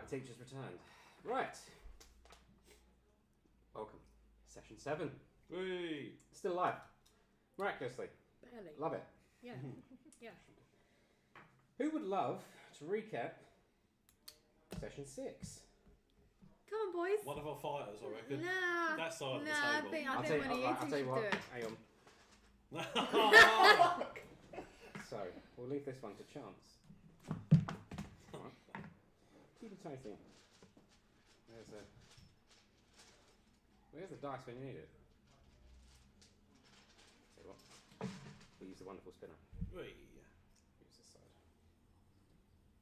teacher's returned. Right. Welcome. Session 7. Whee! Still alive. Miraculously. Barely. Love it. Yeah. Yeah. Who would love to recap Session 6? Come on, boys. One of our fighters, I reckon. Nah. That side of the I table. think I'll one of you I'll two tell you should what. do it. Hang on. So, we'll leave this one to chance. Alright. Keep it tiny thing. Where's the dice when you need it? Tell you what. We'll use the wonderful spinner. Whee! Use this side.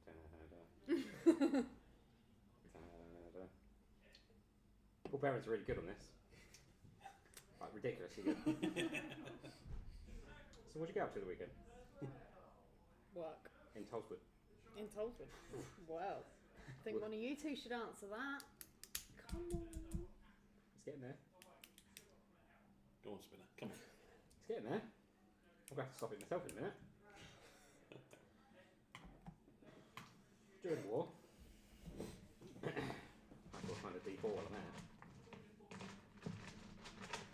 Da-da-da. Da-da-da. Paul Barron's really good on this. Like, ridiculously good. So what'd you get up to the weekend? Work. In Tolswood. In Tolswood. Well, I think one of you two should answer that. Come on. It's getting there. Go on, Spinner. Come on. It's getting there. I'm going to have to stop it myself in a minute. During the war, I've got to find a D4 while I'm there.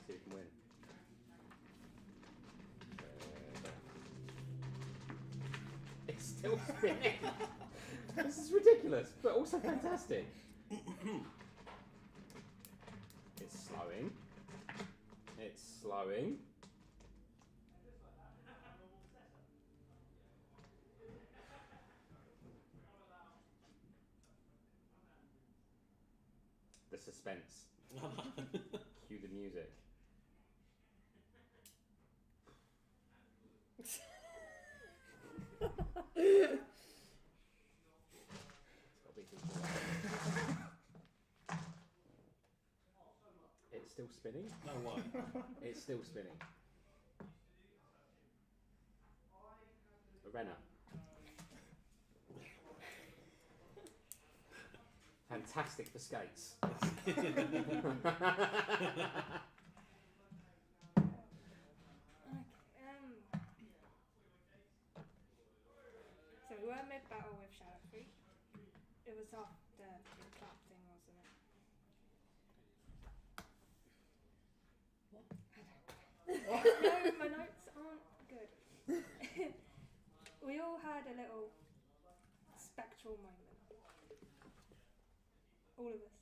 See who can win. It's still spinning. This is ridiculous, but also fantastic. It's slowing. It's slowing. The suspense. Cue the music. It's gotta be It's still spinning? No way. It's still spinning. Arena. Fantastic for skates. So we were mid-battle with Shadow Freak. It was after the clap thing, wasn't it? What? No, my notes aren't good. We all had a little spectral moment. All of us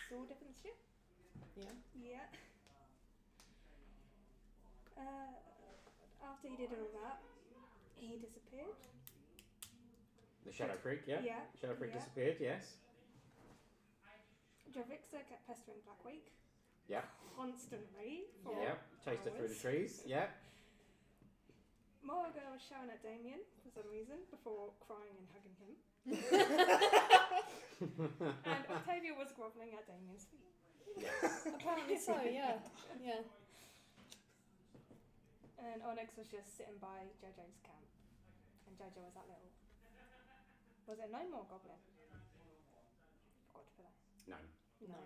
saw different shit. Yeah. Yeah. After he did all that, he disappeared. The Shadow Freak, yeah? Yeah. Shadow Freak Yeah. disappeared, yes. Javixa kept pestering Blackweek Yeah. constantly. For Yeah. Chased her through the hours. trees, yeah. Morrigan was shouting at Damien for some reason before crying and hugging him. And Octavia was grovelling at Damien's feet. Yes. Apparently so, yeah. Yeah. And Onyx was just sitting by Jojo's camp. And Jojo was that little... Was it a gnome or a goblin? Forgot to put that. No. No.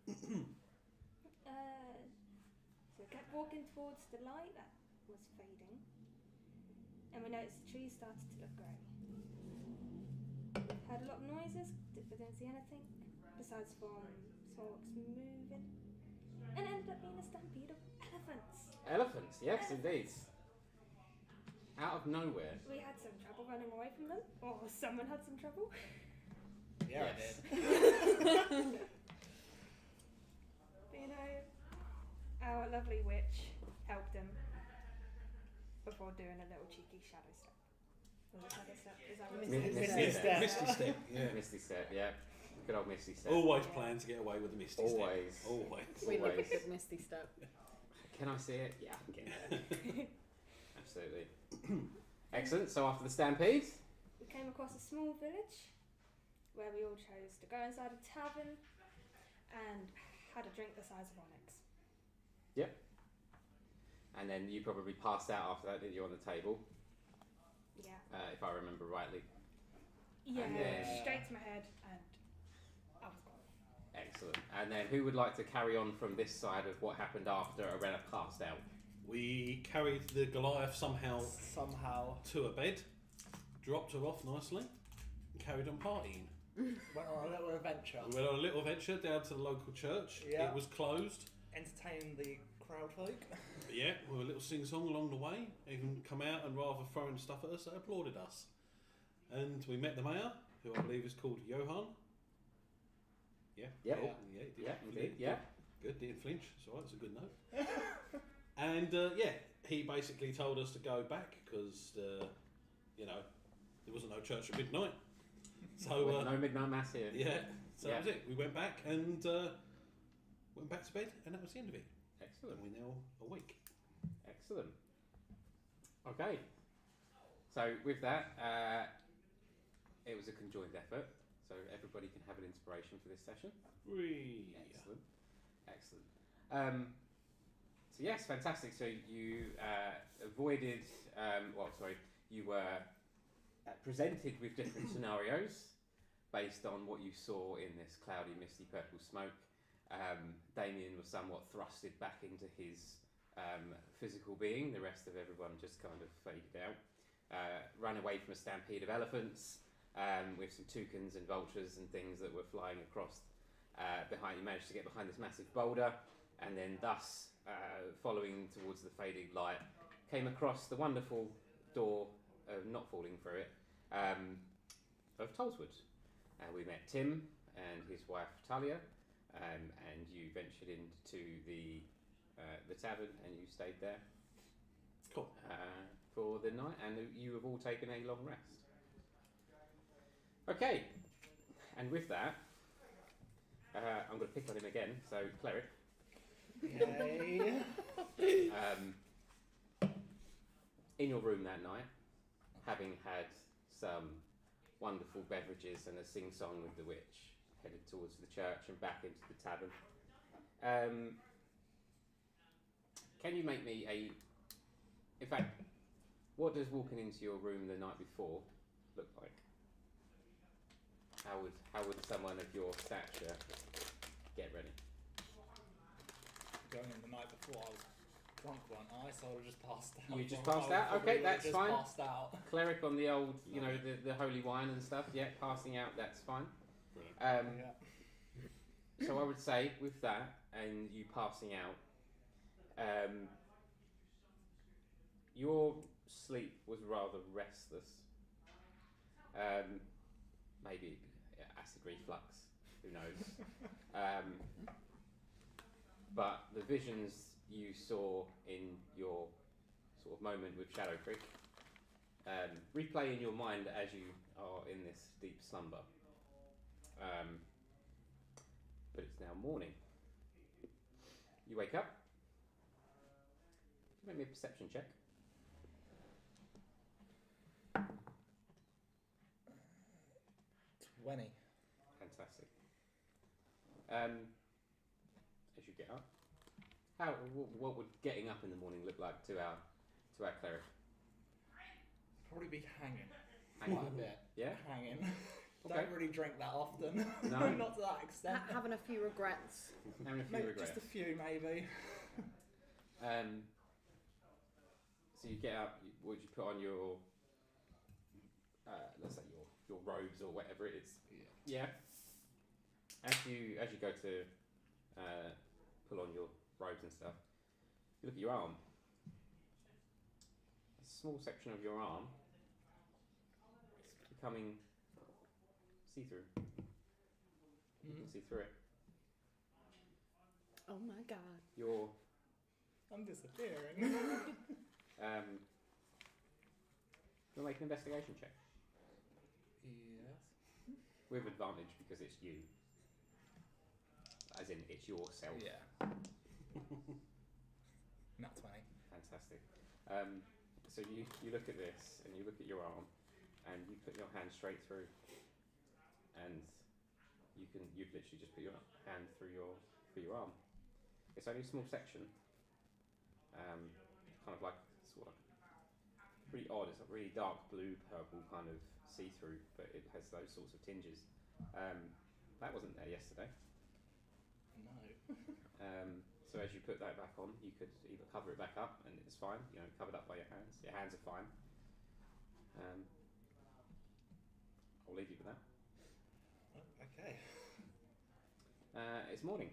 Yeah. So we kept walking towards the light that was fading. And we noticed the trees started to look grey. Heard a lot of noises, but didn't see anything besides from Smorks moving. And it ended up being a stampede of elephants. Elephants, yes, indeed. Out of nowhere. We had some trouble running away from them, or someone had some trouble. Yeah, Yes. I did. But you know, our lovely witch helped them before doing a little cheeky shadow step. Was it shadow step? Is that what Misty it is? step. Misty step, yeah. Misty step, yeah. Good old Misty step. Always plan to get away with the Misty Always. step. Always. We love a Always. good misty step. Can I see it? Yeah, I can get it. Absolutely. Excellent. So after the stampede, We came across a small village where we all chose to go inside a tavern and had a drink the size of Onyx. yep. And then you probably passed out after that, didn't you, on the table? Yeah. If I remember rightly. Yeah, And then- straight to my head and I was gone. Excellent. And then who would like to carry on from this side of what happened after Arena passed out? We carried the Goliath somehow Somehow. to a bed, dropped her off nicely, carried on partying. Went on a little adventure. We went on a little venture down to the local church. Yeah. It was closed. Entertaining the crowd folk. Yeah, with a little sing-song along the way. Even come out and rather throwing stuff at us, they applauded us. And we met the mayor, who I believe is called Johan. Yeah. Yep. Oh, yeah, he did. Yeah, indeed. Yeah. Good, didn't flinch. It's alright, it's a good note. And he basically told us to go back because, there wasn't no church at midnight. So no midnight mass here. yeah, so Yeah. that was it. We went back and went back to bed, and that was the end of it. Excellent. And we're now awake. Excellent. Okay. So with that, it was a conjoined effort. So everybody can have an inspiration for this session. Whee. Excellent. Excellent. So yes, fantastic. So you avoided, you were presented with different scenarios based on what you saw in this cloudy, misty purple smoke. Damien was somewhat thrusted back into his physical being. The rest of everyone just kind of faded out. Ran away from a stampede of elephants with some toucans and vultures and things that were flying across behind. You managed to get behind this massive boulder, and then thus, following towards the fading light, came across the wonderful door of not falling through it of Tollswood. We met Tim and his wife Talia, and you ventured into the tavern and you stayed there. Cool. For the night, and you have all taken a long rest. Okay, and with that, I'm going to pick on him again. So, Cleric. Yay. In your room that night, having had some wonderful beverages and a sing-song with the witch, headed towards the church and back into the tavern. Can you make me a... In fact, what does walking into your room the night before look like? How would someone of your stature get ready? Going in the night before, I was drunk, weren't I? So I would have just passed out. You just I passed would out? probably Okay, would have that's just fine. Passed out. Cleric on the old, the holy wine and stuff. Yeah, passing out, that's fine. Brilliant. Yeah. So I would say with that and you passing out, your sleep was rather restless. Maybe acid reflux, who knows? But the visions you saw in your sort of moment with Shadow Creek replay in your mind as you are in this deep slumber. But it's now morning. You wake up. Make me a perception check. 20. Fantastic. As you get up, what would getting up in the morning look like to our cleric? Probably be hanging. Hanging? Quite a bit. Yeah? Hanging. Okay. Don't really drink that often. No. Not to that extent. Having a few regrets. Having a few Maybe regrets. just a few, maybe. So you get up. Would you put on your, let's say your robes or whatever it is? Yeah. As you go to pull on your robes and stuff, you look at your arm. A small section of your arm is becoming see-through. You can see through it. Oh my god. Your I'm disappearing. you'll make an investigation check Yes. with advantage because it's you, as in it's yourself. Yeah. Not 20. Fantastic. So you look at this and you look at your arm and you put your hand straight through, and you've literally just put your hand through your arm. It's only a small section, kind of like sort of pretty odd. It's a really dark blue purple kind of see-through, but it has those sorts of tinges. That wasn't there yesterday. No. So as you put that back on, you could either cover it back up and it's fine, covered up by your hands. Your hands are fine. I'll leave you with that. Okay. It's morning.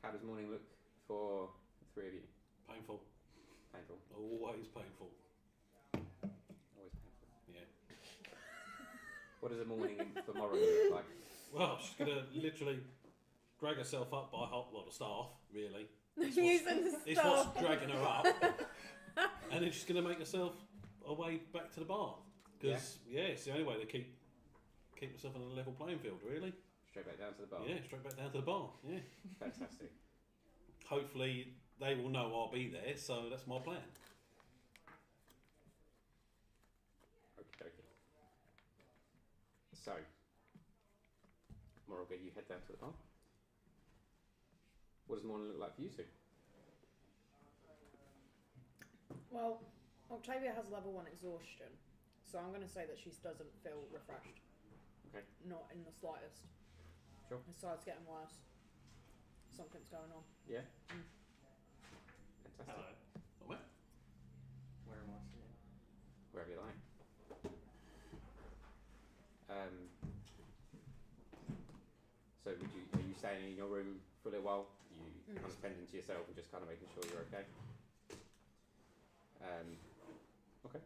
How does morning look for the three of you? Painful. Painful. Always painful. Always painful. Yeah. What does a morning for Morrow look like? Well, she's going to literally drag herself up by a whole lot of staff, really. Using the It's stuff. what's dragging her up. And then she's going to make herself her way back to the bar. Because, it's the only way to keep herself on a level playing field, really. Straight back down to the bar. Yeah, straight back down to the bar, yeah. Fantastic. Hopefully they will know I'll be there, so that's my plan. Okay. So, Morrigan, you head down to the bar. What does morning look like for you two? Well, Octavia has level 1 exhaustion, so I'm going to say that she doesn't feel refreshed. Okay. Not in the slightest. Sure. Her side's getting worse. Something's going on. Yeah. Mm. Fantastic. Hello. Oh, well. Where am I sitting? Wherever you like. So are you staying in your room for a little while? You kind of tending to yourself and just kind of making sure you're okay? Okay.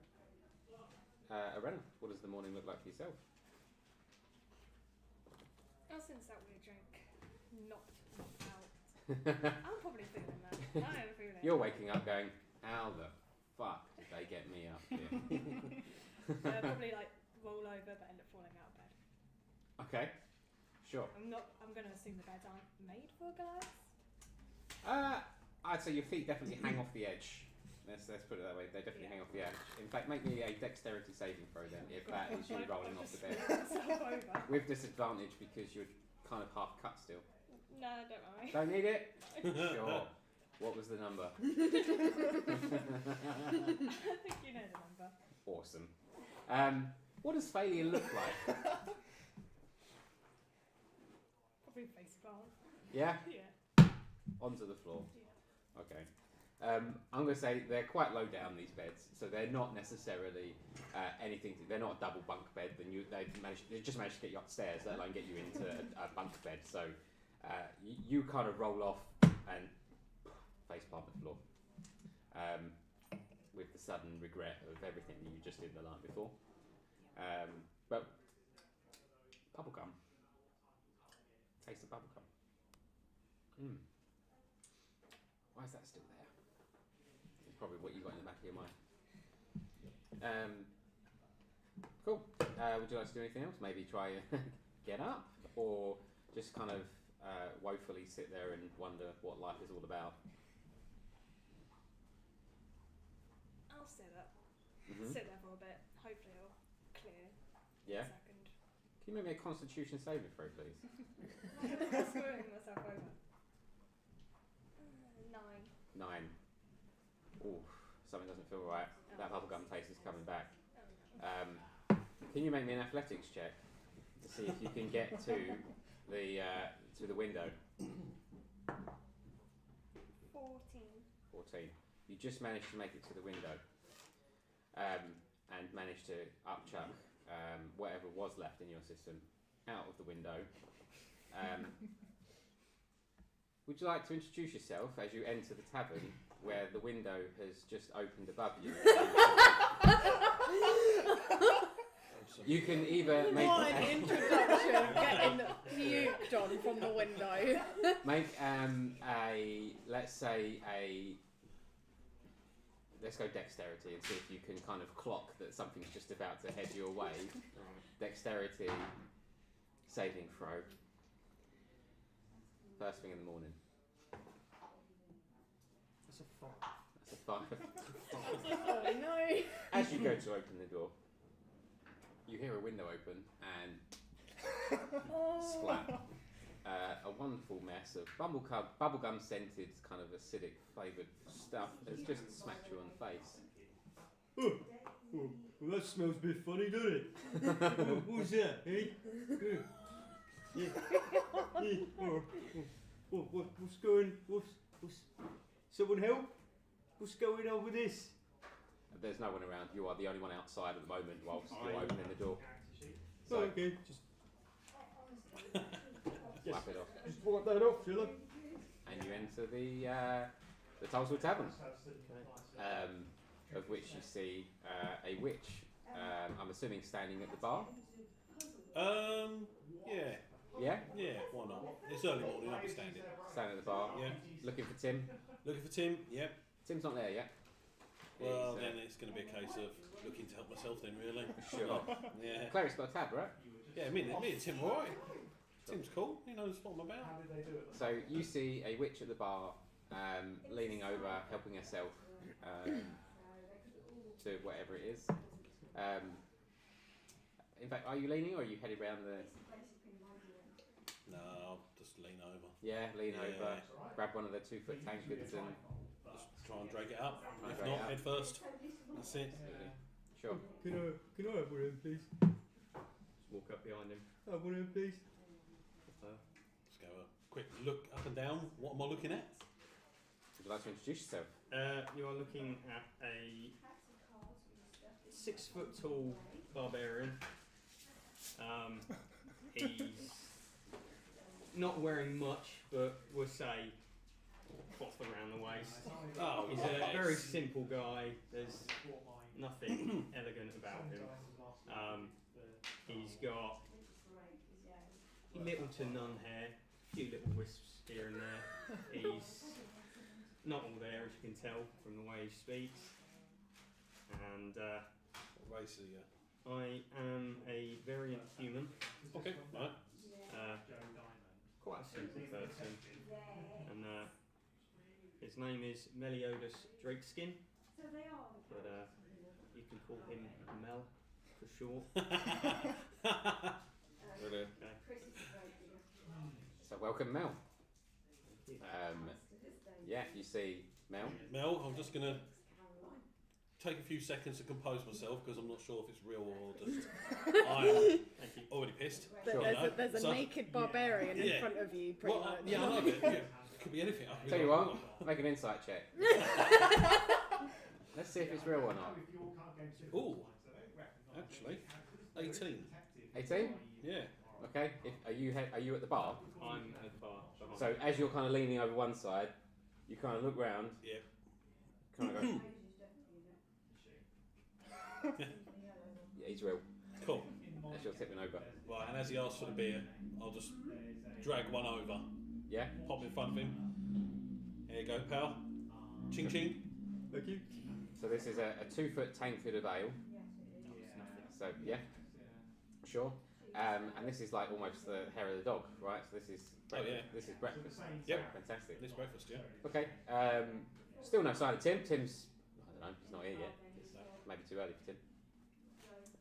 Arena, what does the morning look like for yourself? Oh, since that weird drink knocked me out. I'm probably feeling that. I am feeling You're waking up going, how the fuck did they get me up here? probably like roll over but end up falling out of bed. Okay, sure. I'm gonna assume the beds aren't made for guys. I'd say your feet definitely hang off the edge. Let's put it that way. They definitely hang off the edge. In fact, make me a dexterity saving throw then, if that is you rolling off the bed. Over. With disadvantage because you're kind of half cut still. No, don't worry. Don't need it? Sure. What was the number? I think you know the number. Awesome. What does failure look like? Probably face plant. Yeah? Yeah. Onto the floor. Yeah. Okay. I'm going to say they're quite low down, these beds, so they're not necessarily anything. They're not a double bunk bed. They just managed to get you upstairs, let alone get you into a bunk bed. So you kind of roll off and face palm the floor with the sudden regret of everything you just did the night before. But bubblegum. Taste of bubblegum. Why is that still there? It's probably what you got in the back of your mind. Cool. Would you like to do anything else? Maybe try get up, or just kind of woefully sit there and wonder what life is all about? I'll sit up. Mm-hmm. Sit there for a bit. Hopefully it'll clear. Yeah. In a second. Can you make me a Constitution saving throw, please? I'm screwing myself over. 9. 9. Ooh, something doesn't feel right. That bubblegum taste is coming back. Oh no. Can you make me an athletics check to see if you can get to the window? 14. You just managed to make it to the window, and managed to upchuck whatever was left in your system out of the window. Would you like to introduce yourself as you enter the tavern, where the window has just opened above you? You can either make What an introduction! Getting puked on from the window. make let's go dexterity and see if you can kind of clock that something's just about to head your way. Dexterity saving throw. First thing in the morning. That's a 5. That's a 5. Oh no! As you go to open the door, you hear a window open and splat. A wonderful mess of bubblegum scented, kind of acidic flavoured stuff has just smacked you on the face. Well, that smells a bit funny, doesn't it? What's that, eh? Yeah. What's going? What's? Someone help? What's going on with this? A there's no one around. You are the only one outside at the moment whilst you're Fine. opening the door. So, So okay, just slap it off. just wipe that off, shall I? And you enter the Tulswood Tavern, of which you see a witch. I'm assuming standing at the bar. Yeah. Yeah, Yeah, why not? It's early morning, I'll be standing. standing at the bar. Yeah. Looking for Tim. Looking for Tim? Yep. Tim's not there yet. Well, He's, then it's going to be a case of looking to help myself then, really. Sure. Yeah. Cleric's got a tab, right? Yeah, me and Tim are alright. Tim's cool, he knows what I'm about. So you see a witch at the bar, leaning over, helping herself to whatever it is. In fact, are you leaning or are you headed round the... No, I'll just lean over. Yeah, lean Yeah. over, grab one of the 2-foot tankards and... Just try and drag it up. Try and If drag not, it up. head first. That's it. Absolutely. Sure. Can I have one of them, please? Just walk up behind him. Have one of them, please. Let's go a quick look up and down. What am I looking at? Would you like to introduce yourself? You are looking at a 6 foot tall barbarian. He's not wearing much, but we'll say cloth around the waist. Oh, He's a very simple guy. There's nothing elegant about him. He's got little to none hair, a few little wisps here and there. He's not all there, as you can tell from the way he speaks. And What race are you? I am a variant human, Okay, right. quite a simple person. And his name is Meliodas Drakeskin, but you can call him Mel for short. Brilliant. So welcome, Mel. Yeah, you see Mel. Mel, I'm just going to take a few seconds to compose myself because I'm not sure if it's real or just I'm already pissed. Sure. There's a So- naked barbarian in Yeah. front of you, pretty Well, much. yeah, I know, but it could be anything. I could be Tell you like, what, make an insight check. Let's see if it's real or not. Ooh, actually, 18. 18? Yeah. Okay. Are you at the bar? I'm at the bar. behind. So as you're kind of leaning over one side, you kind of look round, Yeah. kind of go. Yeah, he's real. Cool. As you're tipping over. Right, and as he asks for the beer, I'll just drag one over, Yeah. pop in front of him. Here you go, pal. Ching ching. Thank you. So this is a 2-foot tankard of ale. So yeah, sure. And this is like almost the hair of the dog, right? So this is yeah. This is breakfast. So Yep. fantastic. This breakfast, yeah. Okay. Still no sign of Tim. Tim's I don't know. He's not here yet. It's maybe too early for Tim.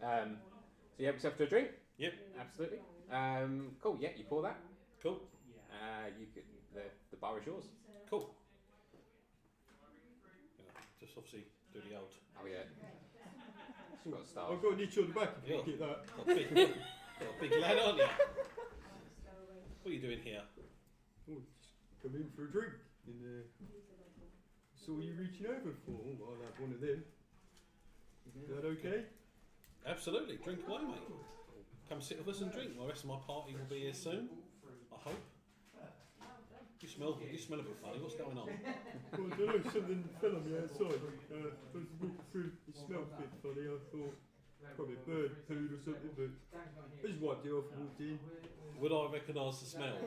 So you have yourself to a drink? Yep. Absolutely. Cool. Yeah, you pour that. Cool. You could the bar is yours. Cool. Yeah, just obviously do the old. Oh yeah. You've got a star. I've got an itch on the back if you Yeah. get that. Got a big, got a big lad, aren't you? What are you doing here? Oh, just come in for a drink. And saw you reaching over for. Oh, I'll have one of them. Is that okay? Absolutely. Drink away, mate. Come sit with us and drink. The rest of my party will be here soon. I hope. You smell a bit funny. What's going on? Well, I don't know, something fell on me outside. I was walking through, it smelled a bit funny. I thought probably bird food or something, but I just wiped it off and walked in. Would I recognise the smell?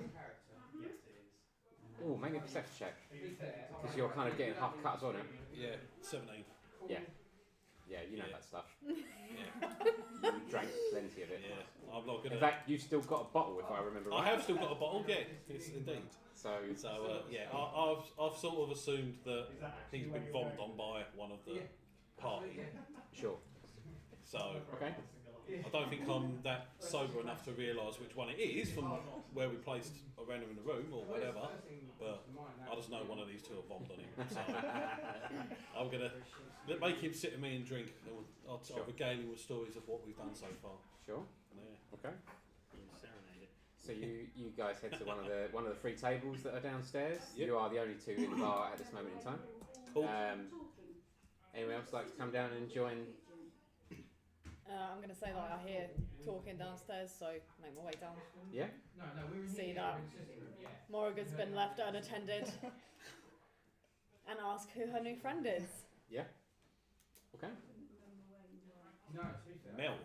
Oh, make a perception check. Because you're kind of getting half cuts on it. Yeah, 17. Yeah. Yeah, you know Yeah. that stuff. Yeah, You drank plenty of it. yeah. I'm not In gonna. fact, you've still got a bottle, if I remember I right. have still got a bottle. Yeah, yes, indeed. So, Yeah, I've sort of assumed that he's been vommed on by one of the party. sure. So Okay. I don't think I'm that sober enough to realise which one it is from where we placed a random in the room or whatever. But I just know one of these two have vommed on him. So I'm gonna make him sit with me and drink, and I'll regale him with stories of what we've done so far. Sure. Yeah. Okay. You serenade it. So you guys head to one of the 3 tables that are downstairs. Yep. You are the only 2 in the bar at this moment in time. Cool. Anyone else like to come down and join? I'm going to say that I hear talking downstairs, so make my way down. Yeah? See that Morrigan's been left unattended and ask who her new friend is. Yeah? Okay. Mel.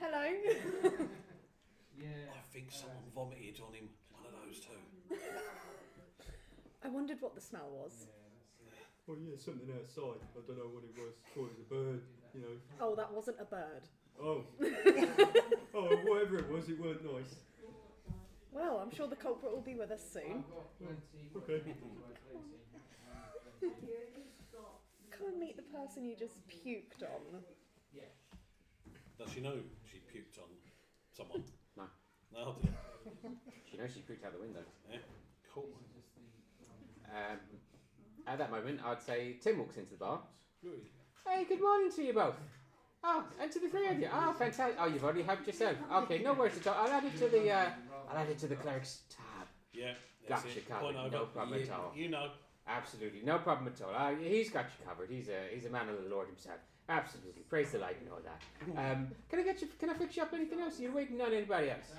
Hello. I think someone vomited on him. One of those two. I wondered what the smell was. Oh yeah, something outside. I don't know what it was. Thought it was a bird, you know. Oh, that wasn't a bird. Oh. Oh, whatever it was, it weren't nice. Well, I'm sure the culprit will be with us soon. Okay. Come and meet the person you just puked on. Does she know she puked on someone? No. No. She knows she puked out the window. Yeah. Cool. At that moment, I'd say Tim walks into the bar. Hey, good morning to you both. Oh, and to the three of you. Oh, fantastic. Oh, you've already helped yourself. Okay, no worries at all. I'll add it to the clerk's tab. Yeah. Gotcha covered. No problem at all. You know. Absolutely, no problem at all. He's got you covered. He's a man of the Lord himself. Absolutely, praise the light and all that. Can I fix you up anything else? You're waiting on anybody else?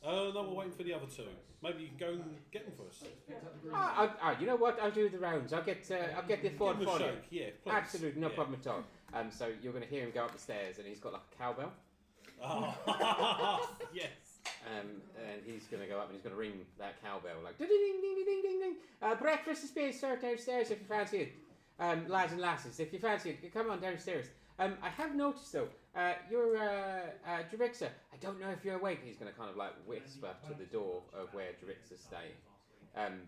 No, we're waiting for the other two. Maybe you can go and get them for us. You know what? I'll do the rounds. I'll get the Ford Give for them a you. shake, yeah, please. Absolutely, no Yeah. problem at all. So you're going to hear him go up the stairs, and he's got like a cowbell. Oh, yes. And he's going to go up and he's going to ring that cowbell like ding ding ding ding ding ding. Breakfast is being served downstairs if you fancy it. Lads and lasses, if you fancy it, come on downstairs. I have noticed though, you're Drivixa. I don't know if you're awake. He's going to kind of like whisper to the door of where Drivixa's staying. And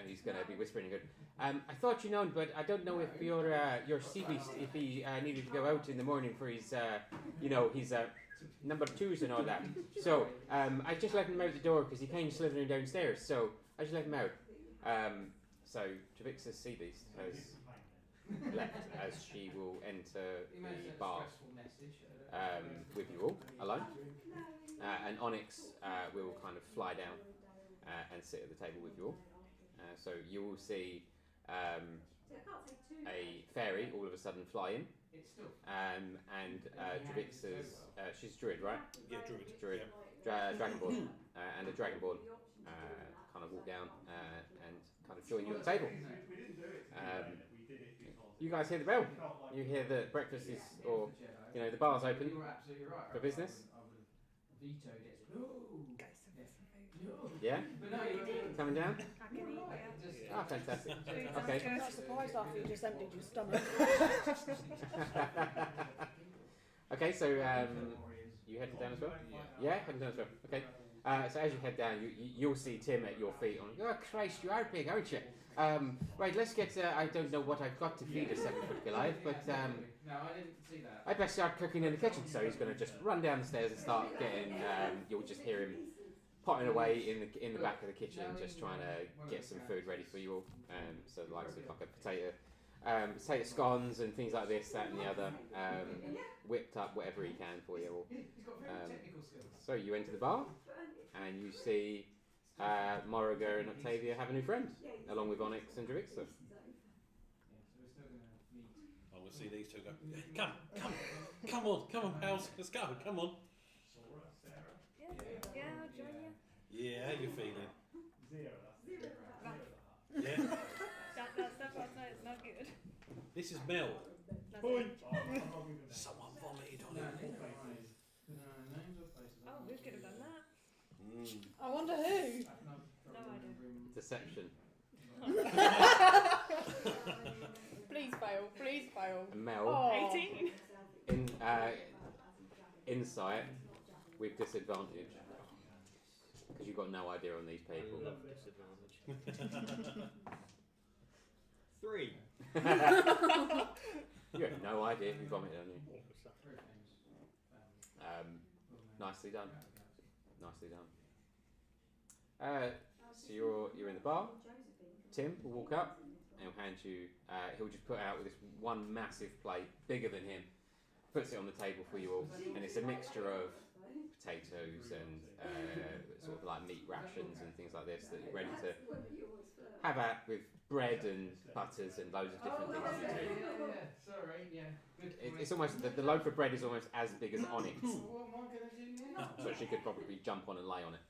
he's going to be whispering good. I thought you known, but I don't know if your sea beast, if he needed to go out in the morning for his, his number twos and all that. So I just let him out the door because he came slithering downstairs. So I just let him out. So Javix's sea beast has left as she will enter the bar with you all alone. And Onyx will kind of fly down and sit at the table with you all. So you will see a fairy all of a sudden fly in. And Javix's, she's druid, right? Yeah, Druid. Yeah. Dragonborn. And the Dragonborn kind of walk down and kind of join you at the table. You guys hear the bell. You hear that breakfast is, or, the bar's open for business. Yeah? Coming down? Oh, fantastic. Okay. I'm not surprised after you just emptied your stomach. Okay, so you heading down as well? Yeah, heading down as well. Okay. So as you head down, you'll see Tim at your feet. Oh Christ, you are big, aren't you? Right, let's get. I don't know what I've got to feed a 7-foot Goliath, but I best start cooking in the kitchen. So he's going to just run down the stairs and start getting. You'll just hear him potting away in the back of the kitchen, just trying to get some food ready for you all. So the likes of like a potato scones and things like this, that, and the other. Whipped up whatever he can for you all. So you enter the bar, and you see Morrigan and Octavia have a new friend, along with Onyx and Dravixa. I will see these two go. Come on, pals, let's go. Come on. Yeah, I'll join you. Yeah, how you feeling? Rough. Yeah. That stuff last night is not good. This is Mel. That's it. Someone vomited on him. Oh, we could have done that. I wonder who. No idea. Deception. Please fail. And Mel, Oh. 18. in insight with disadvantage, because you've got no idea on these people. Love disadvantage. 3. You have no idea who vomited on you. Nicely done. So you're in the bar. Tim will walk up and he'll hand you. He'll just put out with this one massive plate, bigger than him. Puts it on the table for you all, and it's a mixture of potatoes and sort of like meat rations and things like this that you're ready to have at with bread and butters and loads of different things you do. Sorry, yeah. It's almost the loaf of bread is almost as big as Onyx, so she could probably jump on and lay on it.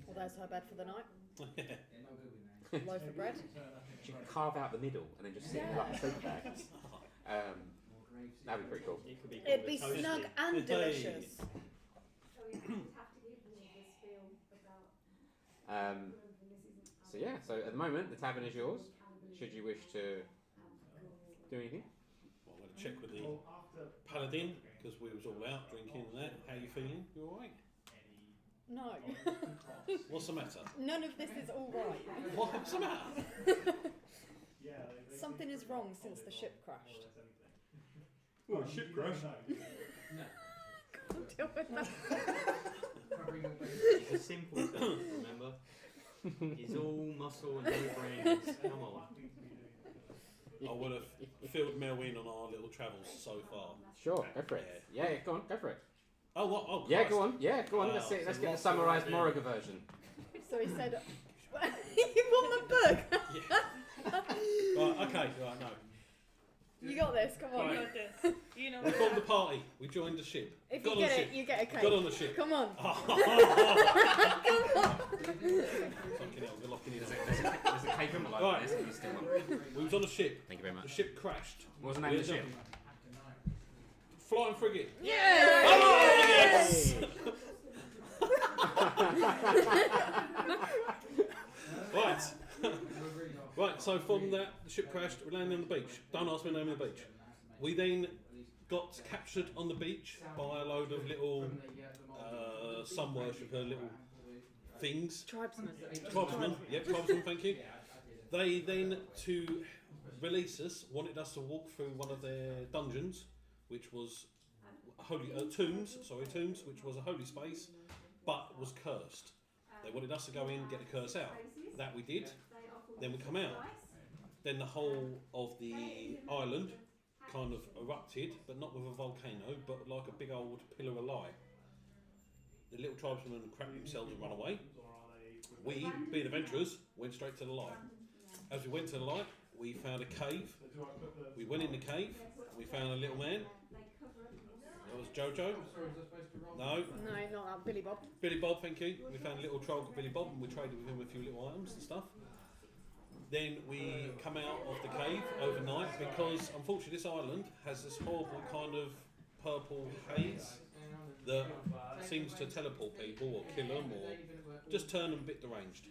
Well, there's her bed for the night. Yeah, not good with names. Loaf of bread. She could carve out the middle and then just sit in like a sleep bag. That'd be pretty cool. It could be It'd be toasty. snug and delicious. So yeah, so at the moment the tavern is yours. Should you wish to do anything? Well, I'm going to check with the paladin because we was all out drinking and that. How you feeling? You all right? No. What's the matter? None of this is all right. What's the matter? Something is wrong since the ship crashed. Oh, ship crash. Can't deal with that. It's a simple thing, remember? It's all muscle and no brains. Come on. I would have filled Mel in on our little travels so far. Sure, go for it. Yeah, go on, go for it. Oh, what? Oh, Yeah, Christ. go on. Yeah, go on. Wow, Let's see. Let's so get the lots summarised of idea. Moriga version. So he said, "You want my book? Right, okay, right, no. You got this. Come on." Right. Got this. You know We formed the party. We joined the ship. If Got you on get the it, ship. you get a cake. Got on the ship. Come on. Fucking hell, we're locking in. There's a cake envelope. Right. There's you still want. We was on a ship. Thank you very The much. ship crashed. What was the name of the ship? Flying frigate. Yeah. Oh, yes! Right. Right, so from that, the ship crashed, we landed on the beach. Don't ask me the name of the beach. We then got captured on the beach by a load of little sun worshipper little things. Tribesmen. Tribesmen, yep, tribesmen, thank you. They then, to release us, wanted us to walk through one of their dungeons, which was holy tombs, which was a holy space, but was cursed. They wanted us to go in, get the curse out. That we did. Then we come out. Then the whole of the island kind of erupted, but not with a volcano, but like a big old pillar of light. The little tribesmen crapped themselves and run away. We, being adventurers, went straight to the light. As we went to the light, we found a cave. We went in the cave, and we found a little man. That was Jojo. No, No, not that. Billy Bob. Billy Bob, thank you. We found a little troll called Billy Bob and we traded with him a few little items and stuff. Then we come out of the cave overnight because unfortunately this island has this horrible kind of purple haze that seems to teleport people or kill them or just turn them a bit deranged.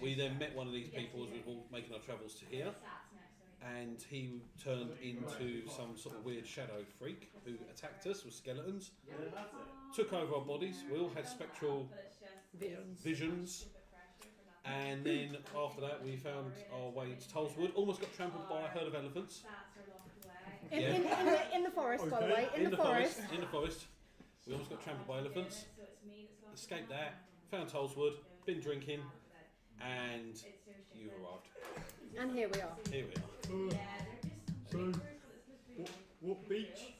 We then met one of these people as we were making our travels to here, and he turned into some sort of weird shadow freak who attacked us with skeletons, took over our bodies. We all had spectral visions, and then after that we found our way to Tollswood. Almost got trampled by a herd of elephants. In the forest, by the way. In the forest. In the forest. We almost got trampled by elephants. Escaped that. Found Tollswood. Been drinking, and you arrived. And here we are. Here we are. So, what beach?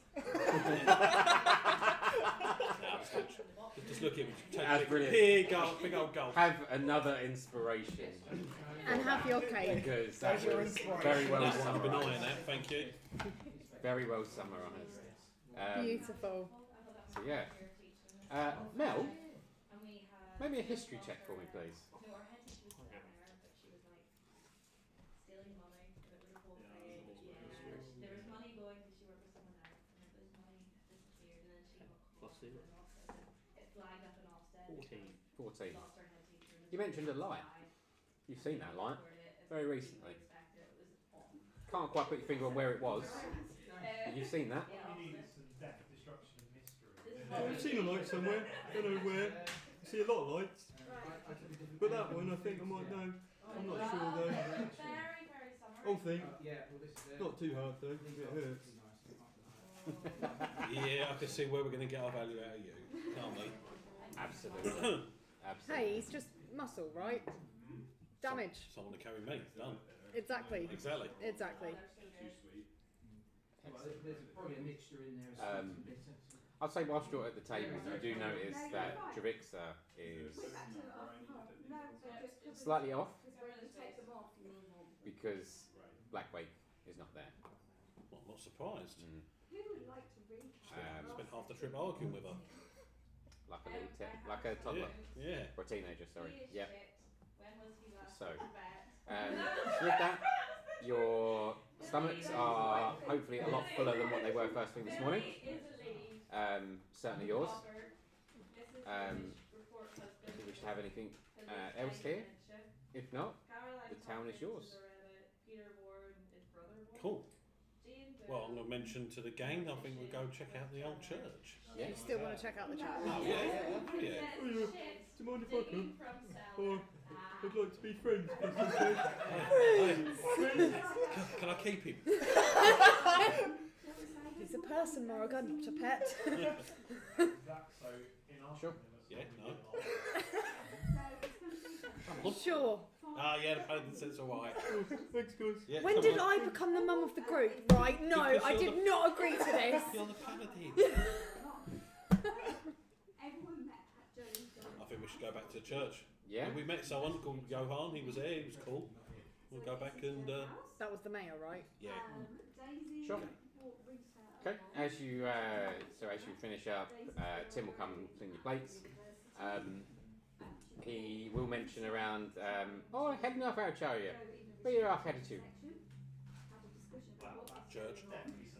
Just look at him. That's brilliant. Big old gulp. Have another inspiration And have your cake. because that was very well I've been summarised. eyeing that. Thank you. Very well summarised. Beautiful. So yeah, Mel, make me a history check for me, please. +2. 14. You mentioned a light. You've seen that light very recently. Can't quite put your finger on where it was, but you've seen that. I've seen a light somewhere. Don't know where. I see a lot of lights. But that one, I think I might know. I'm not sure though. Whole thing. Not too hard though. It hurts. Yeah, I can see where we're going to get our value out of you, can't we? Absolutely. Absolutely. Hey, he's just muscle, right? Damage. Someone to carry me. Done. Exactly. Exactly. Exactly. There's probably a mixture in there of sweet and bitter. I'd say whilst you're at the table, you do notice that Travixa is slightly off. because Blackwake is not there. Well, I'm not surprised. Spent half the trip arguing with her. Like a little like a toddler. Yeah. Or a teenager, sorry. Yep. So, with that, your stomachs are hopefully a lot fuller than what they were first thing this morning. Certainly yours. Do you wish to have anything else here? If not, the town is yours. Cool. Well, I'm going to mention to the gang, I think we'll go check out the old church. Yeah. You still want to check out the church? Oh, yeah. Oh, yeah. Oh, yeah. Do you mind if I come? Or I'd like to be friends. Can I keep him? He's a person, Morrigan, not a pet. Sure. Yeah, no. Sure. Ah, yeah, the paladin says alright. Thanks, guys. Yeah, When come did on. I become the mum of the group? Right, no, Because I you're did not agree to this. You're the paladin. I think we should go back to the church. Yeah. We met someone called Johan, he was there, he was cool. We'll go back and, That was the mayor, right? yeah. Sure. Okay. As you finish up, Tim will come and clean your plates. He will mention around. Oh, heading off out, Charlie. Where you off headed to? Church.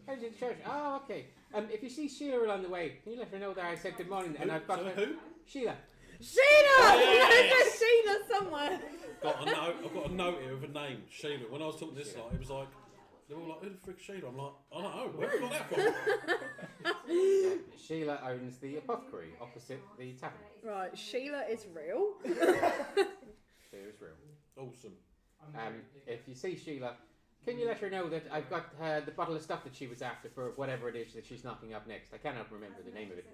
Headed to the church. Oh, okay. If you see Sheila along the way, can you let her know that I said good morning? And I've got her. Who? Sheila. Sheila! Yeah. There's Sheila somewhere. I've got a note here of a name, Sheila. When I was talking this lot, it was like, they were all like, who the frick's Sheila? I'm like, I don't know, where have you got that from? Sheila owns the apothecary opposite the tavern. Right, Sheila is real. Sheila is real. Awesome. If you see Sheila, can you let her know that I've got the bottle of stuff that she was after for whatever it is that she's knocking up next. I cannot remember the name of it.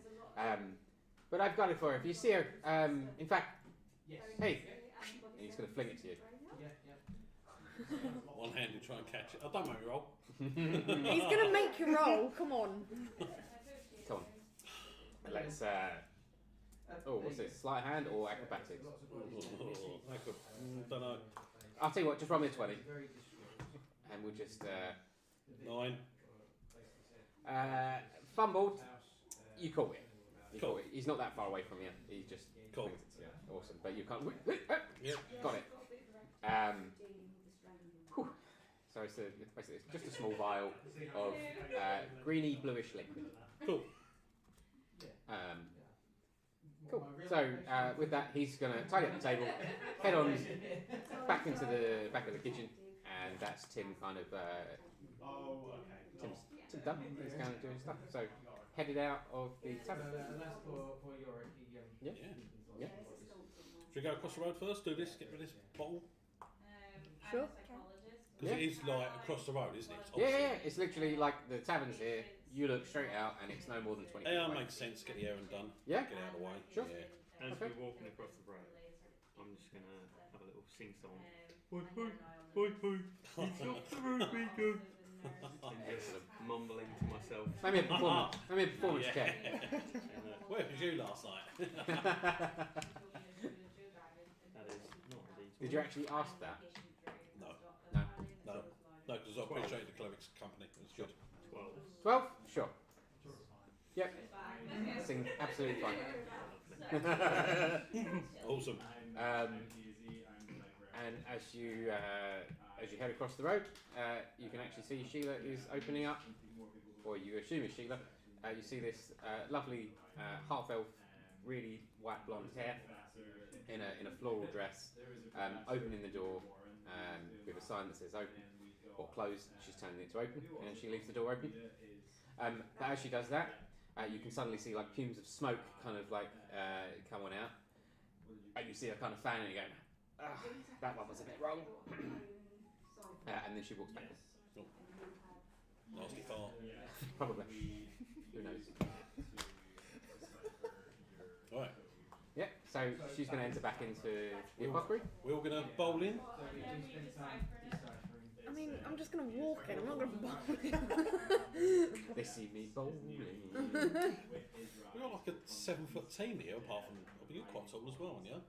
But I've got it for her. If you see her, in fact, hey, and he's going to fling it to you. One-handed, try and catch it. Oh, don't make me roll. He's going to make you roll, come on. Come on. Let's, what's this? Sleight of hand or acrobatics? Don't know. I'll tell you what, just roll me a 20. And we'll just, 9. fumbled, you caught it. You Cool. caught it. He's not that far away from you. He just Cool. flings it to you. Awesome. But you can't, Yep. got it. So it's basically it's just a small vial of greeny bluish liquid. Cool. Cool. So with that, he's going to tidy up the table, head on back into the back of the kitchen, and that's Tim kind of Tim's done. He's kind of doing stuff. So headed out of the tavern. Yeah. Yeah. Should we go across the road first? Do this. Get rid of this bottle. Sure. Because Yeah. it is like across the road, isn't it? It's Yeah, opposite. yeah, it's literally like the tavern's here. You look straight out, and it's no more than 20 feet Yeah, away. makes sense. Get the errand done. Yeah. Get out of the way. Sure. Yeah. As Okay. we're walking across the road, I'm just going to have a little sing-song. Hoi, hoi, hoi, hoi. It's off the road we go. Excellent. Mumbling to myself. Let me a performance. Let me a performance check. Where was you last night? That is not a D12. Did you actually ask that? No. No. No. No, because I appreciate the cleric's company. It's good. 12. 12? Sure. Yep. Sing absolutely fine. Awesome. And as you head across the road, you can actually see Sheila is opening up, or you assume it's Sheila. You see this lovely half-elf, really white blonde hair in a floral dress, opening the door with a sign that says open or closed. She's turning it to open, and she leaves the door open. But as she does that, you can suddenly see like fumes of smoke kind of like come on out, and you see her kind of fanning and going, that one was a bit wrong. And then she walks back. Nasty fart. Probably. Who knows? Alright. Yeah, so she's going to enter back into the apothecary. We're all going to bowl in. I mean, I'm just going to walk in, I'm not going to bowl in. They see me bowling. We've got like a 7-foot team here, apart from, I think you're quite tall as well, aren't you?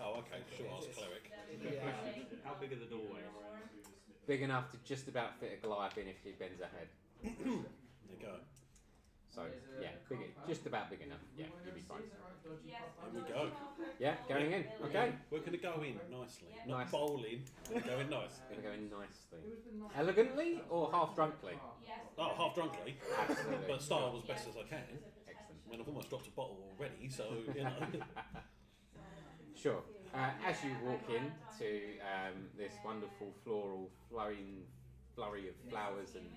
Oh, okay. Sure, I was cleric. Yeah. How big are the doorways? Big enough to just about fit a Goliath in if she bends her head. There you go. So yeah, just about big enough. Yeah, you'll be fine. Here we go. Yeah, going in. Okay. We're going to go in nicely. Not Nice. bowling. We're going nice. Gonna go in nicely. Elegantly or half drunkly? Oh, half drunkly. Absolutely. But style as best as I can. Excellent. I mean, I've almost dropped a bottle already, so, you know. Sure. As you walk in to this wonderful floral flurry of flowers and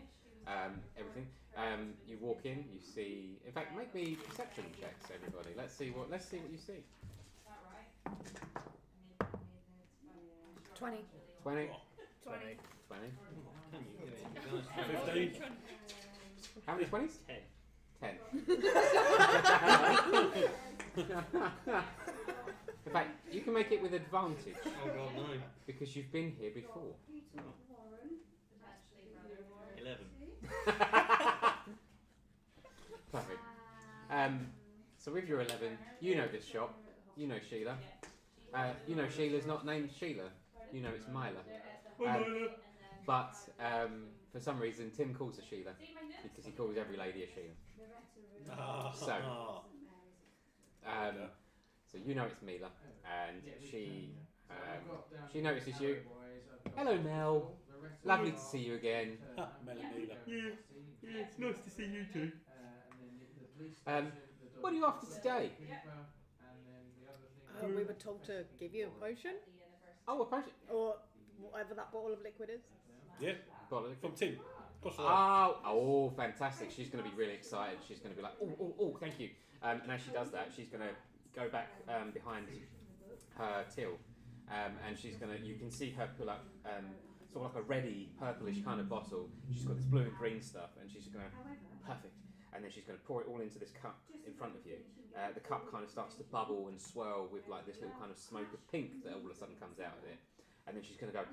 everything, you walk in. You see. In fact, make me perception checks, everybody. Let's see what you see. 20. 20. 20. 20. Can you? 15. How many 20s? 10. 10. In fact, you can make it with advantage Oh god, no. because you've been here before. 11. Perfect. So with your 11, you know this shop. You know Sheila. You know Sheila's not named Sheila. You know it's Mila. But for some reason, Tim calls her Sheila because he calls every lady a Sheila. So you know it's Mila, and she notices you. Hello, Mel. Lovely to see you again. Melamila. Yeah, it's nice to see you too. What are you after today? We were told to give you a potion, Oh, a potion. or whatever that bottle of liquid is. Yeah, Bottle of from Tim. Across the road. Oh, fantastic. She's going to be really excited. She's going to be like, oh, thank you. And as she does that, she's going to go back behind her till. And she's going to, you can see her pull up sort of like a reddy, purplish kind of bottle. She's got this blue and green stuff, and she's going to, perfect. And then she's going to pour it all into this cup in front of you. The cup kind of starts to bubble and swirl with like this little kind of smoke of pink that all of a sudden comes out of it. And then she's going to go,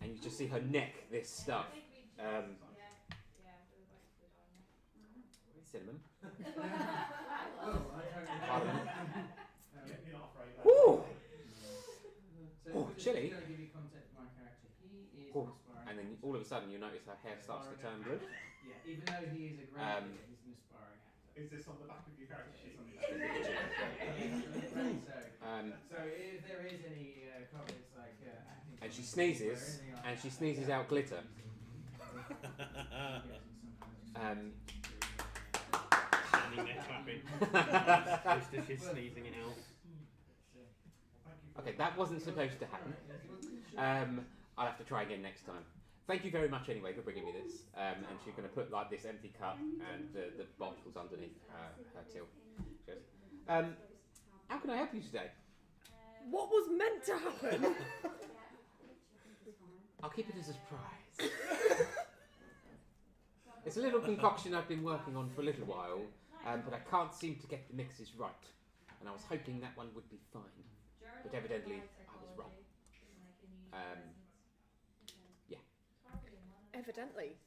and you just see her neck this stuff. Cinnamon. Pardon. Woo! Oh, chilly. Oh. And then all of a sudden you notice her hair starts to turn blue. Yeah, even though he is a great actor, he's an aspiring actor. Is this on the back of your character sheet? So if there is any comments like acting, And she sneezes, and she sneezes out glitter. Standing there clapping. Just as she's sneezing it out. Okay, that wasn't supposed to happen. I'll have to try again next time. Thank you very much anyway for bringing me this. And she's going to put like this empty cup and the bottles underneath her till. She goes, how can I help you today? What was meant to happen? I'll keep it as a surprise. It's a little concoction I've been working on for a little while, but I can't seem to get the mixes right. And I was hoping that one would be fine. But evidently, I was wrong. Yeah. Evidently.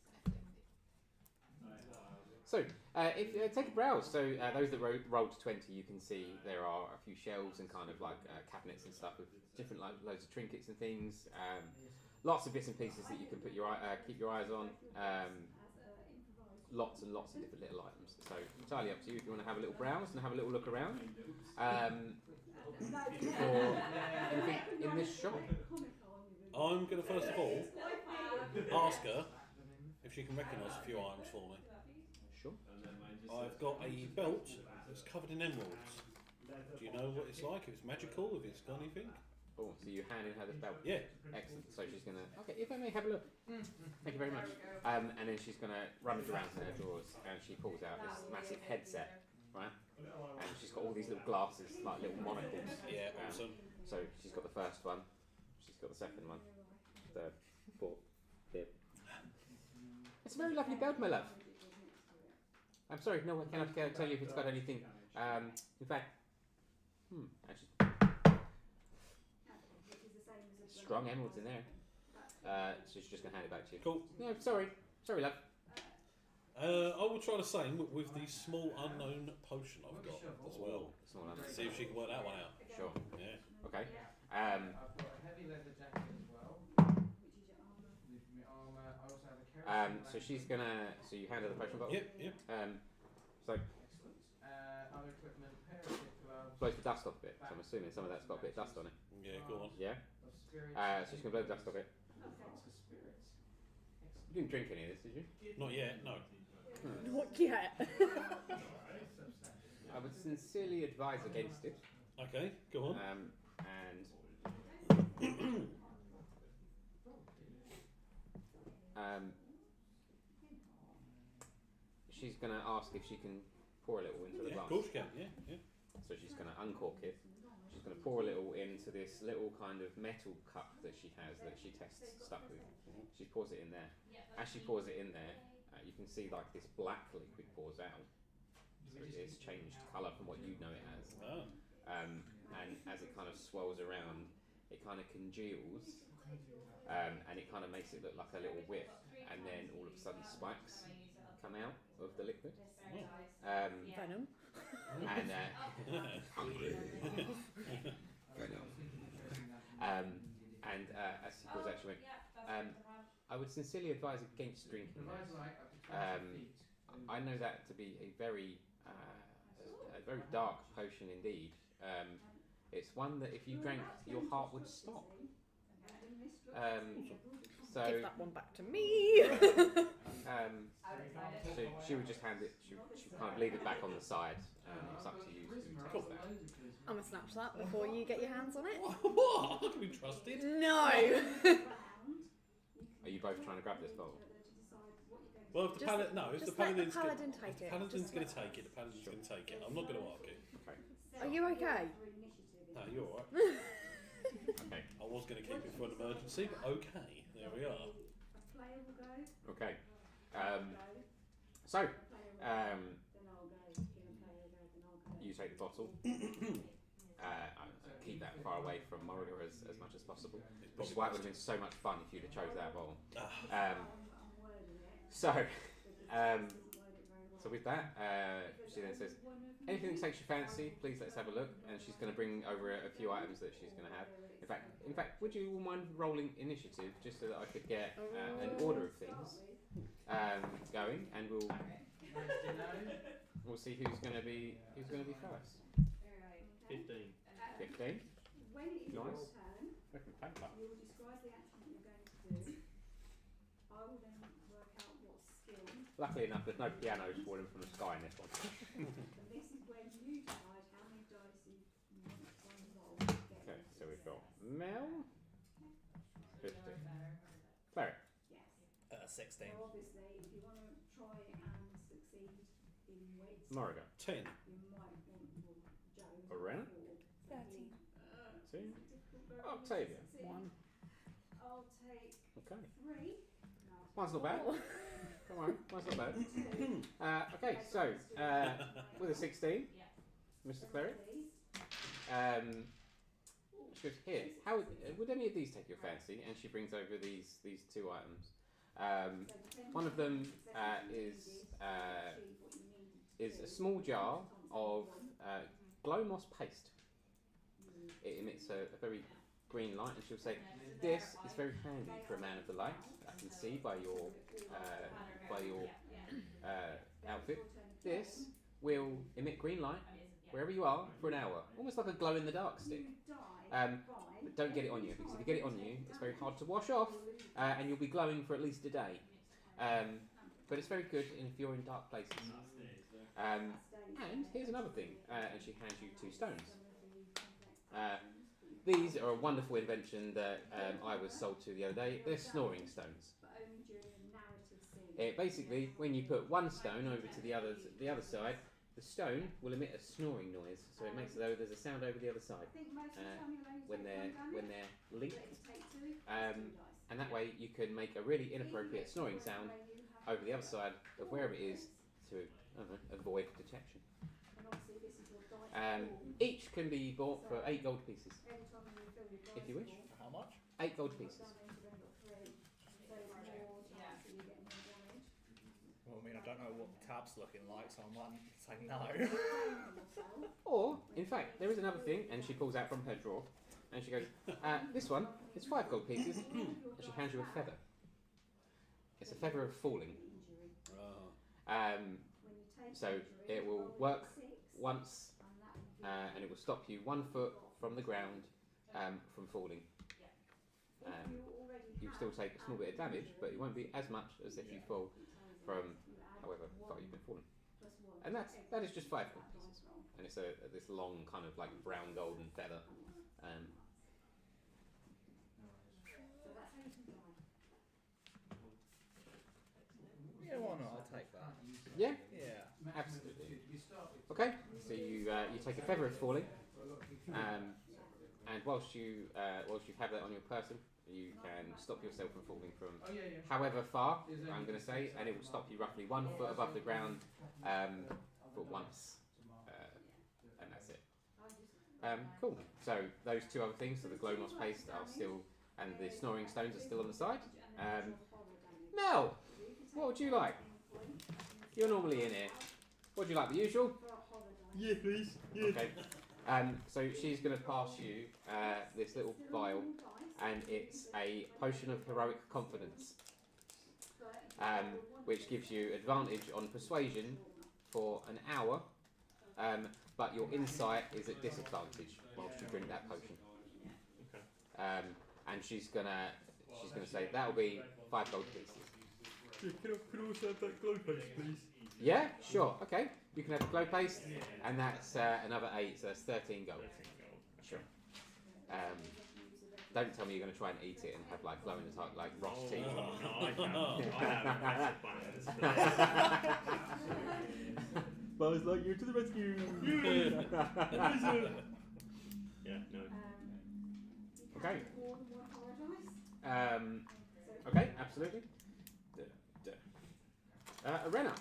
So, if take a browse. So, those that rolled 20, you can see there are a few shelves and kind of like cabinets and stuff with different like loads of trinkets and things. Lots of bits and pieces that you can put your keep your eyes on. Lots and lots of different little items. So, entirely up to you if you want to have a little browse and have a little look around. For anything in this shop. I'm going to first of all ask her if she can recognise a few items for me. Sure. I've got a belt that's covered in emeralds. Do you know what it's like? If it's magical, if it's got anything? Oh, so you handed her the belt? Yeah. Excellent. So she's going to... Okay, if I may have a look. Thank you very much. And then she's going to rummage around in her drawers and she pulls out this massive headset, right? And she's got all these little glasses, like little monocles. Yeah, awesome. So she's got the first one. She's got the second one. Third, fourth, fifth. It's a very lovely belt, my love. I'm sorry, no, I cannot tell you if it's got anything. In fact, actually, strong emeralds in there. So she's just going to hand it back to you. Cool. No, sorry, love. I will try the same with the small unknown potion I've got as well. small, aren't they? See if she can work that one out. Sure. Yeah. Okay. I've got a heavy leather jacket as well. With my armour. I also have a kerosene So she's gonna. So you hand her the potion bottle. Yep, yep. So Excellent. Other equipment, pair of thick gloves. blows the dust off a bit. So I'm assuming some of that's got a bit of dust on it. Yeah, go on. Yeah. Of spirits. So she's gonna blow the dust off it. Flask of spirits. Excellent. You didn't drink any of this, did you? Not yet, no. Not yet. I would sincerely advise against it. Okay, go on. And she's going to ask if she can pour a little into the Yeah, glass. of course you can. Yeah, yeah. So she's going to uncork it. She's going to pour a little into this little kind of metal cup that she has that she tests stuff with. She pours it in there. As she pours it in there, you can see like this black liquid pours out. So it's changed colour from what you know it as. Oh. And as it kind of swirls around, it kind of congeals, and it kind of makes it look like a little whip, and then all of a sudden spikes come out of the liquid. Venom. And as she pours out, she went, I would sincerely advise against drinking this. I know that to be a very dark potion indeed. It's one that if you drank, your heart would stop. So Give that one back to me. she would just hand it. She kind of leave it back on the side. It's up to you to taste that. I'm gonna snatch that before you get your hands on it. What? I can be trusted. No. Are you both trying to grab this bottle? Well, if the Just- paladin, no, if the just let the paladin's paladin take it. paladin's Just going to take it. The paladin's going to take it. I'm not going to argue. Okay. Are you okay? No, you're all right. Okay. I was going to keep it for an emergency, but okay, there we are. Okay. So, you take the bottle. Keep that far away from Moriga as much as possible. Which is why it would have been so much fun if you'd have chose that bottle. So with that, she then says, anything that takes your fancy, please let's have a look. And she's going to bring over a few items that she's going to have. In fact, would you all mind rolling initiative just so that I could get an order of things going, and we'll see who's going to be first. 15. 15. When it is Nice. your turn, you will describe the action that you're going to do. I will then work out what skill. Luckily enough, there's no pianos falling from the sky in this one. And this is when you decide how many dice you want one roll to get. Okay, so we've got Mel, 50. Cleric. Yes. 16. So obviously, if you want to try and succeed in weights, Moriga. 10. you might want Jones. Arena. 13. 2. Octavia. 1. I'll take Okay. 3. One's not bad. Come on, one's not bad. Okay, so with a 16, Mr. Cleric. She goes, here, how would any of these take your fancy? And she brings over these two items. One of them is a small jar of glow moss paste. It emits a very green light, and she'll say, "This is very handy for a man of the light. I can see by your outfit. This will emit green light wherever you are for an hour, almost like a glow in the dark stick. But don't get it on you, because if you get it on you, it's very hard to wash off, and you'll be glowing for at least a day. But it's very good if you're in dark places. And here's another thing." And she hands you 2 stones. These are a wonderful invention that I was sold to the other day. They're snoring stones. Basically, when you put one stone over to the other side, the stone will emit a snoring noise, so it makes it though there's a sound over the other side when they're linked. And that way you can make a really inappropriate snoring sound over the other side of wherever it is to avoid detection. Each can be bought for 8 gold pieces, if you wish. How much? 8 gold pieces. Well, I mean, I don't know what the tab's looking like, so I might say no. Or, in fact, there is another thing, and she pulls out from her drawer, and she goes, this one, it's 5 gold pieces, and she hands you a feather. It's a feather of falling. So it will work once, and it will stop you 1 foot from the ground from falling. You still take a small bit of damage, but it won't be as much as if you fall from however far you've been falling. And that is just 5 gold pieces, and it's this long kind of like brown golden feather. Yeah, why not? I'll take that. Yeah, Yeah. absolutely. Okay, so you take a feather of falling, and whilst you have that on your person, you can stop yourself from falling from however far, I'm going to say, and it will stop you roughly 1 foot above the ground for once, and that's it. Cool. So those 2 other things, so the glow moss paste are still, and the snoring stones are still on the side. Mel, what would you like? You're normally in here. What would you like? The usual? Yeah, please. Yeah. Okay. So she's going to pass you this little vial, and it's a potion of heroic confidence, which gives you advantage on persuasion for an hour, but your insight is at disadvantage whilst you drink that potion. Okay. And she's gonna say that'll be 5 gold pieces. Yeah, can I also have that glow paste, please? Yeah, sure. Okay, you can have the glow paste, and that's another 8, so that's 13 gold. Sure. Don't tell me you're going to try and eat it and have like glow in the dark, like Ross teeth. No, I have massive plans. Buzz Lightyear to the rescue! Yeah, no. Okay. Okay, absolutely. Arena.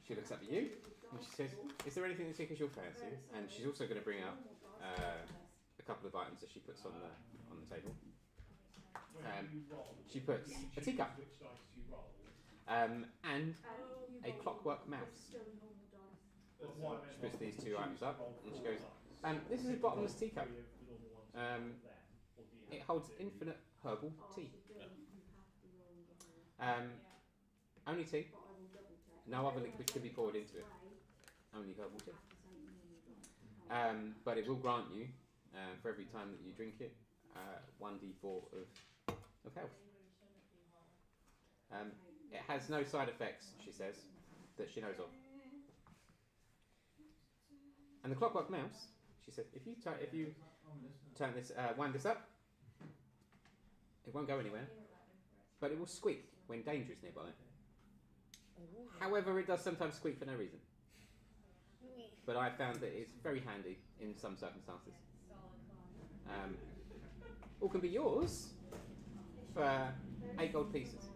She looks up at you and she says, "Is there anything that tickles your fancy?" And she's also going to bring up a couple of items that she puts on the table. She puts a teacup and a clockwork mouse. She puts these 2 items up and she goes, "This is a bottomless teacup. It holds infinite herbal tea. Only tea. No other liquid can be poured into it. Only herbal tea. But it will grant you, for every time that you drink it, 1d4 of health. It has no side effects, she says, that she knows of. And the clockwork mouse, she said, if you turn this, wind this up, it won't go anywhere, but it will squeak when danger is nearby. However, it does sometimes squeak for no reason. But I found that it's very handy in some circumstances. All can be yours for 8 gold pieces.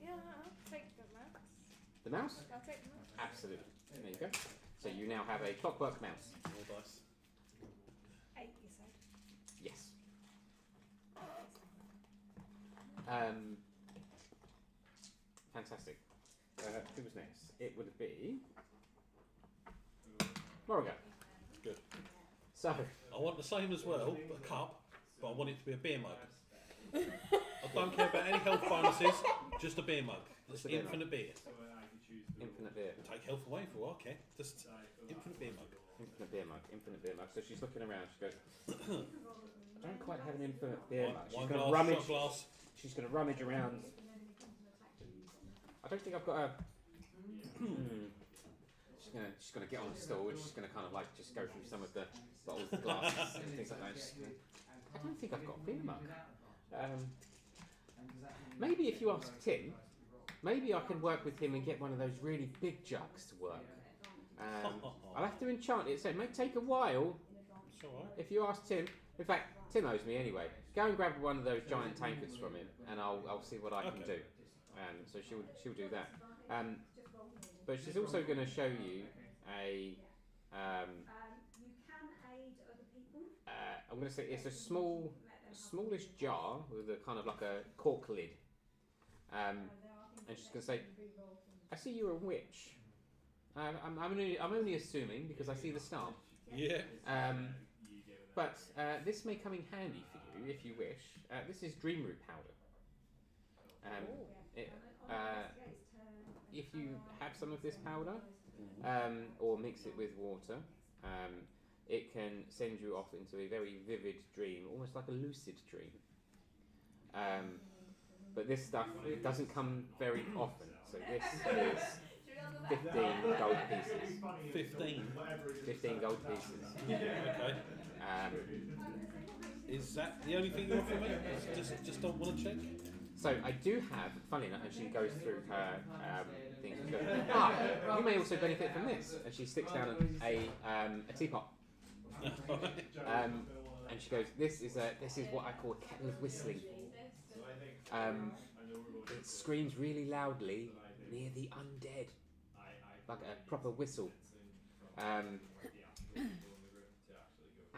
Yeah, I'll take the mouse. The mouse? I'll take the mouse. Absolutely. There you go. So you now have a clockwork mouse. All dice. 8, you said. Yes. Fantastic. Who was next? It would be Morrigan. Good. So I want the same as well, a cup, but I want it to be a beer mug. I don't care about any health bonuses, just a beer mug. Just a beer infinite beer. infinite beer. Take health away for all, okay. Just infinite beer mug. Infinite beer mug. Infinite beer mug. So she's looking around. She goes, I don't quite have an infinite beer mug. She's going to rummage. Glass. She's going to rummage around. I don't think I've got a. She's gonna get on the stool and she's gonna kind of like just go through some of the bottles, the glasses, and things like that. I don't think I've got a beer mug. Maybe if you ask Tim, maybe I can work with him and get one of those really big jugs to work. I'll have to enchant it, so it may take a while. It's alright. If you ask Tim, in fact, Tim owes me anyway. Go and grab one of those giant tankards from him, and I'll see what I can do. So she'll do that. But she's also going to show you a. You can aid other people. I'm going to say it's a small smallish jar with a kind of like a cork lid. And she's going to say, I see you're a witch. I'm only assuming because I see the staff. Yeah. But this may come in handy for you if you wish. This is dream root powder. If you have some of this powder, or mix it with water, it can send you off into a very vivid dream, almost like a lucid dream. But this stuff, it doesn't come very often. So this is 15 gold pieces. 15 gold pieces. Okay. Is that the only thing you offer me? Just don't want to check? So I do have, funny enough, and she goes through her things. She goes, you may also benefit from this. And she sticks down a teapot. And she goes, this is what I call a kettle of whistling. It screams really loudly near the undead, like a proper whistle. And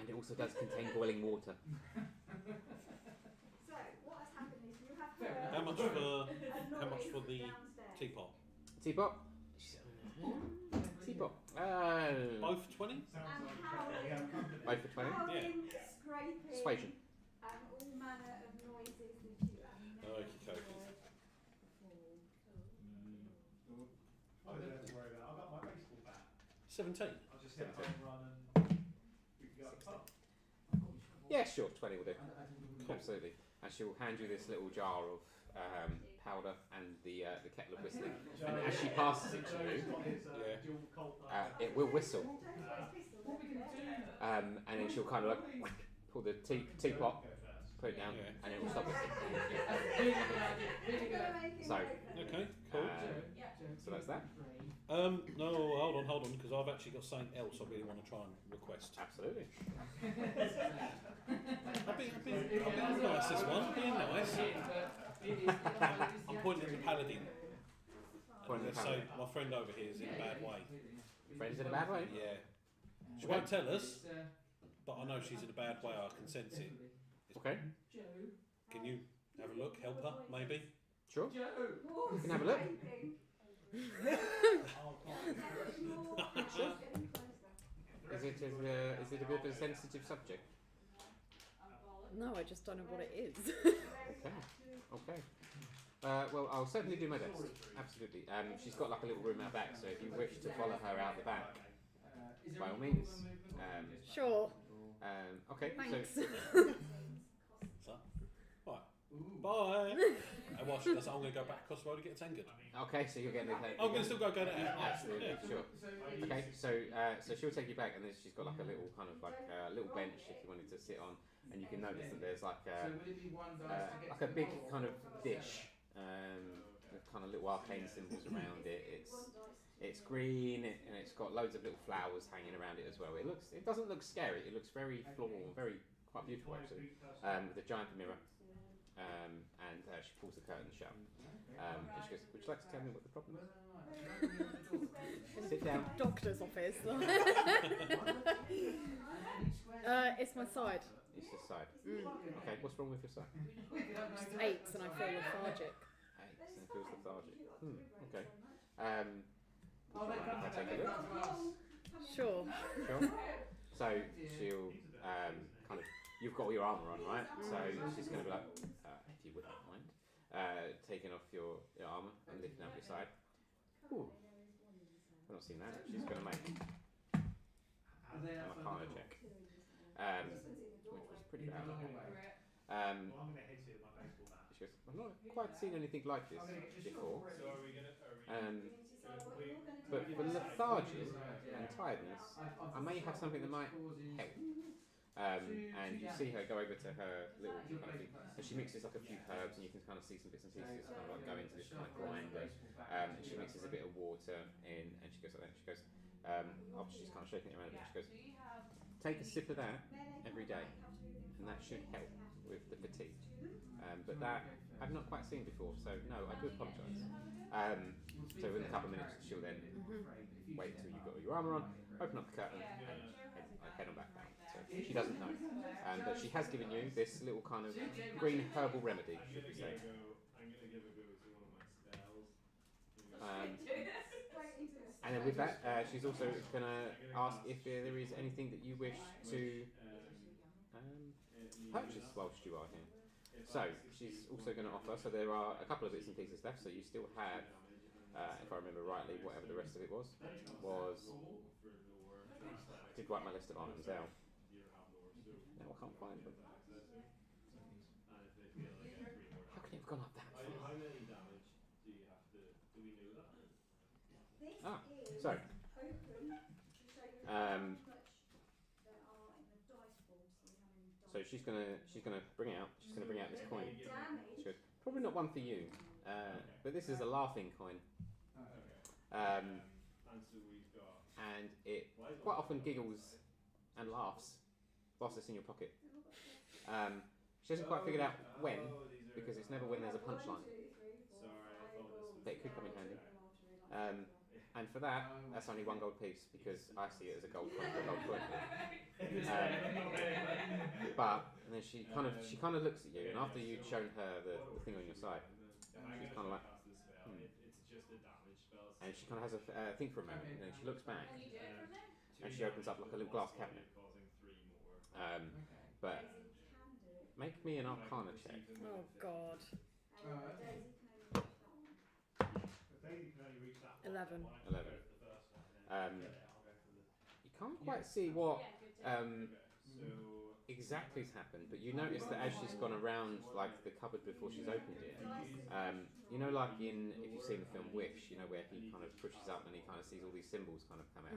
it also does contain boiling water. So, what has happened is you have How much for the teapot? Teapot? Teapot. Both 20? and howling, Both for 20? howling, scraping, Persuasion. and all manner of noises which you have never Okay. heard before. I don't have to worry about it. I've got my baseball bat. 17. I'll just hit a home run and we can go up the pub. Yeah, sure, 20 will do. Cool. Absolutely. And she will hand you this little jar of powder and the kettle of whistling. And as she passes it to you, it will whistle. And then she'll kind of like pull the teapot, put it down, and it will stop whistling. So, Okay, cool. so that's that. No, hold on, because I've actually got something else I really want to try and request. Absolutely. I've been nice this one, being nice. I'm pointing at the paladin. Pointing at the So paladin. my friend over here is in a bad way. Friends in a bad way? Yeah. She won't tell us, but I know she's in a bad way, I can sense it. Okay. Can you have a look, help her, maybe? Sure. You can have a look. Is it a bit of a sensitive subject? No, I just don't know what it is. Okay. Well, I'll certainly do my best. Absolutely. She's got like a little room out back, so if you wish to follow her out the back, by all means. Sure. Okay. Thanks. So, So, right. Bye. And while she does that, I'm going to go back across the road and get a tankard. okay. So you're getting the. I'm going to still go there. Absolutely. Sure. Okay. So she'll take you back, and then she's got like a little kind of like a little bench if you wanted to sit on, and you can notice that there's like a big kind of dish. With kind of little arcane symbols around it. It's green and it's got loads of little flowers hanging around it as well. It doesn't look scary. It looks very floral, quite beautiful actually. With a giant mirror. And she pulls the curtain shut. And she goes, "Would you like to tell me what the problem is?" Sit down. Doctor's office. It's my side. It's this side. Okay, what's wrong with your side? Just aches and I feel lethargic. Aches and feels lethargic. Okay. If I take a look. Sure. Sure. So she'll kind of, you've got all your armour on, right? So she's going to be like, if you wouldn't mind, taking off your armour and lifting up your side. Ooh. I've not seen that. She's going to make a Arcana check. Which was pretty bad. I'm going to hit it with my baseball bat. She goes, I've not quite seen anything like this before. But for lethargy and tiredness, I may have something that might help. And you see her go over to her little kind of thing, and she mixes like a few herbs, and you can kind of see some bits and pieces kind of like go into this kind of grinder. And she mixes a bit of water in, and she goes like that. She goes, after she's kind of shaking it around, she goes, take a sip of that every day, and that should help with the fatigue. But that I've not quite seen before, so no, I do apologise. So in a couple of minutes, she'll then wait until you've got your armour on, open up the curtain, and head on back down. So She doesn't know. But she has given you this little kind of green herbal remedy, should we say. I'm gonna give a go to one of my spells. And then with that, she's also going to ask if there is anything that you wish to purchase whilst you are here. So she's also going to offer, so there are a couple of bits and pieces left, so you still have, if I remember rightly, whatever the rest of it was, I did write my list of items down. No, I can't find them. How can it have gone up that far? How many damage do you have to, do we know that? So, so she's gonna bring out this coin. She goes, probably not one for you, but this is a laughing coin. And so we've got. And it quite often giggles and laughs whilst it's in your pocket. She hasn't quite figured out when, because it's never when there's a punchline. But it could come in handy. And for that, that's only 1 gold piece, because I see it as a gold coin. But and then she kind of looks at you, and after you'd shown her the thing on your side, she's kind of like, and she kind of has a think for a moment, and then she looks back, and she opens up like a little glass cabinet. But make me an Arcana check. Oh God. 11. 11. You can't quite see what exactly has happened, but you notice that as she's gone around like the cupboard before she's opened it, you know, like in, if you've seen the film Wish, you know, where he kind of pushes up and he kind of sees all these symbols kind of come out.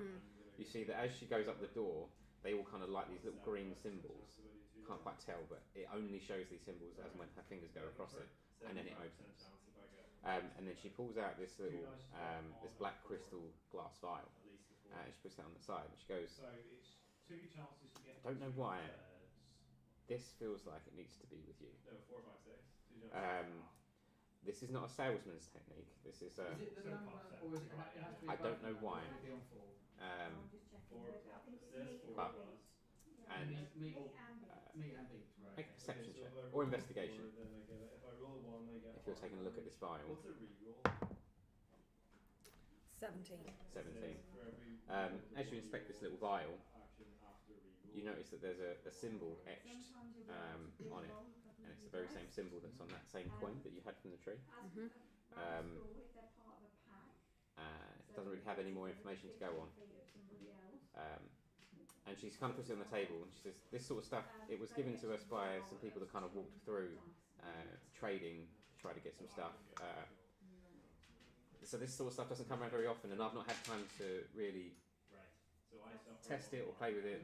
You see that as she goes up the door, they all kind of like these little green symbols. Can't quite tell, but it only shows these symbols as when her fingers go across it, and then it opens. And then she pulls out this little, this black crystal glass vial, and she puts that on the side, and she goes, I don't know why, this feels like it needs to be with you. This is not a salesman's technique, this is a... Is it the number, or is it, it has to be I don't know why. But, and meat and beef, right? make a perception check, or investigation, if you're taking a look at this vial. 17. 17. As you inspect this little vial, you notice that there's a symbol etched on it, and it's the very same symbol that's on that same coin that you had from the tree. It doesn't really have any more information to go on. And she's kind of puts it on the table, and she says, this sort of stuff, it was given to us by some people that kind of walked through trading, try to get some stuff. So this sort of stuff doesn't come around very often, and I've not had time to really test it or play with it.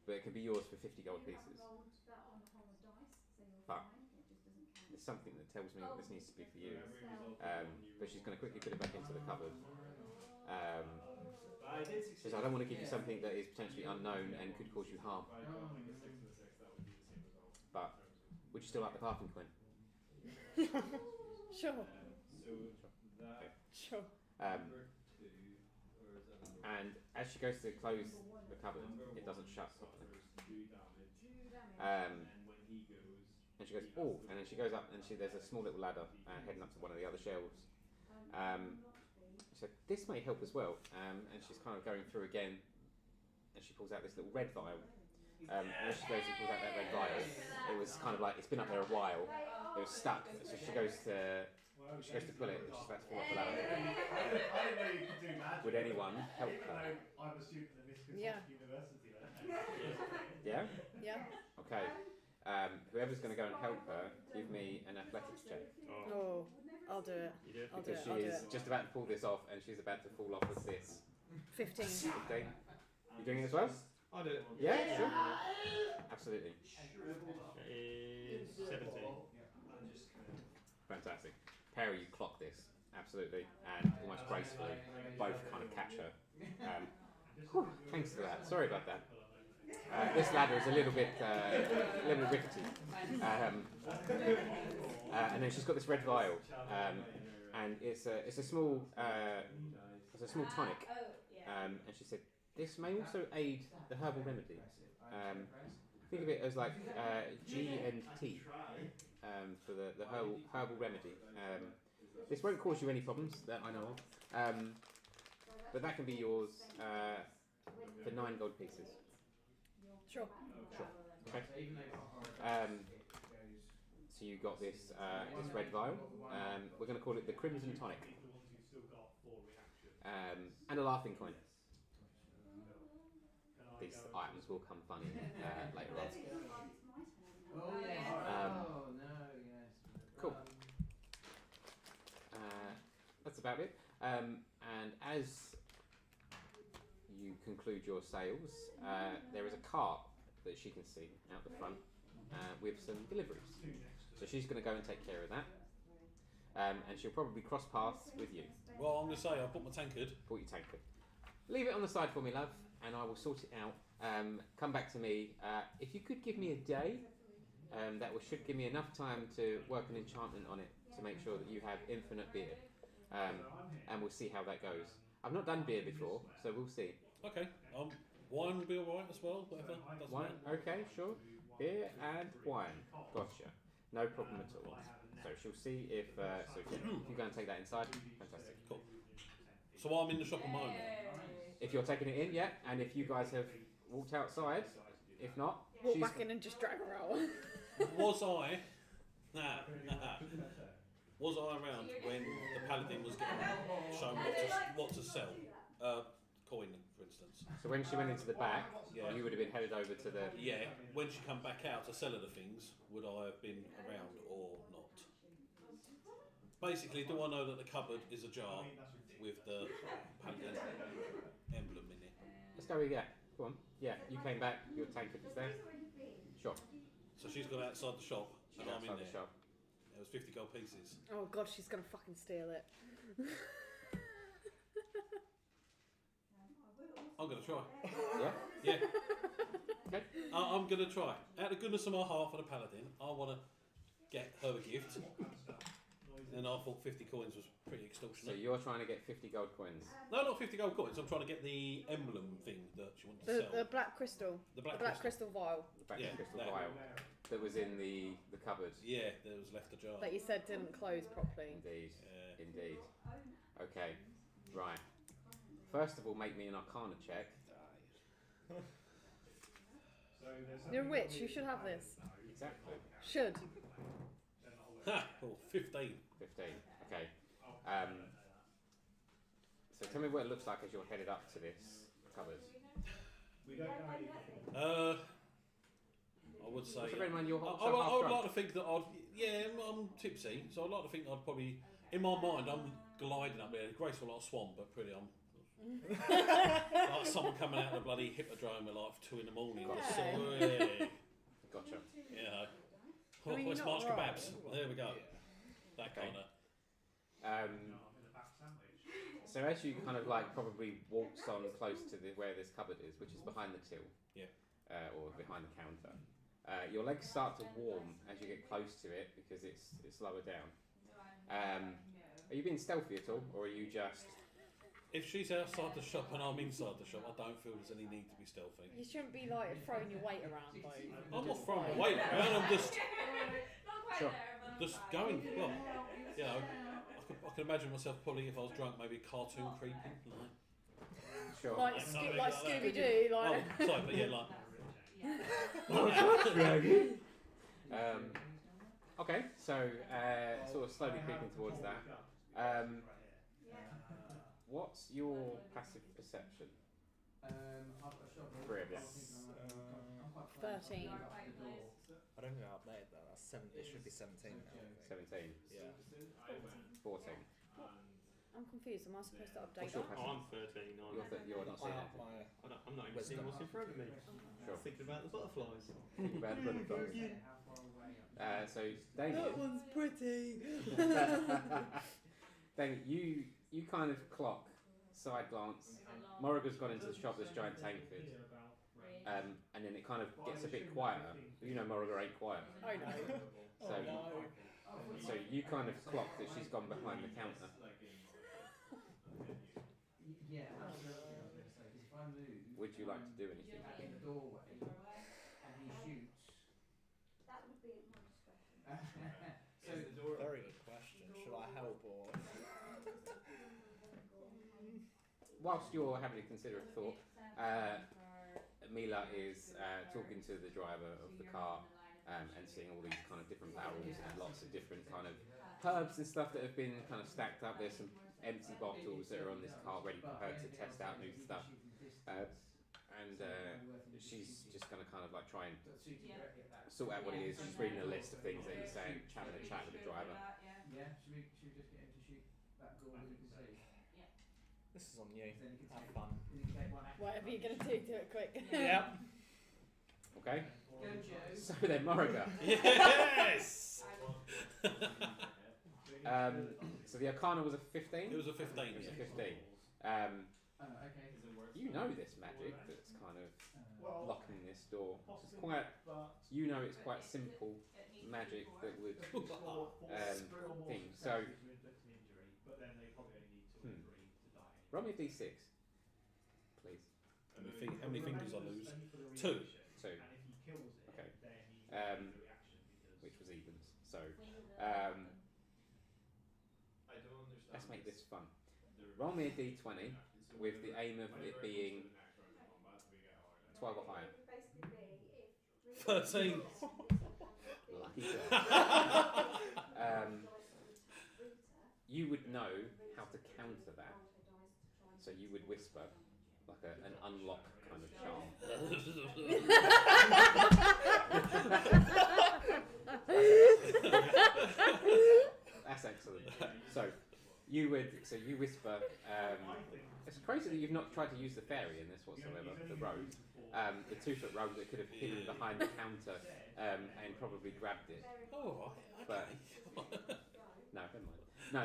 But it can be yours for 50 gold pieces. But there's something that tells me that this needs to be for you. But she's going to quickly put it back into the cupboard. Says, I don't want to give you something that is potentially unknown and could cause you harm. But would you still like the parking coin? Sure. Okay. Sure. And as she goes to close the cupboard, it doesn't shut properly. And she goes, oh, and then she goes up, and there's a small little ladder heading up to one of the other shelves. So this may help as well. And she's kind of going through again, and she pulls out this little red vial. And as she goes and pulls out that red vial, it was kind of like, it's been up there a while. It was stuck, so she goes to pull it, and she's about to fall off the ladder. I didn't know you could do magic. Would anyone help her? I'm a student at Michigan Yeah. University. Yeah? Yeah. Okay. Whoever's going to go and help her, give me an athletics check. Oh, I'll do it. You do it? I'll do Because it. she I'll do is it. just about to pull this off, and she's about to fall off with this. 15. 15. You doing it as well? I do it. Yeah, sure. Absolutely. That is 17. Fantastic. Perry, you clock this. Absolutely. And almost gracefully, both kind of catch her. Thanks for that. Sorry about that. This ladder is a little bit rickety. And then she's got this red vial, and it's a small tonic. And she said, This may also aid the herbal remedy. Think of it as like G and T for the herbal remedy. This won't cause you any problems that I know of, but that can be yours for 9 gold pieces. Sure. Okay. So you got this this red vial. We're going to call it the Crimson Tonic, and a laughing coin. These items will come funny later on. Oh yeah. No, yes. Cool. That's about it. And as you conclude your sales, there is a cart that she can see out the front with some deliveries. So she's going to go and take care of that. And she'll probably cross paths with you. Well, I'm going to say I put my tankard. Put your tankard. Leave it on the side for me, love, and I will sort it out. Come back to me. If you could give me a day, that should give me enough time to work an enchantment on it to make sure that you have infinite beer. And we'll see how that goes. I've not done beer before, so we'll see. Okay. Wine will be alright as well, whatever. Doesn't Wine? matter. Okay, sure. Beer and wine. Gotcha. No problem at all. So she'll see if if you go and take that inside. Fantastic. Cool. So I'm in the shop at the moment. If you're taking it in, yeah, and if you guys have walked outside, if not, Walk back in and just drag her out. Was I? Was I around when the paladin was getting shown what to sell? Coin, for instance. So when she went into the back, Yeah. you would have been headed over to the. Yeah. When she come back out to sell her the things, would I have been around or not? Basically, do I know that the cupboard is a jar with the paladin emblem in it? Let's go with yeah. Go on. Yeah, you came back. Your tankard is there. Sure. So she's gone outside the shop and I'm in Outside there. the shop. It was 50 gold pieces. Oh god, she's gonna fucking steal it. I'm going to try. Yeah. Yeah. Okay. I'm going to try. Out of the goodness of my heart for the paladin, I want to get her a gift. And I thought 50 coins was pretty So extortionate. you're trying to get 50 gold coins. No, not 50 gold coins. I'm trying to get the emblem thing that she wanted to The sell. black crystal. The black crystal vial The back Yeah, crystal that. vial that was in the cupboard. Yeah, there was left a jar. that you said didn't close properly. Indeed. Yeah. Indeed. Okay. Right. First of all, make me an Arcana check. You're a witch, you should have this. Exactly. Should. Ha! Oh, 15. 15. Okay. So tell me what it looks like as you're headed up to this cupboard. I would say. Also bear in mind you're I so half would drunk. like to think that I'm tipsy, so I'd like to think I'd probably, in my mind, I'm gliding up there, graceful like a swan, but pretty like someone coming out of the bloody hippodrome at like 2 in the morning. Okay. Gotcha. You know. I mean, Where's you're March not kebabs? wrong. There we go. That Okay. kind of. So as you kind of like probably walks on close to where this cupboard is, which is behind the till, Yeah. Or behind the counter, your legs start to warm as you get close to it because it's lower down. Are you being stealthy at all, or are you just? If she's outside the shop and I'm inside the shop, I don't feel there's any need to be stealthy. You shouldn't be like throwing your weight around though. I'm not throwing my weight around. I'm just Sure. going. Well, you know, I can imagine myself probably if I was drunk, maybe cartoon creeping. Sure. Like Scooby Doo, Oh, like. sorry, but yeah, like. Okay, so sort of slowly creeping towards that. What's your passive perception? I've got a shop. 3 of you. 13. I don't think I updated that. That's 7. It should be 17 now. 17. Yeah. 14. I'm confused. Am I supposed to update What's your that? passive? I'm 13. You're not seeing anything. I'm not even seeing what's in front of me. Sure. I'm thinking about the butterflies. Think about butterflies. So Damien, one's pretty. Damien, you kind of clock, side glance. Morrigan's gone into the shop, this giant tankard, and then it kind of gets a bit quieter. You know Morrigan ain't quiet. I know. So you kind of clock that she's gone behind the counter. Yeah, absolutely. I was going to say, because if I move, would you like to do anything? in the doorway, and he shoots. That would be at my discretion. So Is the door Very good question. Should I help or? Whilst you're having a considerate thought, Mila is talking to the driver of the car and seeing all these kind of different barrels and lots of different kind of herbs and stuff that have been kind of stacked up. There's some empty bottles that are on this car ready for her to test out new stuff. And she's just going to kind of like try and sort out what it is. She's reading a list of things that he's saying, having a chat with the driver. yeah, should we just get him to shoot that goal that we can see? This is on you. Then you can Have take, fun. then you can take one action. Whatever you're gonna do it quick. Yep. Okay? Go, Joe. So then, Moriga. Yes! So the Arcana was a 15? It was a 15. It was a Yeah. 15. Okay. You know this magic that's kind of Well, locking this door. It's possibly, quite, but you know it's quite simple magic that would thing. So, but then they probably only need two or three to die. roll me a d6, please. How many fingers I lose? Only for the Two. reaction, Two, And if he kills it, Okay. then he can Um, do the reaction because which was evens. So, I don't understand. let's make this fun. Roll me a d20 with the aim of it being 12 or higher. It would basically be if 13. Lucky girl. You would know how to counter that. So you would whisper like an unlock kind of charm. That's excellent. So you whisper. It's crazy that you've not tried to use the fairy in this whatsoever. The rogue, the 2-foot rogue that could have hidden behind the counter and probably grabbed it. Oh, But no, never mind. No,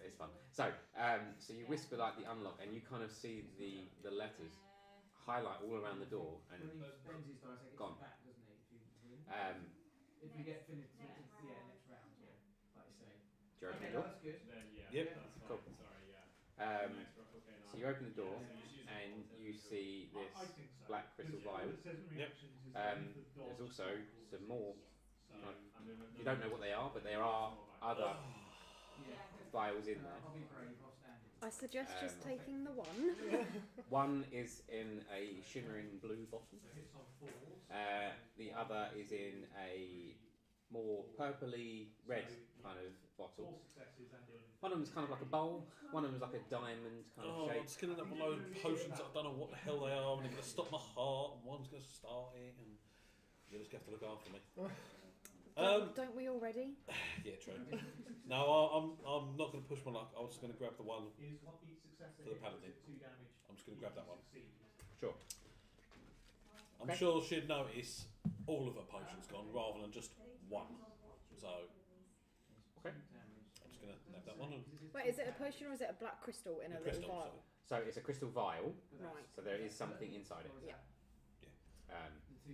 it's fun. So, so you whisper like the unlock, and you kind of see the letters highlight all around the door, and When he spends his dice, he gets Gone. it back, doesn't he? If you win. If we get finished, next round, yeah, like you say. do you open Okay, the door? that's good. Yep. Cool. So you open the door, and you see this black crystal vial. Yep. There's also some more. You don't know what they are, but there are other vials in there. I'll be brave, I'll stand it. I suggest just taking the one. One is in a shimmering blue bottle. The other is in a more purpley red kind of bottle. One of them's kind of like a bowl. One of them's like a diamond kind of Oh, I'm shape. just going to have a load of potions. I don't know what the hell they are, and they're going to stop my heart, and one's going to start it, and you just have to look after me. Don't we already? Yeah, true. No, I'm not going to push my luck. I'm just going to grab the one for the paladin. I'm just going to grab that one. Sure. I'm Okay. sure she'd notice all of her potions gone rather than just one. So, Okay. I'm just going to have that one. And Wait, is it a potion or is it a black crystal in a the little crystal. vial? So it's a crystal vial. Right. So there is something inside it. Yeah.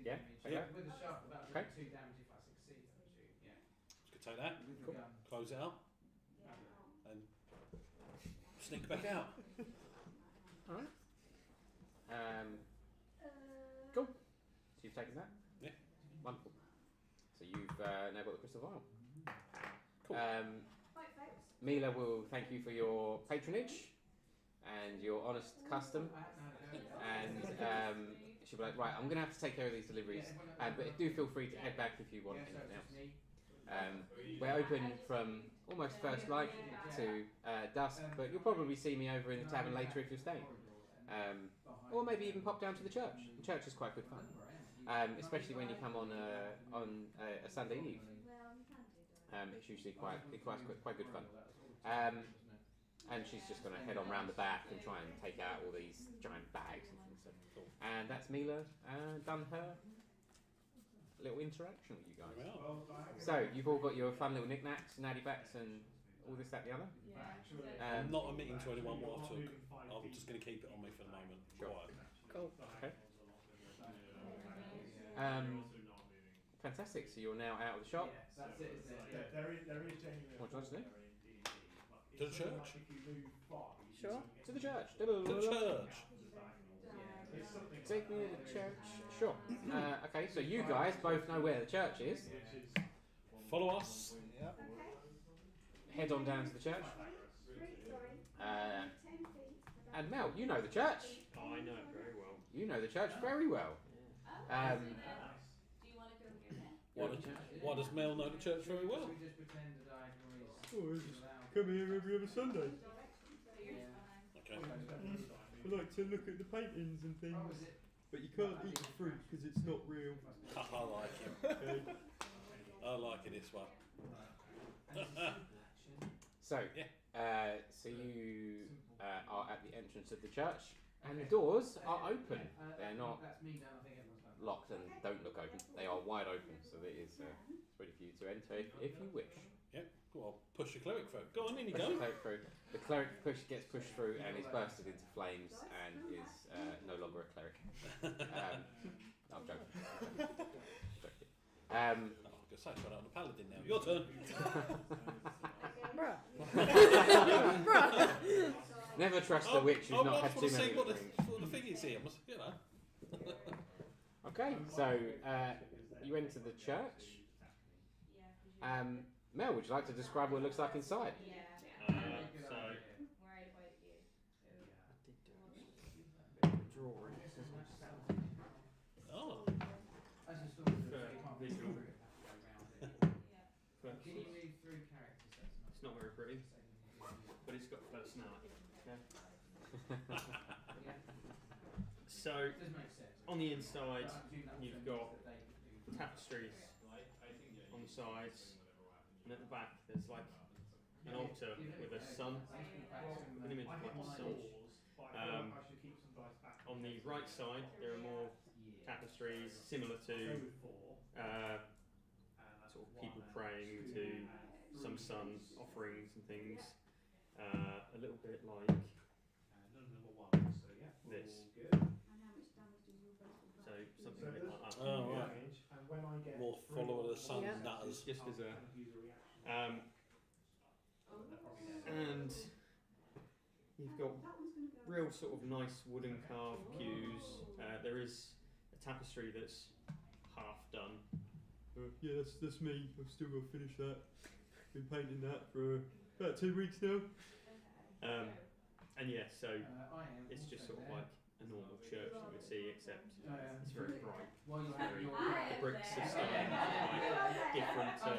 Yeah. Okay. With the shot, that'll Okay. do 2 damage if I succeed, don't you? Yeah. Just going to take that, With Cool. the gun. close it up, and sneak back out. Alright. Cool. So you've taken that? Yeah. Wonderful. So you've now got the crystal vial. Cool. Right, folks. Mila will thank you for your patronage and your honest custom. And she'll be like, right, I'm going to have to take care of these deliveries. But do feel free to head back if you want anything else. We're open from almost first light to dusk, but you'll probably see me over in the tavern later if you're staying. Or maybe even pop down to the church. The church is quite good fun, especially when you come on a Sunday eve. It's usually quite good fun. And she's just going to head on round the back and try and take out all these giant bags and things. And that's Mila done her little interaction with you guys. Well, So you've all got your fun little knickknacks, natty backs, and all this, that, and the other. I'm not admitting to anyone what I took. I'm just going to keep it on me for the moment. Sure. Quiet. Cool. Okay. Fantastic. So you're now out of the shop. That's it, isn't it? Yeah, there is genuinely. What do you want to do? To the church. If you move far, you Sure. To the church. To the church. Take me to the church. Sure. Okay, so you guys both know where the church is. Follow us. Yep. Head on down to the church. 10 feet. And Mel, you know the church. I know it very well. You know the church very well. Yeah. Do you want to go here then? Why does Mel know the church very well? We just pretend the diagonal is Oh, I just come here every other Sunday. Okay. I like to look at the paintings and things. But you can't eat the fruit because it's not real. I like it. Okay. I like it this way. So, Yeah. so you are at the entrance of the church, and the doors are open. They're not locked and don't look open. They are wide open, so it is ready for you to enter if you wish. Yep. Well, push your cleric through. Go on, in you Push go. the cleric through. The cleric gets pushed through and is bursted into flames and is no longer a cleric. I'm joking. Oh, I was going to say, try out the paladin now. Your turn. Bruh. Never trust a witch who's not had too want to many. see what the thing is here. You know. Okay, so you enter the church. Mel, would you like to describe what it looks like inside? So drawing. Oh. Visual. Can you read through characters? It's not very pretty, but it's got personality. Okay. So on the inside, you've got tapestries on the sides, and at the back there's like an altar with a sun, an image of like a sun. On the right side, there are more tapestries similar to sort of people praying to some sun, offerings and things. A little bit like this. So something a bit like that. Oh, right. More follow the sun Yeah. nutters. Just as a and you've got real sort of nice wooden carved pews. There is a tapestry that's half done. Yeah, that's me. I've still got to finish that. Been painting that for about 2 weeks now. And yeah, so it's just sort of like a normal church you would see, except it's very bright. The bricks are stone, like different to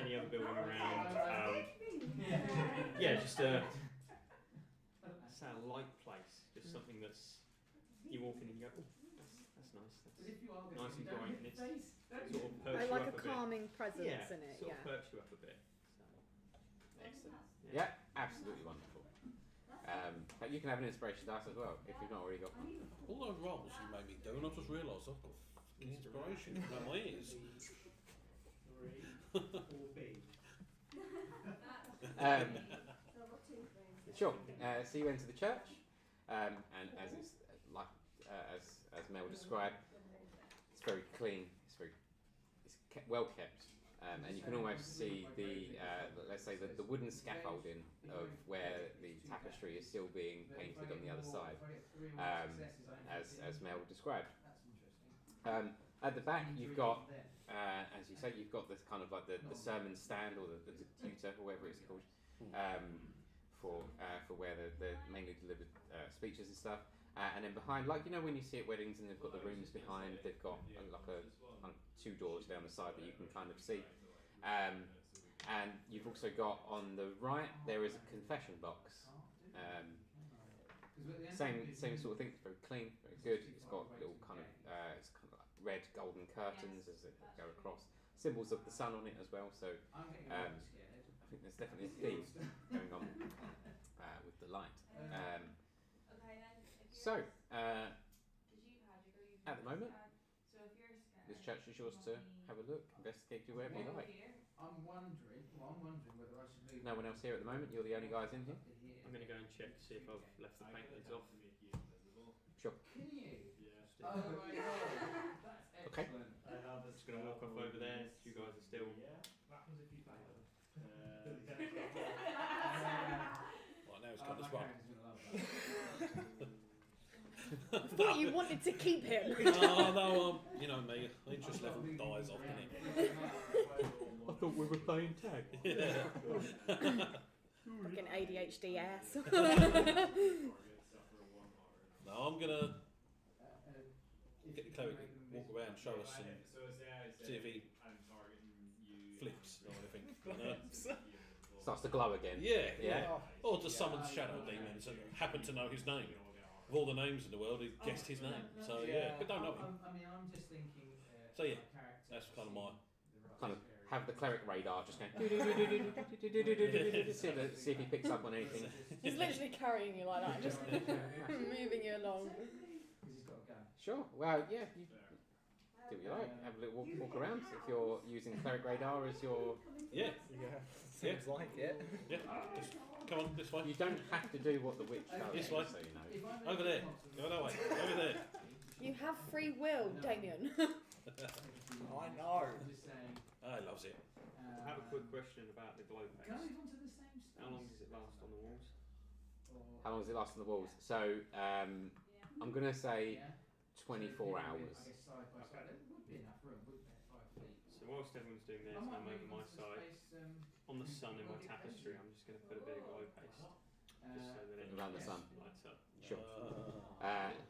any other building around. Yeah, just a light place, just something that's you walk in and you go, oh, that's nice. That's nice and bright, and it's sort of perks I you like up a a bit. calming presence Yeah, in it. sort Yeah. of perks you up a bit. So, Excellent. Yeah, absolutely wonderful. But you can have an inspiration dice as well if you've not already got one. All those rolls you made me do, and I just realised I've got fucking inspiration in my ears. Sure. So you enter the church, and as it's like as Mel described, it's very clean. It's well kept, and you can almost see the let's say the wooden scaffolding of where the tapestry is still being painted on the other side, as Mel described. At the back, you've got, as you say, you've got this kind of like the sermon stand or the tutor or whatever it's called. For where the mainly delivered speeches and stuff, and then behind, like you know when you see at weddings and they've got the rooms behind, they've got like two doors down the side that you can kind of see, and you've also got on the right there is a confession box. Same sort of thing. It's very clean, very good. It's got little kind of like red golden curtains as it go across, symbols of the sun on it as well. So. I think there's definitely a theme going on with the light. So, at the moment, this church is yours to have a look, investigate, do whatever you like. I'm wondering whether I should leave. No one else here at the moment, you're the only guys in here. I'm going to go and check to see if I've left the paint lids off. Sure. Can you? Just Oh my god, that's Okay. excellent. I'm just going to walk off over there. You guys are still. Right, now it's got this one. thought you wanted to keep him. No, you know me, interest level dies off, doesn't it? I thought we were playing tag. Yeah. Fucking ADHD ass. No, I'm gonna get the cleric, walk around, show us, and see if he flips or anything. You know? Starts to glow again. Yeah. Or just summons shadow demons and happen to know his name. Of all the names in the world, he guessed his name. So yeah, but don't know him. I mean, I'm just thinking. So yeah, that's kind of my. Kind of have the cleric radar just going. See if he picks up on anything. He's literally carrying you like that, just moving you along. Sure. Well, yeah. You do what you like. Have a little walk around. If you're using cleric radar as your. Yeah. Seems like it. Yeah. Just come on this way. You don't have to do what the witch does. This way. So you know. Over there. Go that way. Over there. You have free will, Damien. I know. I loves it. I have a quick question about the glow paste. How long does it last on the walls? How long does it last on the walls? So I'm gonna say 24 hours. So whilst everyone's doing theirs, I'm over my side. On the sun in my tapestry, I'm just going to put a bit of glow paste, just so that it Around the sun. lights up. Sure.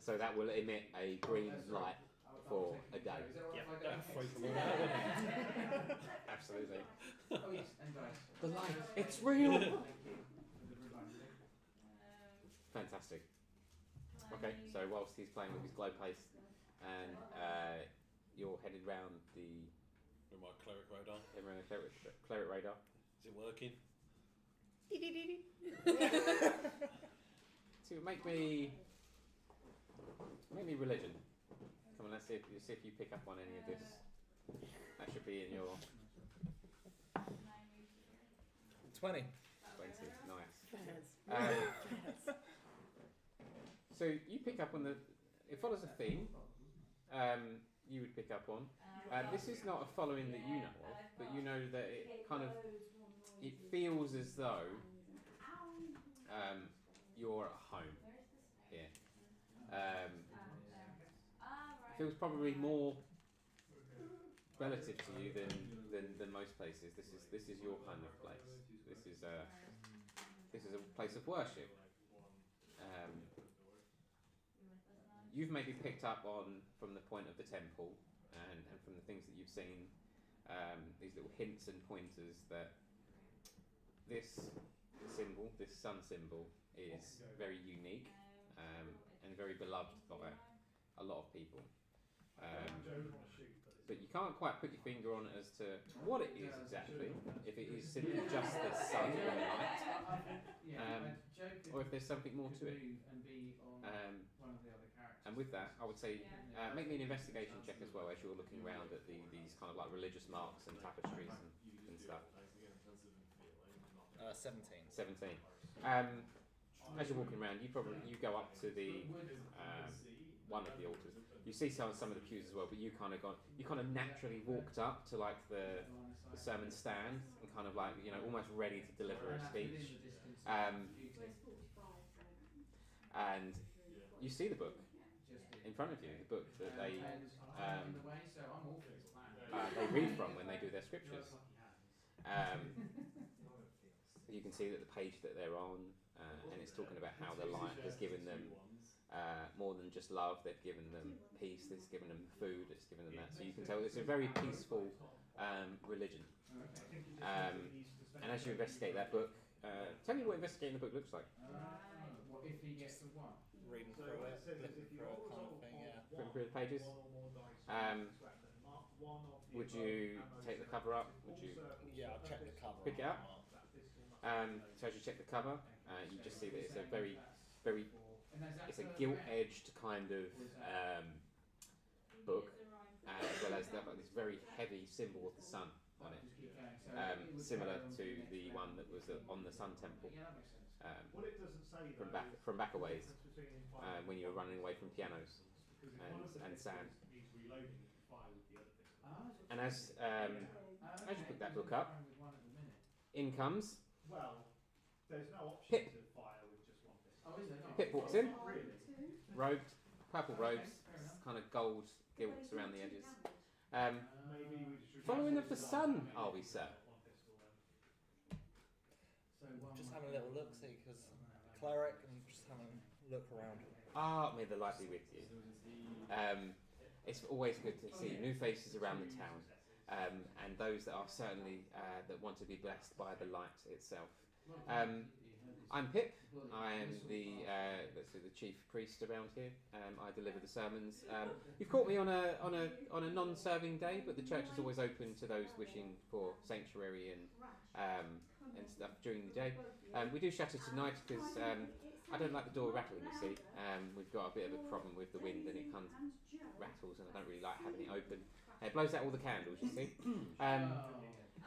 So that will emit a green light for a day. Don't freak them all out, wouldn't it? Absolutely. Oh yes, and dice. The light. It's real. Fantastic. Okay, so whilst he's playing with his glow paste, and you're headed round the With my cleric radar. cleric radar. Is it working? So make me religion. Come on, let's see if you pick up on any of this. That should be in your 20. 20. Nice. So you pick up on it follows a theme. You would pick up on. This is not a following that you know of, but you know that it feels as though you're at home here. Feels probably more relative to you than most places. This is your kind of place. This is a place of worship. You've maybe picked up on from the point of the temple and from the things that you've seen, these little hints and pointers that this symbol, this sun symbol, is very unique and very beloved by a lot of people. But you can't quite put your finger on it as to what it is exactly, if it is simply just the sun and light, or if there's something more to it. And with that, I would say make me an investigation check as well as you're looking around at these kind of like religious marks and tapestries and stuff. 17. 17. As you're walking around, you go up to the one of the altars. You see some of the pews as well, but you kind of naturally walked up to like the sermon stand and kind of like almost ready to deliver a speech. And you see the book in front of you, the book that they read from when they do their scriptures. You can see that the page that they're on, and it's talking about how the light has given them more than just love. They've given them peace. It's given them food. It's given them that. So you can tell it's a very peaceful religion. And as you investigate that book, tell me what investigating the book looks like. If he gets the one. Reading through it, flipping through it kind of thing, yeah. Flipping through the pages. Would you take the cover up? Would you? Yeah, I'll check the cover. Pick it up. So as you check the cover, you just see that it's a very, it's a gilt-edged kind of book, as well as this very heavy symbol of the sun on it, similar to the one that was on the Sun Temple from back a ways, when you were running away from pianos and sand. And as you pick that book up, in comes there's no option Pip. to fire with just one pistol. Oh, is there not? Pip walks in, robed, purple robes, kind of gold gilts around the edges. Maybe we should Following of the sun, are we, sir? Just having a little look, see, because cleric and just having a look around. Ah, may the light be with you. It's always good to see new faces around the town, and those that are certainly that want to be blessed by the light itself. I'm Pip. I am the chief priest around here. I deliver the sermons. You've caught me on a non-serving day, but the church is always open to those wishing for sanctuary and stuff during the day. We do shutter tonight because I don't like the door rattling. You see, we've got a bit of a problem with the wind, and it kind of rattles, and I don't really like having it open. It blows out all the candles. You see.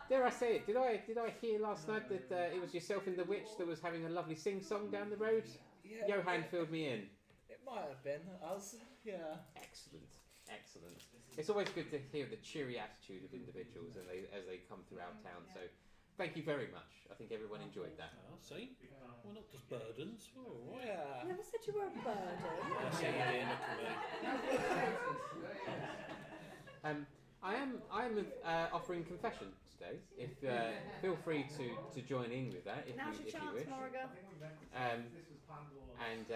Dare I say it? Did I hear last night that it was yourself and the witch that was having a lovely sing-song down the road? Yeah, Johan filled me in. it might have been us. Yeah. Excellent, excellent. It's always good to hear the cheery attitude of individuals as they come through our town. So, thank you very much. I think everyone enjoyed that. See? We're not just burdens. We're all right. Yeah. Never said you were a burden. I see you here, look at me. I am offering confession today. If feel free to join in with that if Now's you your chance, wish. Morrigan. And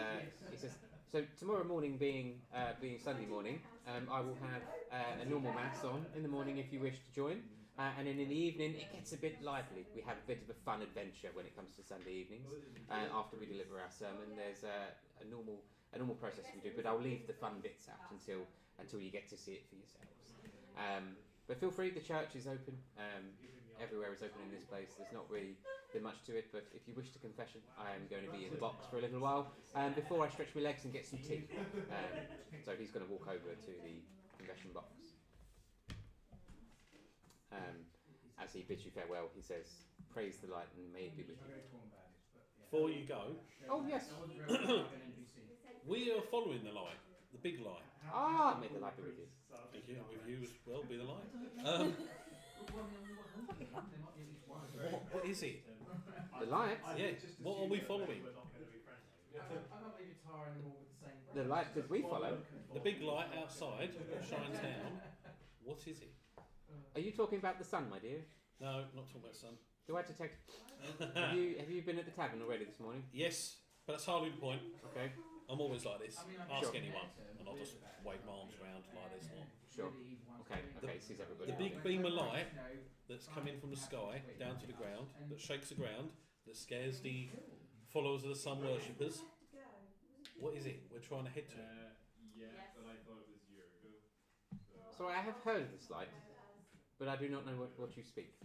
he says, so tomorrow morning being Sunday morning, I will have a normal mass on in the morning if you wish to join. And then in the evening it gets a bit lively. We have a bit of a fun adventure when it comes to Sunday evenings. After we deliver our sermon, there's a normal process we do, but I'll leave the fun bits out until you get to see it for yourselves. But feel free, the church is open. Everywhere is open in this place. There's not really been much to it, but if you wish to confession, I am going to be in the box for a little while before I stretch my legs and get some tea. So he's going to walk over to the confession box. As he bids you farewell, he says, "Praise the light and may it be with you." Before you go, Oh yes. we are following the light, the big light. Ah, may the light be with you. Thank you. With you as well, be the light. What is it? The light. Yeah. What are we following? The light that we follow. The big light outside that shines down. What is it? Are you talking about the sun, my dear? No, not talking about sun. Do I detect? Have you been at the tavern already this morning? Yes, but that's hardly the point. Okay. I'm always like this. Ask Sure. anyone, and I'll just wave my arms around like this. Sure. Okay. Sees everybody. The big beam of light that's coming from the sky down to the ground, that shakes the ground, that scares the followers of the sun worshippers. What is it? We're trying to head to it. Yeah, but I thought it was a year ago. So I have heard of this light, but I do not know what you speak.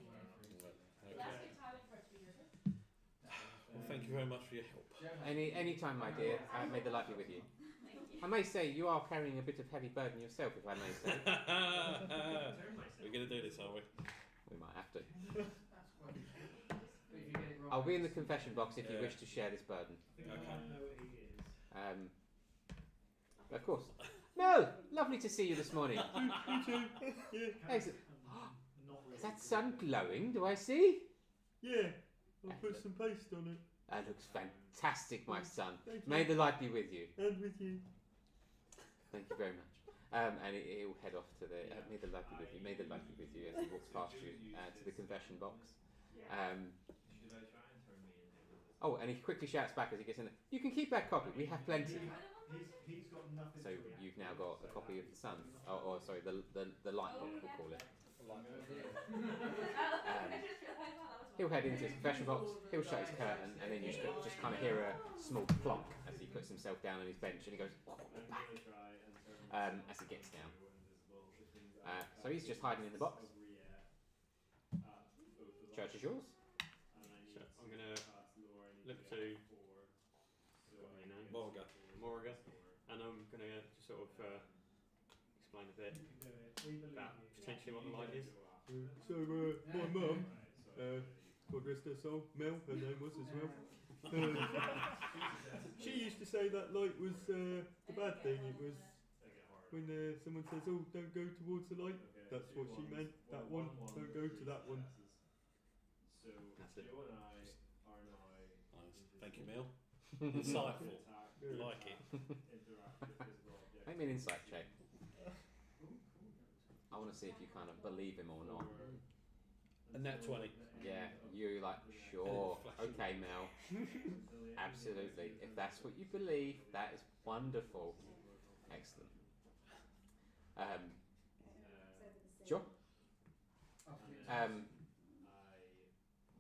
Okay. Well, thank you very much for your help. Any time, my dear. May the light be with you. I may say you are carrying a bit of heavy burden yourself, if I may say. We're going to do this, are we? We might have to. I'll be in the confession box if you wish to share this burden. Of course. Mel, lovely to see you this morning. You too. Yeah. Excellent. Is that sun glowing? Do I see? Yeah. I'll put some paste on it. That looks fantastic, my son. Thank you. May the light be with you. And with you. Thank you very much. And he'll head off to the. May the light be with you. May the light be with you as he walks past you to the confession box. Oh, and he quickly shouts back as he gets in there. You can keep that copy. We have plenty. He's got nothing. So you've now got a copy of the sun. Oh, sorry, the light book, we'll call it. He'll head into his confession box. He'll shut his curtain, and then you just kind of hear a small plonk as he puts himself down on his bench, and he goes back as he gets down. So he's just hiding in the box. Church is yours. So I'm going to look to Morrigan, and I'm going to just sort of explain a bit about potentially what the light is. So my mum, God rest her soul, Mel, her name was as well. She used to say that light was the bad thing. It was when someone says, "Oh, don't go towards the light." That's what she meant. That one, don't go to that one. That's it. Nice. Thank you, Mel. Insightful. Like it. an insight check. I want to see if you kind of believe him or not. And that 20. Yeah, you're like, sure, okay, Mel. Absolutely. If that's what you believe, that is wonderful. Excellent. Sure.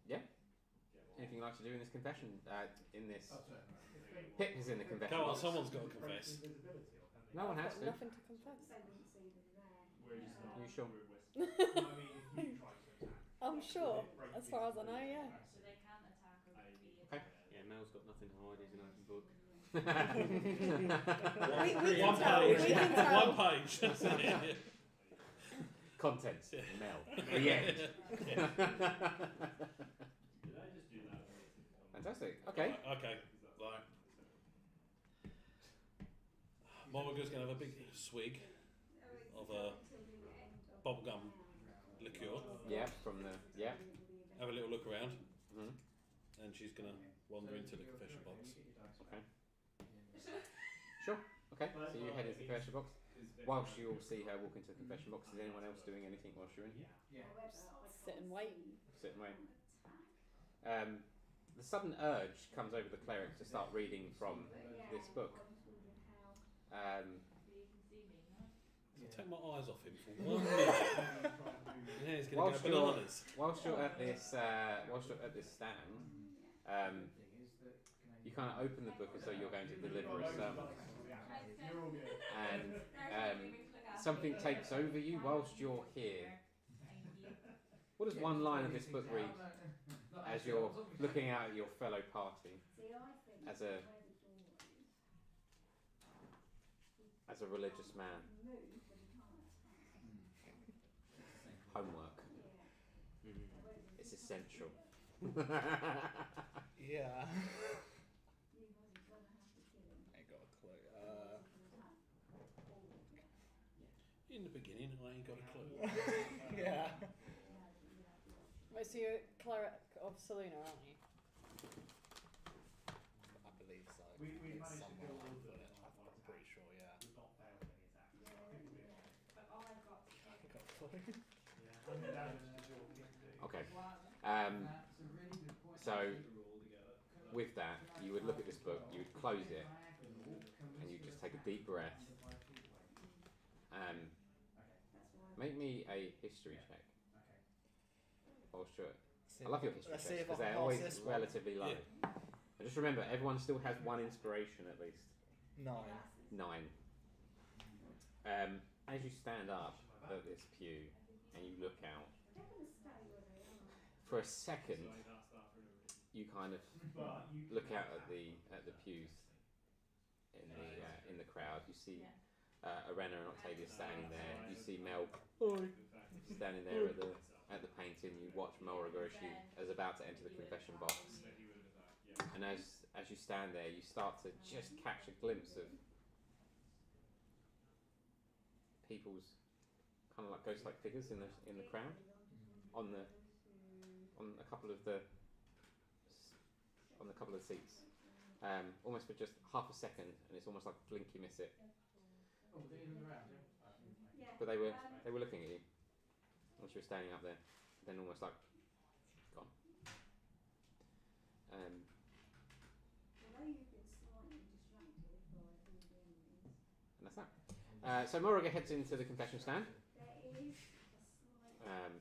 Yeah. Anything you'd like to do in this confession? In this. Pip is in the confession Come on, box. someone's got to confess. No one has I've to. got nothing to confess. Are you sure? I'm sure, as far as I know, yeah. Okay. Yeah, Mel's got nothing to hide. He's an open book. We can One tell. page. We can tell. One page. That's it. Contents. Yeah. Mel. The end. Fantastic. Okay. Right, okay. Right. Morrigan's going to have a big swig of bubblegum liqueur. Yeah, from the. Yeah. Have a little look around. Mm-hmm. And she's going to wander into the confession box. Okay. Sure. Okay. So you head into the confession box. Whilst you all see her walk into the confession box, is anyone else doing anything whilst you're in? Sit and wait. Sit and wait. The sudden urge comes over the cleric to start reading from this book. So take my eyes off him for 1 minute. Yeah, he's going to go bananas. Whilst you're at this stand, you kind of open the book as though you're going to deliver a sermon, and something takes over you whilst you're here. What does one line of this book read as you're looking out at your fellow party as a religious man? Homework. It's essential. Yeah. Ain't got a clue. In the beginning, I ain't got a clue. Yeah. Wait, so you're cleric of Selena, aren't you? I believe so. We It's managed to somewhere kill like all of that. them. I'm pretty sure, yeah. We've not failed any attacks. So I think we're. Ain't got a clue. Yeah. And the damage to your king. Okay. So So with that, you would look at this book, you would close it, and you just take a deep breath. Make me a history check. Oh, sure. I love your history Let's checks see if I because can they're pass always this one. relatively low. And just remember, everyone still has one inspiration at least. 9. 9. As you stand up at this pew and you look out, for a second, you kind of look out at the pews in the crowd. You see Arena and Octavia standing there. You see Mel standing there at the painting. You watch Mulriger as she is about to enter the confession box. And as you stand there, you start to just catch a glimpse of people's kind of like ghost-like figures in the crowd on a couple of the seats. Almost for just half a second, and it's almost like blink you miss it. But they were looking at you once you were standing up there, then almost like gone. Although you've been slightly distracted by all the enemies, And that's that. So Morrigan heads into the confession stand. there is a slight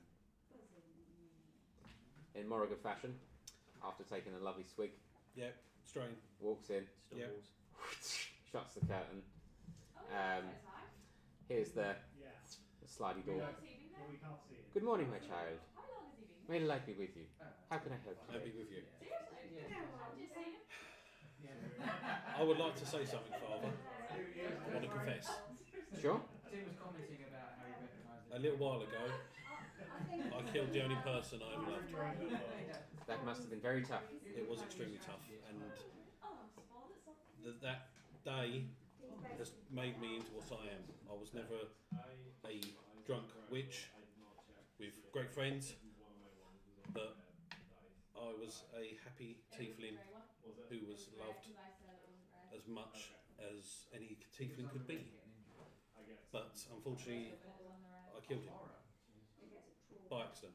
buzzing. In Morrigan fashion, after taking a lovely swig, Yep, strain. walks in, Yep. shuts the curtain. Here's the slidey door. Well, we can't see it. Good morning, my child. May the light be with you. How can I help I'll you? be with you. Yeah. I would like to say something, Father. I want to confess. Sure. Tim was commenting about how he recognised A little while ago, I killed the only person I ever loved. That must have been very tough. It was extremely tough, and that day has made me into what I am. I was never a drunk witch with great friends, but I was a happy tiefling who was loved as much as any tiefling could be. but unfortunately I killed him by accident.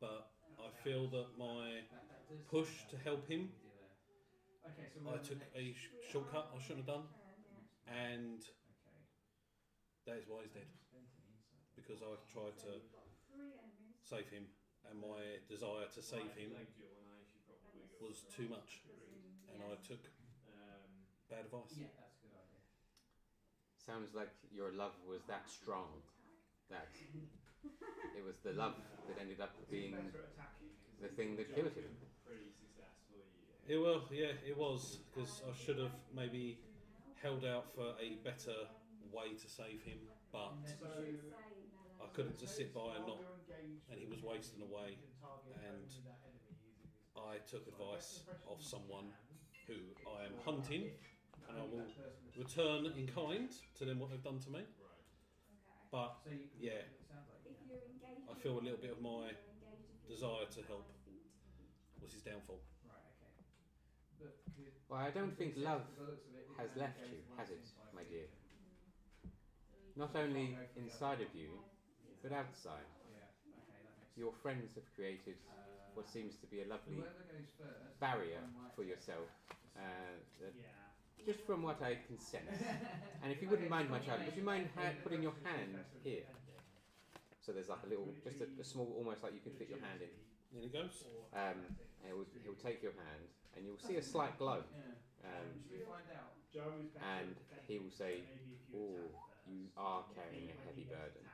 But I feel that my push to help him, I took a shortcut I shouldn't have done, and that is why he's dead. Because I tried to save him, and my desire to save him was too much, and I took bad advice. Sounds like your love was that strong that it was the love that ended up being the thing that killed him. It will, yeah, it was, because I should have maybe held out for a better way to save him, but I couldn't just sit by and not, and he was wasting away, and I took advice of someone who I am hunting, and I will return in kind to them what they've done to me. But yeah, I feel a little bit of my desire to help was his downfall. Well, I don't think love has left you, has it, my dear? Not only inside of you, but outside. Your friends have created what seems to be a lovely barrier for yourself, just from what I can sense. And if you wouldn't mind, my child, would you mind putting your hand here? So there's like a little, just a small, almost like you can fit your hand in. In it goes. And he'll take your hand, and you'll see a slight glow. And he will say, "Oh, you are carrying a heavy burden.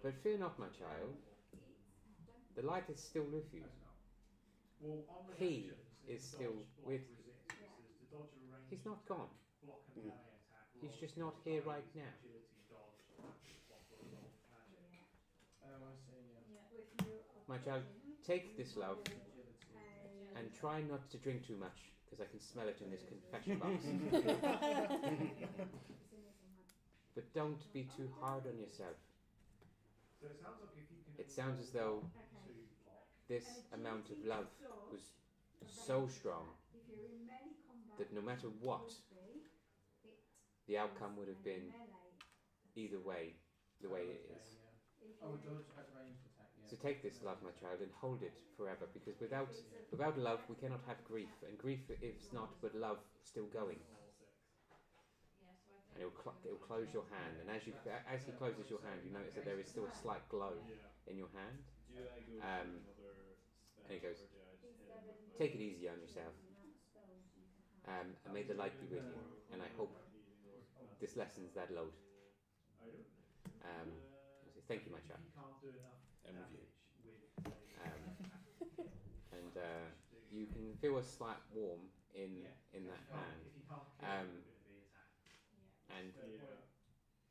But fear not, my child. The light is still with you. He is still with you. He's not gone. He's just not here right now. My child, take this love and try not to drink too much, because I can smell it in this confession box. But don't be too hard on yourself. It sounds as though this amount of love was so strong that no matter what, the outcome would have been either way, the way it is. So take this love, my child, and hold it forever, because without love we cannot have grief, and grief is not but love still going. And it'll close your hand, and as he closes your hand, you notice that there is still a slight glow in your hand. And he goes, "Take it easy on yourself, and may the light be with you, and I hope this lessens that load." Thank you, my child. And with you. And you can feel a slight warm in that hand. And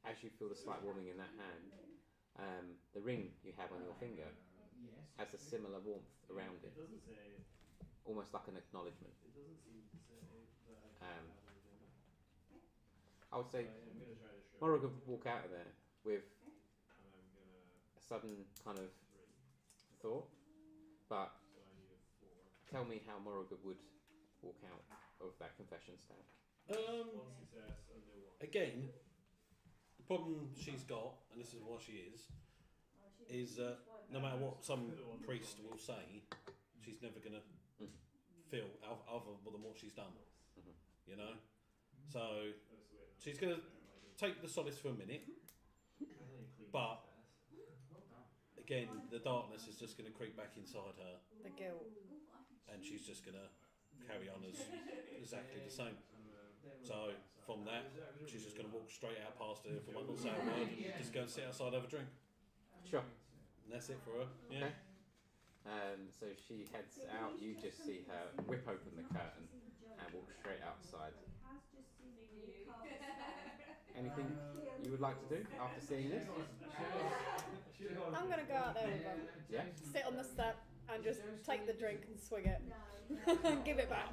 as you feel the slight warming in that hand, the ring you have on your finger has a similar warmth around it, almost like an acknowledgement. I would say Morag would walk out of there with a sudden kind of thought, but tell me how Morag would walk out of that confession stand. Again, the problem she's got, and this is why she is no matter what some priest will say, she's never going to feel other than what she's done. You know? So she's going to take the solace for a minute, but again, the darkness is just going to creep back inside her. The guilt. And she's just going to carry on as exactly the same. So from that, she's just going to walk straight out past her for one, not say a word, and just go and sit outside, have a drink. Sure. And that's it for her. Yeah. Okay. So she heads out. You just see her whip open the curtain and walk straight outside. Anything you would like to do after seeing this? I'm gonna go out there with them. Yeah. Sit on the step and just take the drink and swig it. And give it back.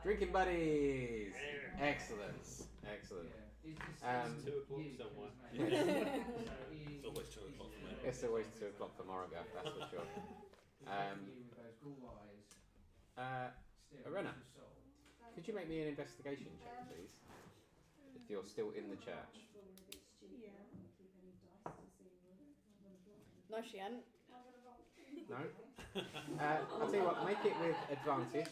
Drinking buddies! Excellent. Excellent. It's 2 o'clock somewhere. It's always 2 o'clock for me. It's always 2 o'clock for Morrigan, that's for sure. Arena, Could you make me an investigation check, please? If you're still in the church. Yeah. No, she ain't. No? I'll tell you what, make it with advantage.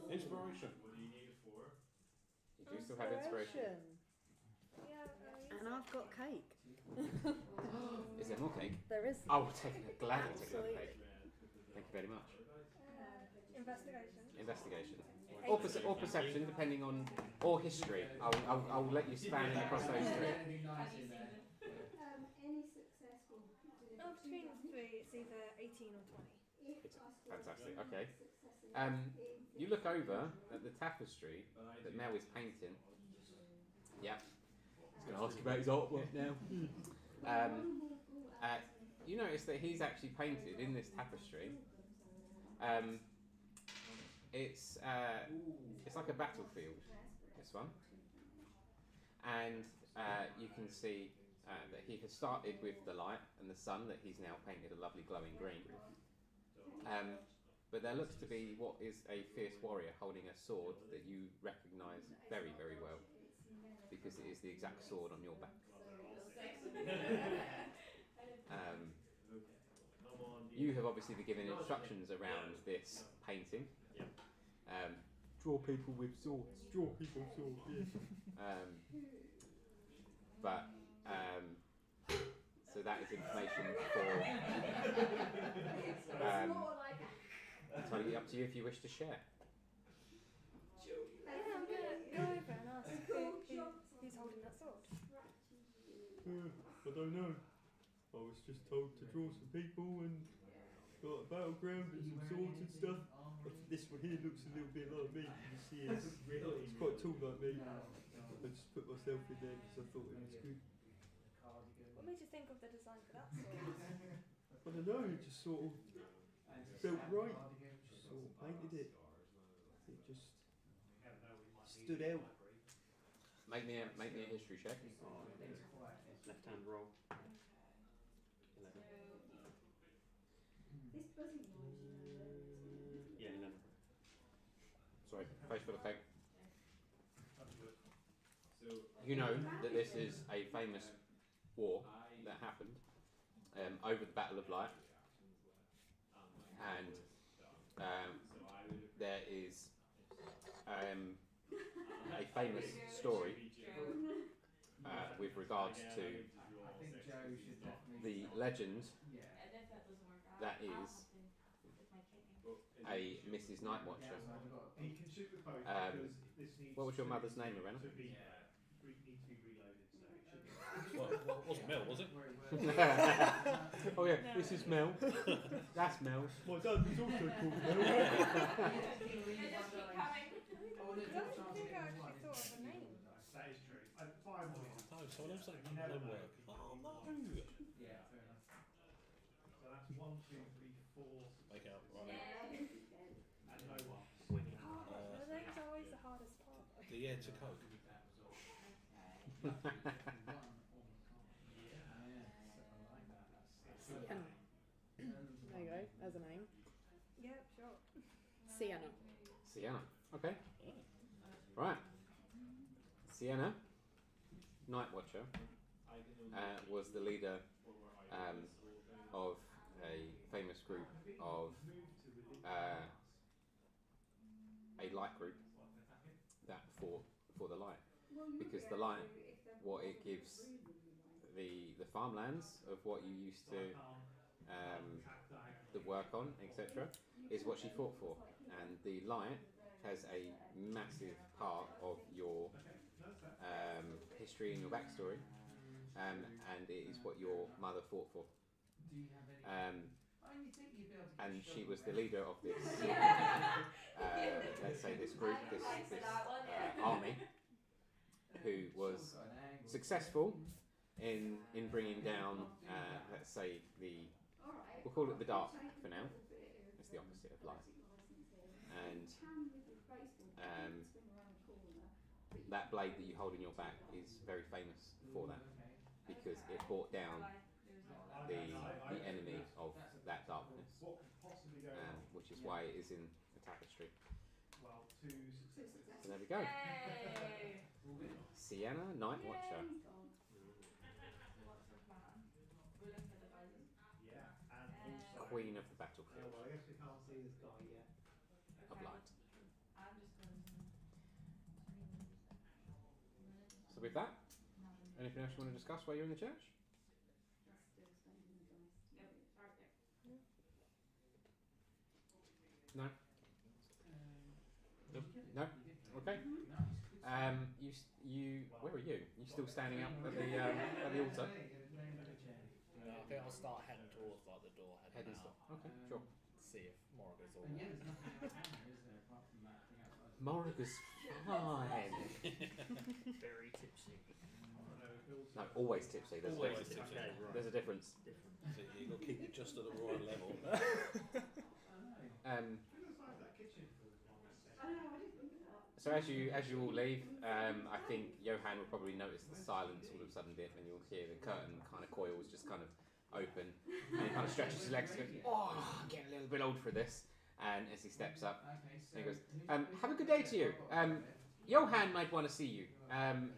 Inspiration. What do you need it for? You do still have inspiration. Yeah. And I've got cake. Is there more cake? There is. I will take it. Gladly take another Absolutely. cake. Thank you very much. Investigation. Investigation. Or perception, depending on... Or history. I'll let you span in across those three. Any success will Oh, between the three, it's either 18 or 20. It's fantastic, okay. You look over at the tapestry that Mel is painting. Yeah. He's going to ask about his artwork now. You notice that he's actually painted in this tapestry. It's like a battlefield, this one. And you can see that he has started with the light and the sun, that he's now painted a lovely glowing green. But there looks to be what is a fierce warrior holding a sword that you recognise very, very well, because it is the exact sword on your back. You have obviously been given instructions around this painting. Draw people with swords. Draw people swords, yes. But so that is information for. Entirely up to you if you wish to share. Yeah, I'm gonna go over and ask who's holding that sword. I don't know. I was just told to draw some people and got a battleground and some swords and stuff. But this one here looks a little bit like me. You see, it's quite tall like me. I just put myself in there because I thought it was good. What made you think of the design for that sword? I don't know, it just sort of felt right. Just sort of painted it. It just stood out. Make me a history check. Left hand roll. 11. This buzzing noise, Yeah, 11. Sorry, face for the fake. You know that this is a famous war that happened over the Battle of Light, and there is a famous story with regards to the legend that is a Mrs. Nightwatcher. What was your mother's name, Lorena? What was Mel, was it? Oh yeah, this is Mel. That's Mel. My dad was also called Mel. I don't think I actually thought of a name. That is true. 5 more. No, someone else said homework. Oh no! Yeah, fair enough. So that's 1, 2, 3, 4. Make out, right. And no one. The names are always the hardest part. The year to coke. Sienna. There you go, there's a name. Yeah, sure. Sienna. Sienna. Okay. Right. Sienna, Nightwatcher, was the leader of a famous group of a light group that fought for the light, because the light, what it gives the farmlands of what you used to the work on, etc., is what she fought for, and the light has a massive part of your history and your backstory, and it is what your mother fought for. And she was the leader of this, let's say this group, this army, who was successful in bringing down, let's say we'll call it the dark for now. It's the opposite of light. And that blade that you hold in your back is very famous for that, because it brought down the enemy of that darkness, which is why it is in the tapestry. successes. So there we go. Hey. Sienna, Night Watcher. He's gone. What's the plan? Ruling for the guys. Yeah, and also. Queen of the Oh, battlefield well, I guess we can't see this guy yet. of light. I'm just going to. So with that, anything else you want to discuss while you're in the church? He's still spending the dice. No? No? Okay. Where are you? You still standing up at the altar? I think I'll start heading towards like the door, heading out. Okay, sure. See if Morgan's all And yeah, right. there's nothing else down there, is there, apart from that thing outside? Morga's fine. Very tipsy. No, always tipsy. There's Always a difference. tipsy. Okay, right. There's a difference. Different. So you've got to keep it just at the right level. So as you all leave, I think Johan will probably notice the silence all of a sudden bit, and you'll hear the curtain kind of coils just kind of open, and he kind of stretches his legs and goes, "Oh, I'm getting a little bit old for this." And as he steps up, he goes, "Have a good day to you. Johan might want to see you.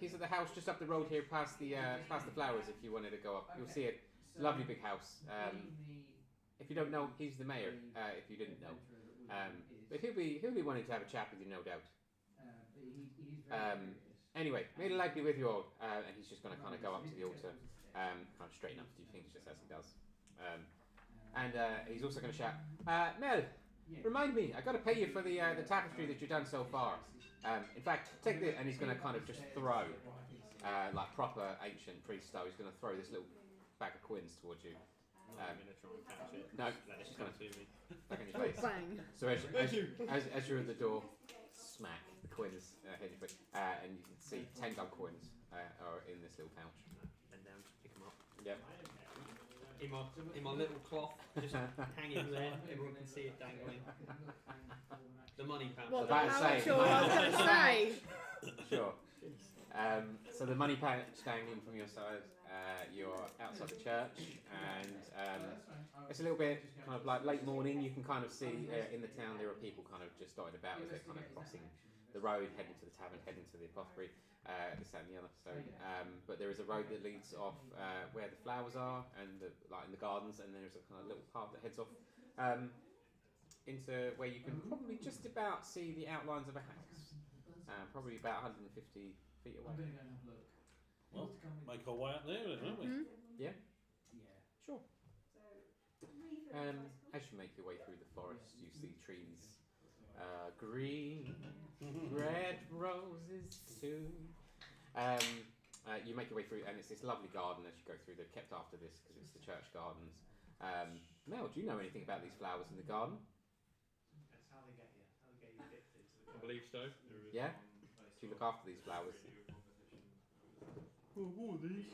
He's at the house just up the road here, past the flowers. If you wanted to go up, you'll see it. Lovely big house. If you don't know, he's the mayor. If you didn't know, but he'll be wanting to have a chat with you, no doubt. Anyway, may the light be with you all." And he's just going to kind of go up to the altar, kind of straighten up a few things just as he does. And he's also going to shout, "Mel, remind me, I got to pay you for the tapestry that you've done so far. In fact, take this," and he's going to kind of just throw, like proper ancient priest style. He's going to throw this little bag of coins towards you. I'm going to try and catch it. No, Let it she's come gonna- to me. Back in your face. Bang. So as you're at the door, smack, the coins hit your foot, and you can see 10 gold coins are in this little pouch. Bend down to pick them up. Yep. In my little cloth, just hanging there. Everyone can see it dangling. The money pouch. What, About to how say. sure I was going to say? Sure. So the money pouch dangling from your side. You're outside the church, and it's a little bit kind of like late morning. You can kind of see in the town there are people kind of just dotted about as they're kind of crossing the road, heading to the tavern, heading to the apothecary, this and the other. So, but there is a road that leads off where the flowers are, and in the gardens, and there's a kind of little path that heads off into where you can probably just about see the outlines of a house, probably about 150 feet away. Well, make our way up there, don't we? Yeah. Sure. As you make your way through the forest, you see trees, green, red roses too. You make your way through, and it's this lovely garden as you go through. They're kept after this because it's the church gardens. Mel, do you know anything about these flowers in the garden? That's how they get you. How they get you addicted to the I believe so. Yeah. Do you look after these flowers? Well, I water these.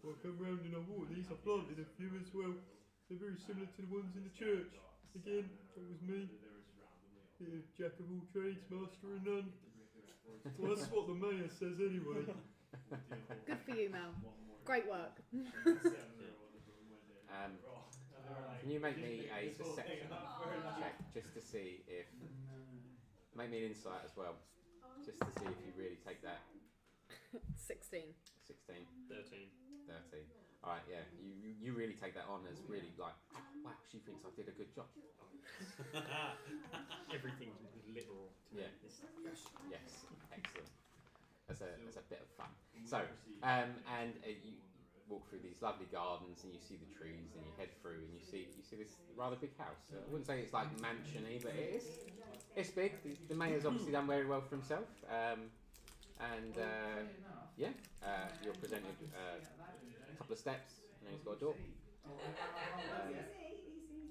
I come round and I water these. I planted a few as well. They're very similar to the ones in the church. Again, that was me. Yeah, jack of all trades, master of none. Well, that's what the mayor says anyway. Good for you, Mel. Great work. Can you make me a perception check just to see if... Make me an insight as well, just to see if you really take that. 16. 16, 13. 13. Alright, yeah, you really take that on as really like, "Oh, wow, she thinks I did a good job." Everything's literal. Yeah. It's Yes, excellent. That's a bit of fun. So, and you walk through these lovely gardens, and you see the trees, and you head through, and you see this rather big house. I wouldn't say it's like mansion-y, but it is. It's big. The mayor's obviously done very well for himself. You're presented a couple of steps, and then he's got a door.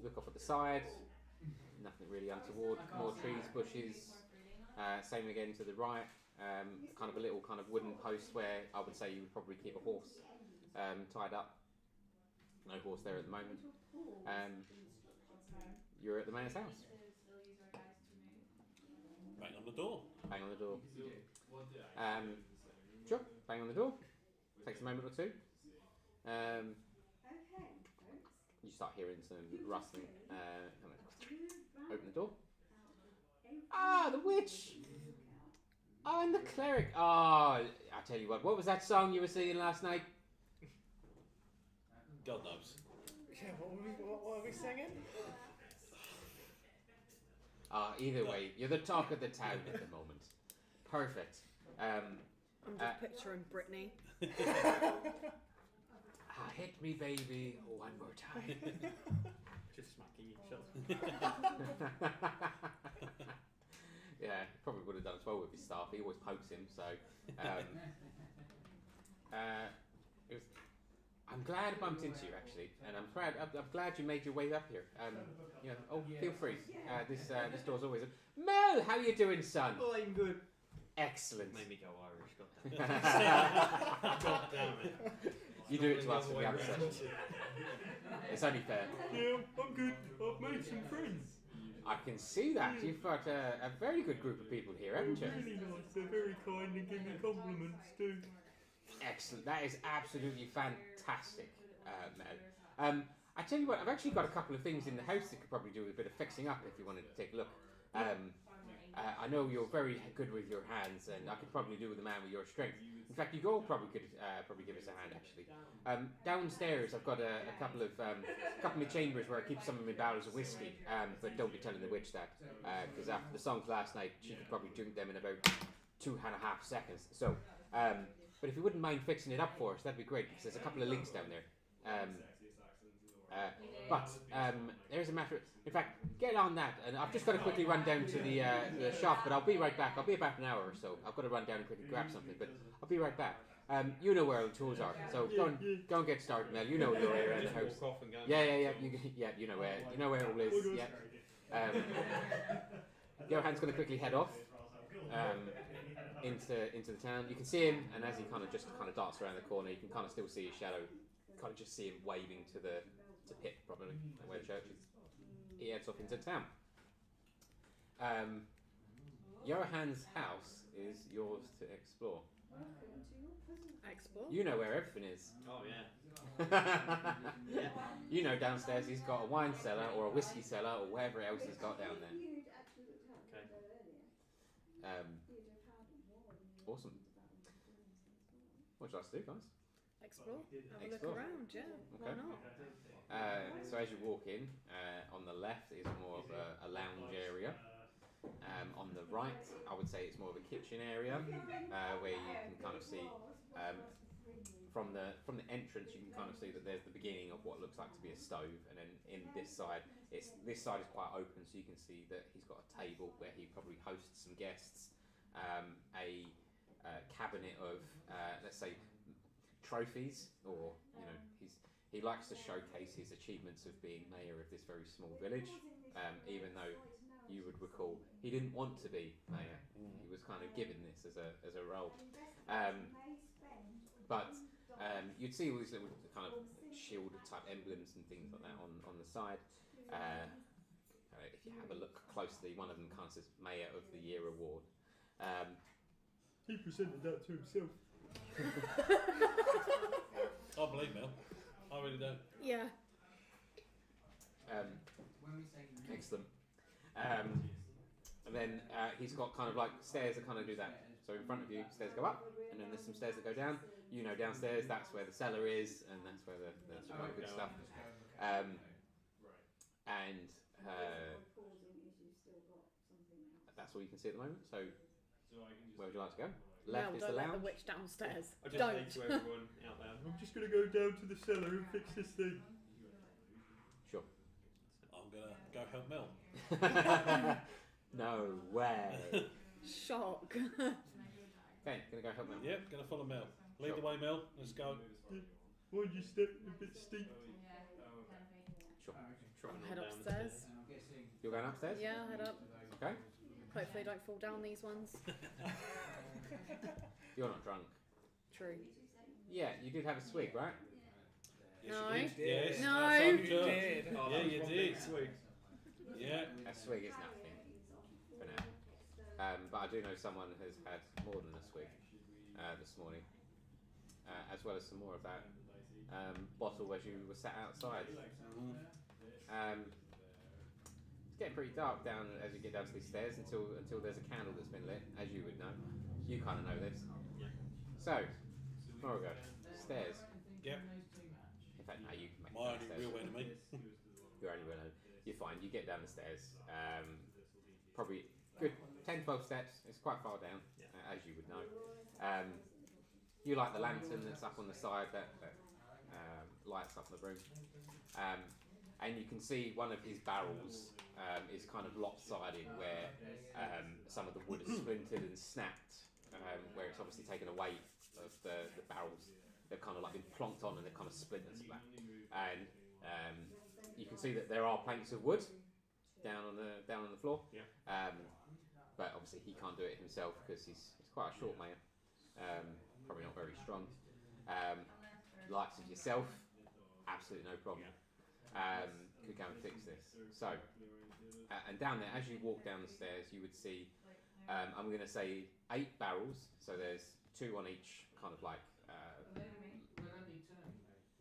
Look off at the side. Nothing really untoward. More trees, bushes. Same again to the right. Kind of a little kind of wooden post where I would say you would probably keep a horse tied up. No horse there at the moment. You're at the mayor's house. Bang on the door. Bang on the door. Sure, bang on the door. Takes a moment or two. You start hearing some rustling. Open the door. Ah, the witch. Oh, and the cleric. Oh, I tell you what was that song you were singing last night? God knows. Yeah, what were we singing? Either way, you're the talk of the town at the moment. Perfect. I'm just picturing Britney. Hit me, baby, one more time. Just smacking each other. Yeah, probably would have done as well with his staff. He always pokes him, so. I'm glad I bumped into you actually, and I'm glad you made your way up here. Feel free. This door's always open. Mel, how you doing, son? Oh, I'm good. Excellent. Made me go Irish. God damn it. You do it to us for the other session. It's only fair. Yeah, I'm good. I've made some friends. I can see that. You've got a very good group of people here, haven't you? Really nice. They're very kind and give me compliments too. Excellent. That is absolutely fantastic, Mel. I tell you what, I've actually got a couple of things in the house that could probably do with a bit of fixing up if you wanted to take a look. I know you're very good with your hands, and I could probably do with a man with your strength. In fact, you all probably could give us a hand, actually. Downstairs, I've got a couple of chambers where I keep some of my barrels of whiskey, but don't be telling the witch that, because after the songs last night, she could probably drink them in about 2.5 seconds. So, but if you wouldn't mind fixing it up for us, that'd be great, because there's a couple of links down there. But there's a matter. In fact, get on that, and I've just got to quickly run down to the shop. But I'll be right back. I'll be about an hour or so. I've got to run down and quickly grab something, but I'll be right back. You know where all the tools are, so go and get started, Mel. You know your way around the house. Yeah. You know where it all is. Yeah. Johan's going to quickly head off into the town. You can see him, and as he kind of darts around the corner, you can kind of still see his shadow. Kind of just see him waving to Pip, probably where the church is. He heads off into town. Johan's house is yours to explore. Explore? You know where everything is. Oh yeah. You know downstairs he's got a wine cellar or a whiskey cellar or whatever else he's got down there. Awesome. What should I do, guys? Explore? Have a Explore. look around, yeah. Okay. Why not? So as you walk in, on the left is more of a lounge area. On the right, I would say it's more of a kitchen area where you can kind of see from the entrance. You can kind of see that there's the beginning of what looks like to be a stove, and then in this side is quite open, so you can see that he's got a table where he probably hosts some guests, a cabinet of let's say trophies, or he likes to showcase his achievements of being mayor of this very small village, even though you would recall he didn't want to be mayor. He was kind of given this as a role. But you'd see all these little kind of shield type emblems and things like that on the side. If you have a look closely, one of them kind of says Mayor of the Year award. He presented that to himself. I believe Mel. I really don't. Yeah. Excellent. And then he's got kind of like stairs that kind of do that. So in front of you, stairs go up, and then there's some stairs that go down. You know downstairs, that's where the cellar is, and that's where the good stuff. That's all you can see at the moment. So where would you like to go? Left is don't the let lounge. the witch downstairs. I just Don't. say to everyone out there. I'm just going to go down to the cellar and fix this thing. Sure. I'm gonna go help Mel. No way. Shock. Okay, gonna go help him. Yep, gonna follow Mel. Lead the way, Mel. Let's go. Mind you step a bit steep. Sure. I'll head upstairs. You're going upstairs? Yeah, I'll head up. Okay. Hopefully don't fall down these ones. You're not drunk. True. Yeah, you did have a swig, right? Yes, No. you did. Yes. No. That's You right. did. Oh, Yeah, that was you one did. big swig. A Yeah. swig is nothing for now. But I do know someone has had more than a swig this morning, as well as some more of that bottle as you were sat outside. It's getting pretty dark down as you get down to these stairs until there's a candle that's been lit, as you would know. You kind of know this. Yeah. So, Morrigan, stairs. Yep. In fact, no, you can make My it only down the real stairs. enemy. Your only real enemy. You're fine. You get down the stairs. Probably good 10, 12 steps. It's quite far down, as you would know. You light the lantern that's up on the side that lights up the room. And you can see one of his barrels is kind of lopsided where some of the wood is splintered and snapped, where it's obviously taken away of the barrels. They've kind of like been plonked on and they've kind of split and splat. And you can see that there are planks of wood down on the floor. Yeah. But obviously he can't do it himself because he's quite a short man. Probably not very strong. Likes of yourself, absolutely no problem. Could go and fix this. So, and down there, as you walk down the stairs, you would see, I'm going to say 8 barrels. So there's 2 on each kind of like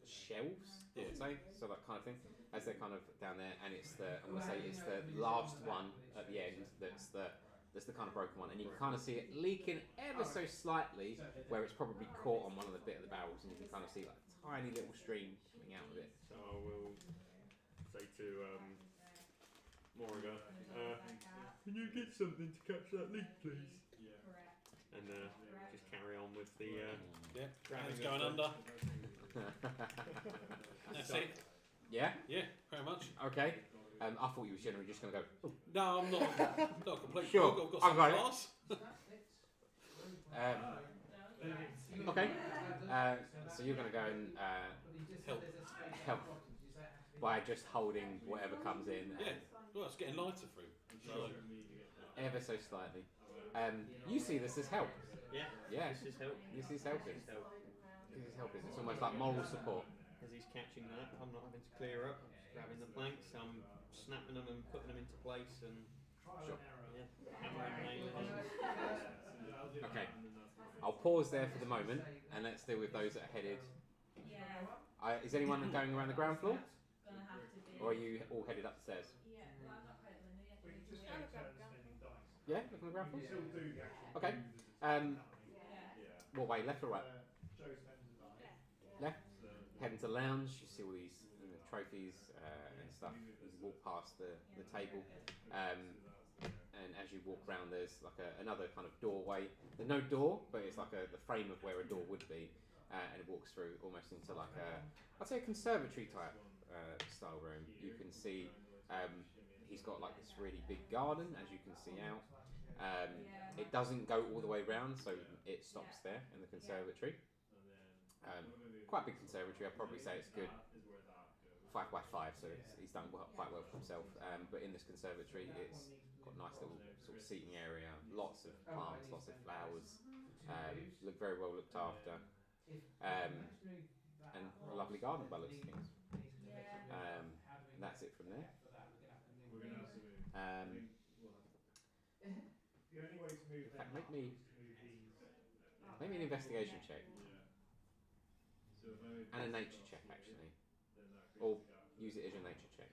shelves, I would say, so that kind of thing. As they're kind of down there, and I'm going to say it's the last one at the end that's the kind of broken one, and you can kind of see it leaking ever so slightly where it's probably caught on one of the bit of the barrels, and you can kind of see like a tiny little stream coming out of it. So I will say to Morrigan, Can you get something to catch that leak, please? and just carry on with the Yeah. grabbing Hands of going the- under. That's it. Yeah? Yeah, very much. Okay. I thought you were generally just going to go, oh. No, I'm not. Not a complete Sure, dog. I've got I've some got it. class. Okay. So you're going to go and help by just holding whatever comes in. Yeah. Well, it's getting lighter through. So, Ever so slightly. You see this as help. Yeah. Yeah. This is help. This is helping. This is help. This is helping. It's almost like moral support. As he's catching that, I'm not having to clear up. I'm just grabbing the planks. I'm snapping them and putting them into place and Sure. hammering, nailing them. Okay. I'll pause there for the moment and let's deal with those that are headed. Is anyone going around the ground floor? Or are you all headed upstairs? Yeah, look on the ground floor? Okay. What way, left or right? Left. Head into the lounge, you see all these trophies and stuff. You walk past the table. And as you walk around, there's like another kind of doorway. There's no door, but it's like the frame of where a door would be. And it walks through almost into like I'd say a conservatory type style room. You can see he's got like this really big garden, as you can see out. It doesn't go all the way around, so it stops there in the conservatory. Quite a big conservatory. I'd probably say it's good 5 by 5, so he's done quite well for himself. But in this conservatory, it's got a nice little sort of seating area, lots of plants, lots of flowers. Look very well looked after. And a lovely garden by the looks of things. And that's it from there. In fact, make me an investigation check and a nature check actually, or use it as your nature check.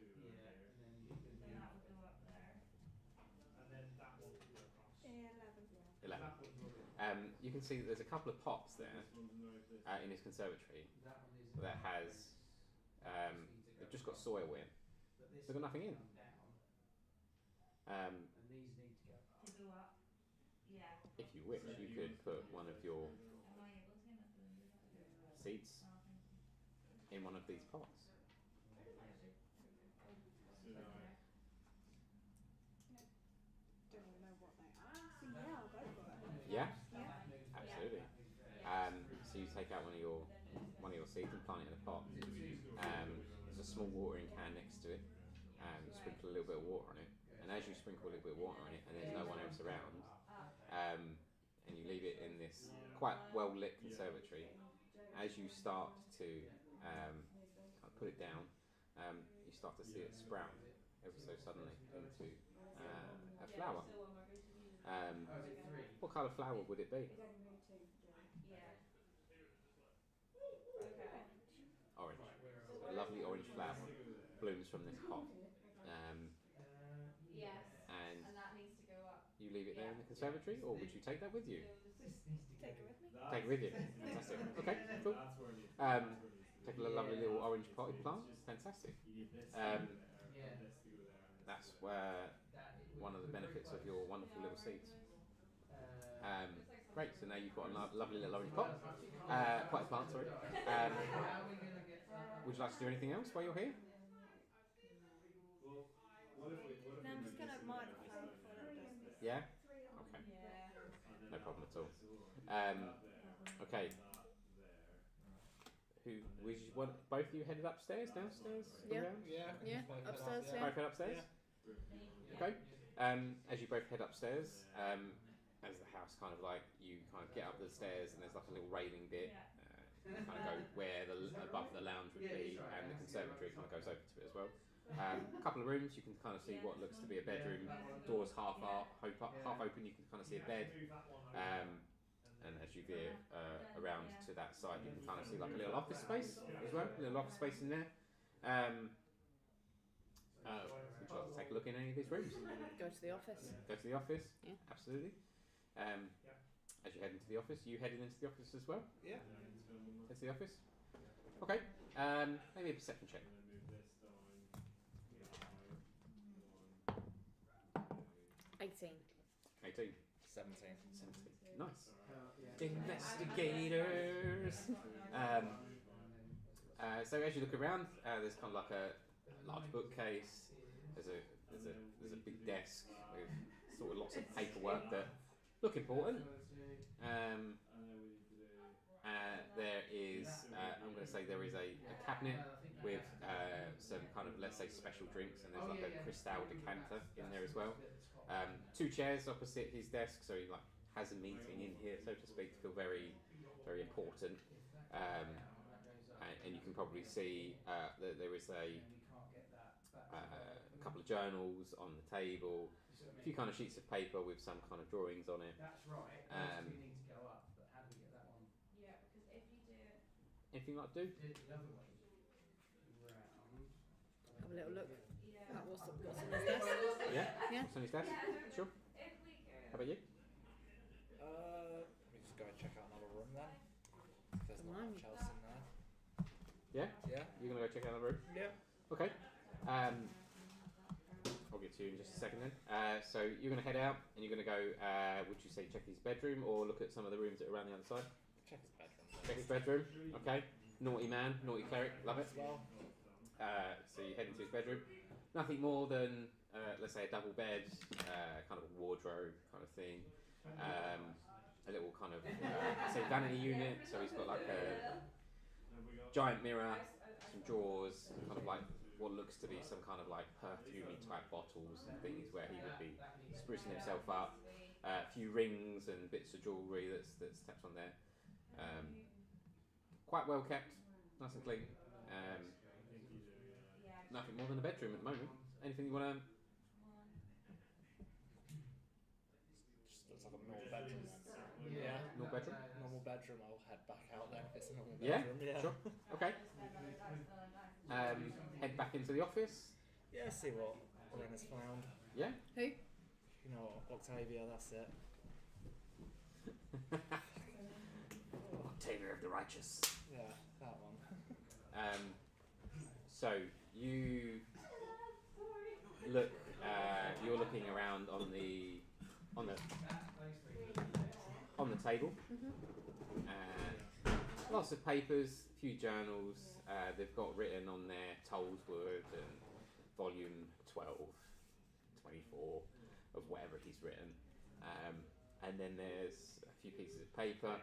11. You can see that there's a couple of pots there in his conservatory that has they've just got soil in. They've got nothing in. If you wish, you could put one of your seeds in one of these pots. Don't even know what they are. So yeah, I'll go for it. Yeah, Yeah. absolutely. So you take out one of your seeds and plant it in a pot. There's a small watering can next to it. Sprinkle a little bit of water on it, and as you sprinkle a little bit of water on it, and there's no one else around, and you leave it in this quite well lit conservatory. As you start to kind of put it down, you start to see it sprout ever so suddenly into a flower. What kind of flower would it be? Orange. So a lovely orange flower blooms from this pot. leave it there in the conservatory, or would you take that with you? Take it with me. Take it with you. Fantastic. Okay, cool. Take a lovely little orange potted plant. Fantastic. That's one of the benefits of your wonderful little seeds. Great. So now you've got a lovely little orange pot. Potted plant, sorry. Would you like to do anything else while you're here? No, I'm just gonna admire the flower for a little bit. Yeah. Okay. No problem at all. Okay. Would you want both of you headed upstairs, downstairs, Yeah. around? Yeah, upstairs. Yeah. Both head upstairs. Okay. As you both head upstairs, as the house kind of like you kind of get up the stairs and there's like a little railing bit, kind of go where above the lounge would be, and the conservatory kind of goes over to it as well. A couple of rooms, you can kind of see what looks to be a bedroom. Doors half open, you can kind of see a bed. And as you veer around to that side, you can kind of see like a little office space as well. A little office space in there. Would you like to take a look in any of these rooms? Go to the office. Go to the office? Yeah. Absolutely. As you head into the office, you heading into the office as well? Yeah. Into the office? Okay. Maybe a perception check. 18. 18. 17. 17. Nice. Investigators. So as you look around, there's kind of like a large bookcase. There's a big desk with sort of lots of paperwork that look important. There is, I'm going to say there is a cabinet with some kind of, let's say, special drinks, and there's like a Cristal decanter in there as well. 2 chairs opposite his desk, so he like has a meeting in here, so to speak, to feel very, very important. And you can probably see that there is a couple of journals on the table, a few kind of sheets of paper with some kind of drawings on it. Anything like do? Have a little look at what's on his desk. Yeah? Yeah. What's on his desk? Sure. How about you? Let me just go and check out another room then. If there's not much else in there. Yeah? Yeah. You're going to go check out the room? Yeah. Okay. I'll get to you in just a second then. So you're going to head out and you're going to go, would you say check his bedroom or look at some of the rooms that are around the other side? Check his bedroom. Check his bedroom. Okay. Naughty man, naughty cleric, love it. Well. So you head into his bedroom. Nothing more than, let's say, a double bed, kind of a wardrobe kind of thing. A little kind of, say, vanity unit. So he's got like a giant mirror, some drawers, kind of like what looks to be some kind of like perfumey type bottles and things where he would be sprucing himself up. A few rings and bits of jewellery that's tapped on there. Quite well kept, nice and clean. Nothing more than a bedroom at the moment. Anything you want to? Just looks like a normal bedroom then. Yeah. Normal bedroom. Normal bedroom. I'll head back out then if it's a normal Yeah. bedroom. Yeah. Sure. Okay. Head back into the office. Yeah. See what Ren has found. Yeah. Who? You know, Octavia. That's it. Tamer of the Righteous. Yeah, that one. So you look. You're looking around on the table. Lots of papers, a few journals. They've got written on there Tollswood and volume 12, 24 of whatever he's written. And then there's a few pieces of paper.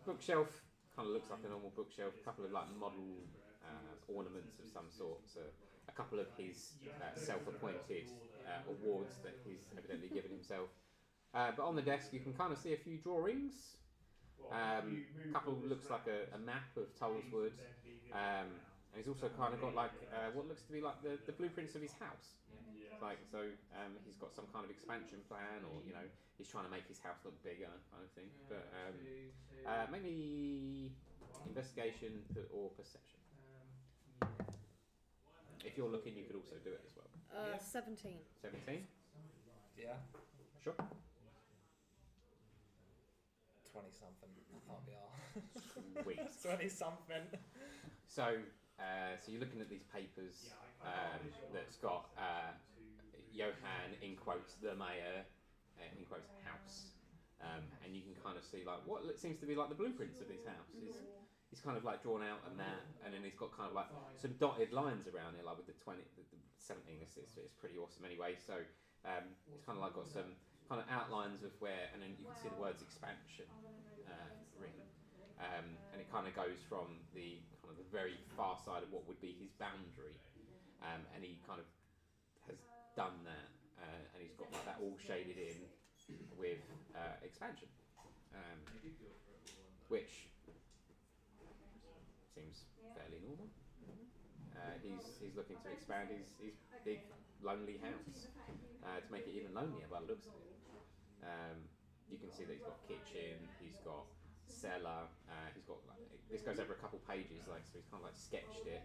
Bookshelf kind of looks like a normal bookshelf. A couple of like model ornaments of some sort. So a couple of his self-appointed awards that he's evidently given himself. But on the desk you can kind of see a few drawings. A couple looks like a map of Tollswood. And he's also kind of got like what looks to be like the blueprints of his house. Like so, he's got some kind of expansion plan, or you know, he's trying to make his house look bigger, kind of thing. But maybe investigation or perception. If you're looking, you could also do it as well. 17. 17. Yeah. Sure. 20 something. I can't be arsed. Sweet. 20 something. So, so you're looking at these papers that's got Johann in quotes the mayor in quotes house, and you can kind of see like what seems to be like the blueprints of his house. He's kind of like drawn out a map, and then he's got kind of like some dotted lines around it, like with the 17. It's pretty awesome anyway. So it's kind of like got some kind of outlines of where, and then you can see the words expansion written, and it kind of goes from the kind of the very far side of what would be his boundary, and he kind of has done that, and he's got like that all shaded in with expansion, which seems fairly normal. He's looking to expand his big lonely house to make it even lonelier by the looks of it. You can see that he's got kitchen, he's got cellar, he's got like, this goes over a couple pages, like so he's kind of like sketched it,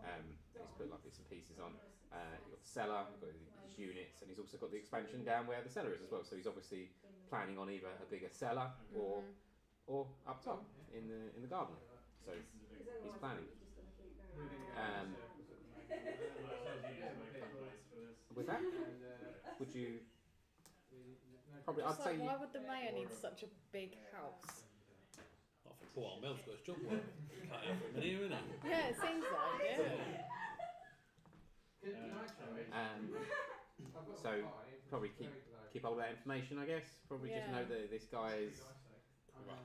and he's put like bits and pieces on. You've got the cellar, you've got his units, and he's also got the expansion down where the cellar is as well. So he's obviously planning on either a bigger cellar or up top in the garden. So he's planning. With that, would you probably? I'd say. Why would the mayor need such a big house? I think poor old Mel's got his job work cut out for him in here, isn't he? Yeah, it seems like it. So probably keep all that information, I guess. Probably just know that this guy's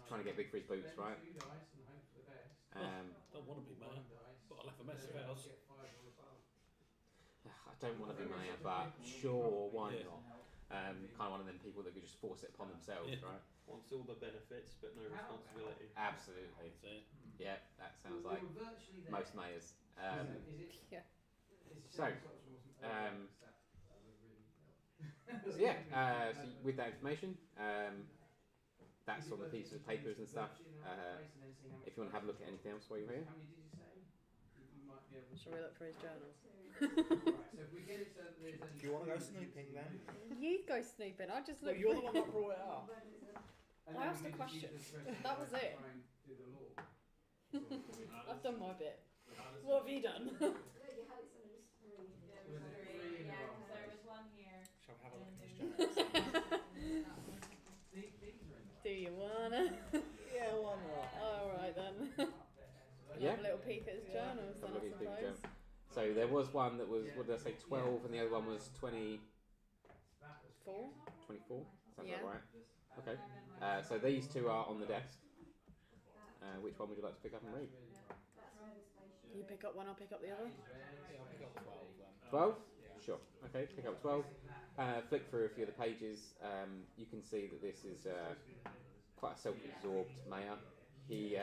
trying to get big for his boots, right? Don't want to be mayor, but I left a mess of house. I don't want to be mayor, but sure, why not? Kind of one of them people that could just force it upon themselves, right? Wants all the benefits but no responsibility. Absolutely. Yeah, that sounds like most mayors. Yeah. So with that information, that's on the pieces of papers and stuff. If you want to have a look at anything else while you're here. Shall we look for his journals? Do you want to go snooping then? You go snooping. I just No, looked. you're the one that brought it up. I asked a question. That was it. I've done my bit. What have you done? Shall we have a look at his journals? Do you wanna? Yeah, why not? Alright then. Yeah. Have a little peek at his journals then, Have a I look at his suppose. journal. So there was one that was, what did I say, 12, and the other one was 20, 4? 24? Sounds Yeah. about right. Okay. So these two are on the desk. Which one would you like to pick up and read? You pick up one, I'll pick up the other. Yeah, I'll pick up 12 then. 12? Yeah. Sure. Okay, pick up 12. Flick through a few of the pages. You can see that this is quite a self-absorbed mayor. He's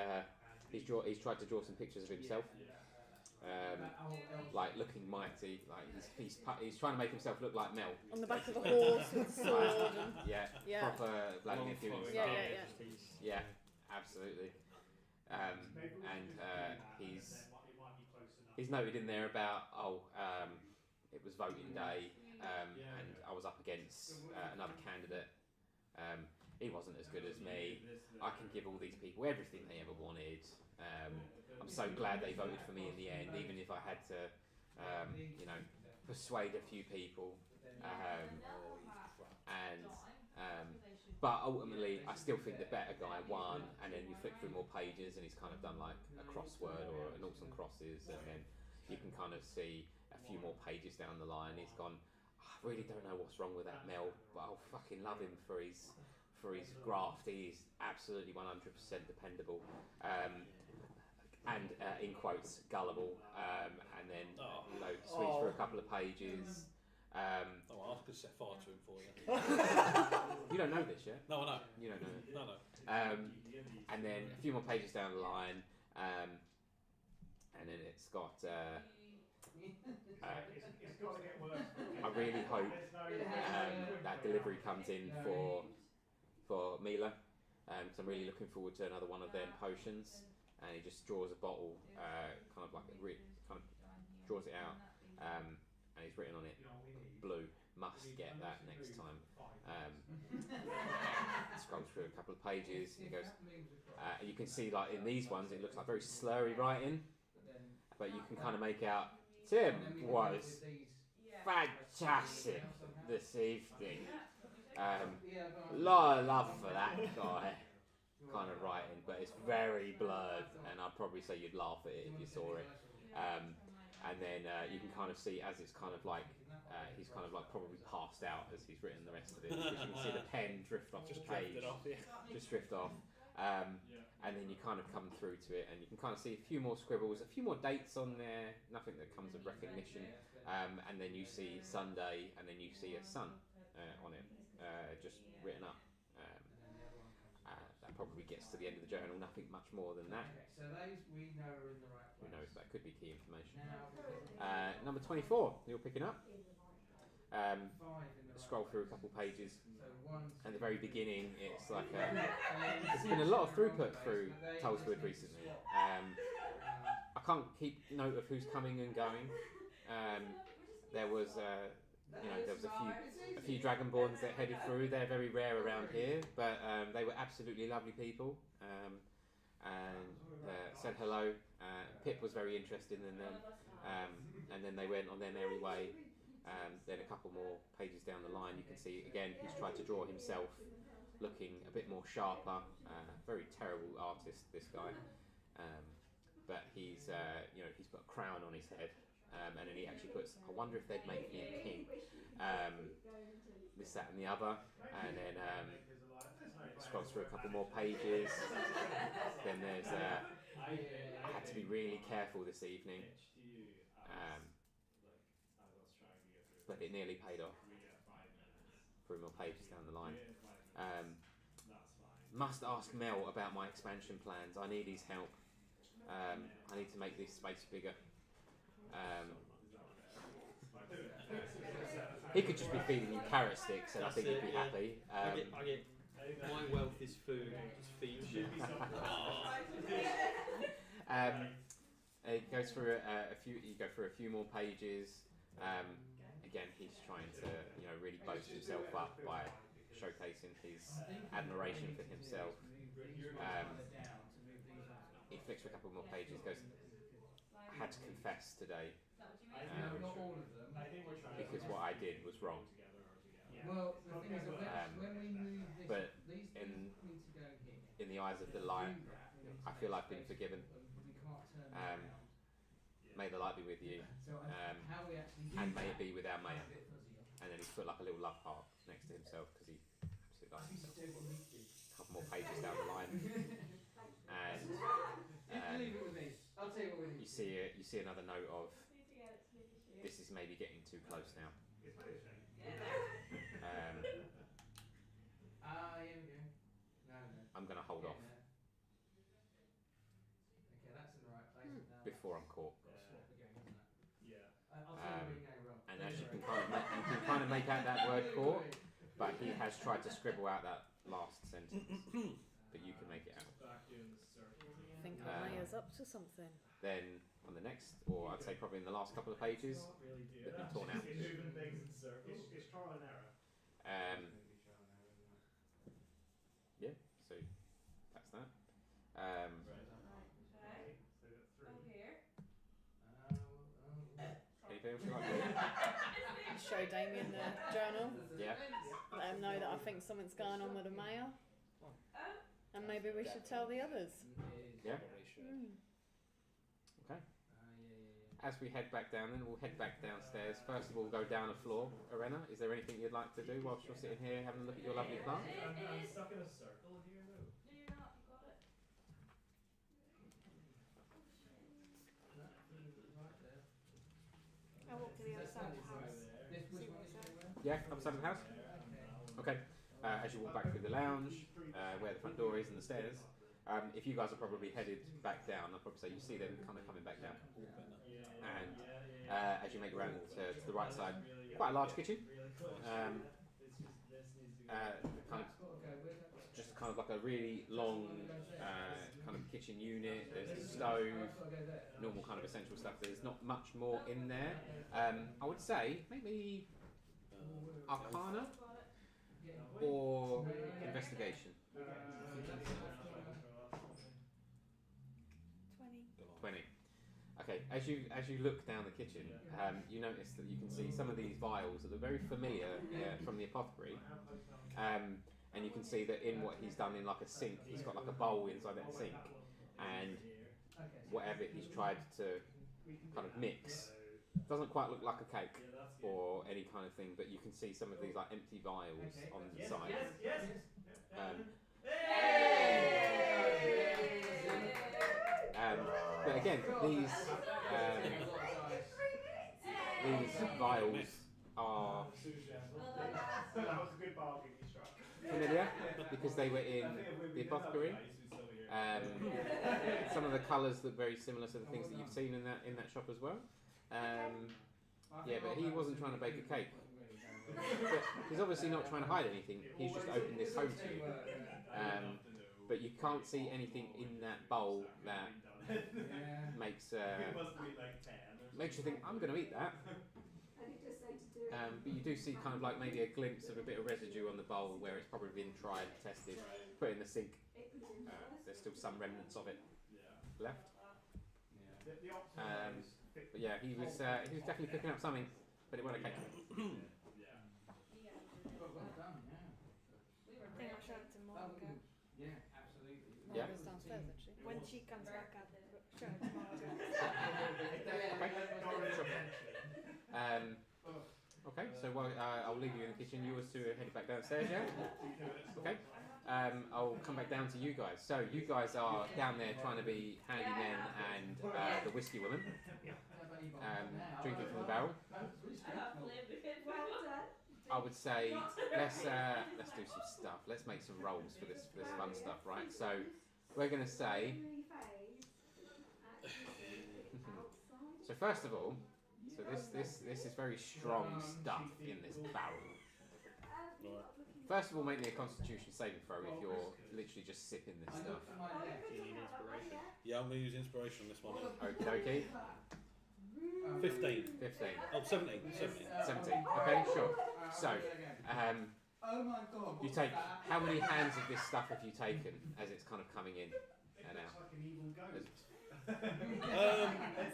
tried to draw some pictures of himself, like looking mighty. Like he's trying to make himself look like Mel. On the back of a horse with a sword. And Yeah, proper Vladimir Putin Yeah, style. yeah, yeah. Yeah, absolutely. And he's noted in there about it was voting day, and I was up against another candidate. He wasn't as good as me. I can give all these people everything they ever wanted. I'm so glad they voted for me in the end, even if I had to, persuade a few people. But ultimately, I still think the better guy won. And then you flick through more pages, and he's kind of done like a crossword or an noughts and crosses, and then you can kind of see a few more pages down the line. He's gone, I really don't know what's wrong with that Mel, but I'll fucking love him for his graft. He's absolutely 100% dependable. And in quotes, gullible. And then switch through a couple of pages. I could set fire to him for you. You don't know this yet? No, I know. You don't know it. No. And then a few more pages down the line, and then it's got. I really hope that delivery comes in for Mila. So I'm really looking forward to another one of their potions. And he just draws a bottle, kind of draws it out, and he's written on it, blue. Must get that next time. through a couple of pages. He goes, you can see like in these ones, it looks like very slurry writing, but you can kind of make out Tim was fantastic this evening. Lot of love for that guy. Kind of writing, but it's very blurred, and I'd probably say you'd laugh at it if you saw it. And then you can kind of see as it's kind of like he's kind of like probably passed out as he's written the rest of it, because you can see the pen drift off the page, just drift off. And then you kind of come through to it, and you can kind of see a few more scribbles, a few more dates on there, nothing that comes of recognition. And then you see Sunday, and then you see a sun on it, just written up. That probably gets to the end of the journal, nothing much more than that. So those we know are in the right place. Who knows, that could be key information. Number 24, you're picking up. Scroll through a couple pages. At the very beginning, it's like there's been a lot of throughput through Tulswood recently. I can't keep note of who's coming and going. There was a few Dragonborns that headed through. They're very rare around here, but they were absolutely lovely people, and said hello. Pip was very interested in them, and then they went on their merry way. Then a couple more pages down the line, you can see again he's tried to draw himself, looking a bit more sharper. Very terrible artist, this guy, but he's he's put a crown on his head. And then he actually puts, I wonder if they'd make me a king. This, that and the other. And then scrolls through a couple more pages. Then there's, I had to be really careful this evening. But it nearly paid off. 3 more pages down the line. Must ask Mel about my expansion plans. I need his help. I need to make this space bigger. He could just be feeding you carrot sticks, and I think he'd be happy. I get my wealth is food, just feed you. It goes through a few. You go through a few more pages. Again, he's trying to really boast himself up by showcasing his admiration for himself. He flicks through a couple more pages. Goes, I had to confess today, because what I did was wrong. Well, the thing is that when we move this, but these in need to go here. in the eyes of the light, I feel I've been forgiven. We can't turn around. May the light be with you, So how we actually do and that may it be with our is mayor. a bit fuzzy. And then he's put like a little love heart next to himself because he absolutely likes himself. A couple more pages down the line, and Leave it with me. I'll tell you what we need. you see another note of, this is maybe getting too close now. Here we go. No. I'm going to hold off Okay, that's in the right place. Now before I'm caught. that's what we're going on that. Yeah. I'll tell you where you're going wrong. And as you can kind of make out that word caught, but he has tried to scribble out that last sentence, but you can make it out. Back doing the circle I again. think Maya's up to something. Then on the next, or I'd say probably in the last couple of pages, Not really do they've been that. torn out. It's moving things in circles. It's trial and error. Yeah, so that's that. Right. Okay. So we've got 3. Anything else you like to do? Show Damien the journal. Yeah. Let him know that I think something's going on with the mayor. And maybe we should tell the others. Yeah. Probably should. Okay. As we head back down, then we'll head back downstairs. First of all, go down a floor. Arena, is there anything you'd like to do whilst you're sitting here having a look at your lovely plant? I'm stuck in a circle. Do you know? I walk to the other side of the house. See what it's like. Yeah, other side of the house. Okay. As you walk back through the lounge, where the front door is and the stairs, if you guys are probably headed back down, I'll probably say you see them kind of coming back down. And as you make around to the right side, quite a large kitchen. Just kind of like a really long kind of kitchen unit. There's a stove, normal kind of essential stuff. There's not much more in there. I would say maybe Arcana or Investigation. as you look down the kitchen, you notice that you can see some of these vials that are very familiar from the apothecary. And you can see that in what he's done in like a sink, he's got like a bowl inside that sink, and whatever he's tried to kind of mix doesn't quite look like a cake or any kind of thing, but you can see some of these like empty vials on the side. But again, these vials are familiar because they were in the apothecary. Some of the colours look very similar to the things that you've seen in that shop as well. Yeah, but he wasn't trying to bake a cake. But he's obviously not trying to hide anything. He's just opened this home to you. But you can't see anything in that bowl that makes you think, I'm going to eat that. But you do see kind of like maybe a glimpse of a bit of residue on the bowl where it's probably been tried, tested, put in the sink. There's still some remnants of it left. But yeah, he was definitely picking up something, but it wasn't a cake. Well done, yeah. I think I'll show it to Monica. Yeah, absolutely. Yeah. Morgan's downstairs, actually. When she comes back, I'll show it to Monica. Okay, so I'll leave you in the kitchen. Yours to head back downstairs, yeah? Okay. I'll come back down to you guys. So you guys are down there trying to be handymen and the whiskey woman, drinking from the barrel. I would say let's do some stuff. Let's make some rolls for this fun stuff, right? So we're going to say. So first of all, so this is very strong stuff in this barrel. First of all, make me a Constitution saving throw if you're literally just sipping this stuff. Do you need inspiration? Yeah, I'm going to use inspiration on this one. Okie dokie. 15. 15. Oh, 17. 17. Okay, sure. So, you take, how many hands of this stuff have you taken as it's kind of coming in and out?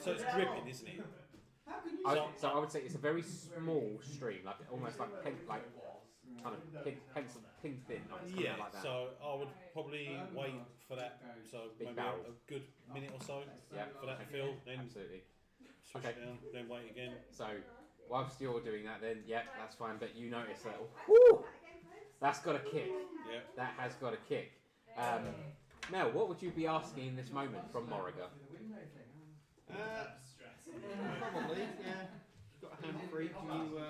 So it's dripping, isn't it? So I would say it's a very small stream, like almost like pin thin, or something Yeah, like that. so I would probably wait for that, so Big maybe barrel. a good minute or so Yeah, for that to fill, then absolutely. switch Okay. it down, then wait again. So whilst you're doing that, then yeah, that's fine. But you notice that, whoo, that's got a kick. Yeah. That has got a kick. Mel, what would you be asking in this moment from Moriga? Probably, yeah. You've got a hand free. Can you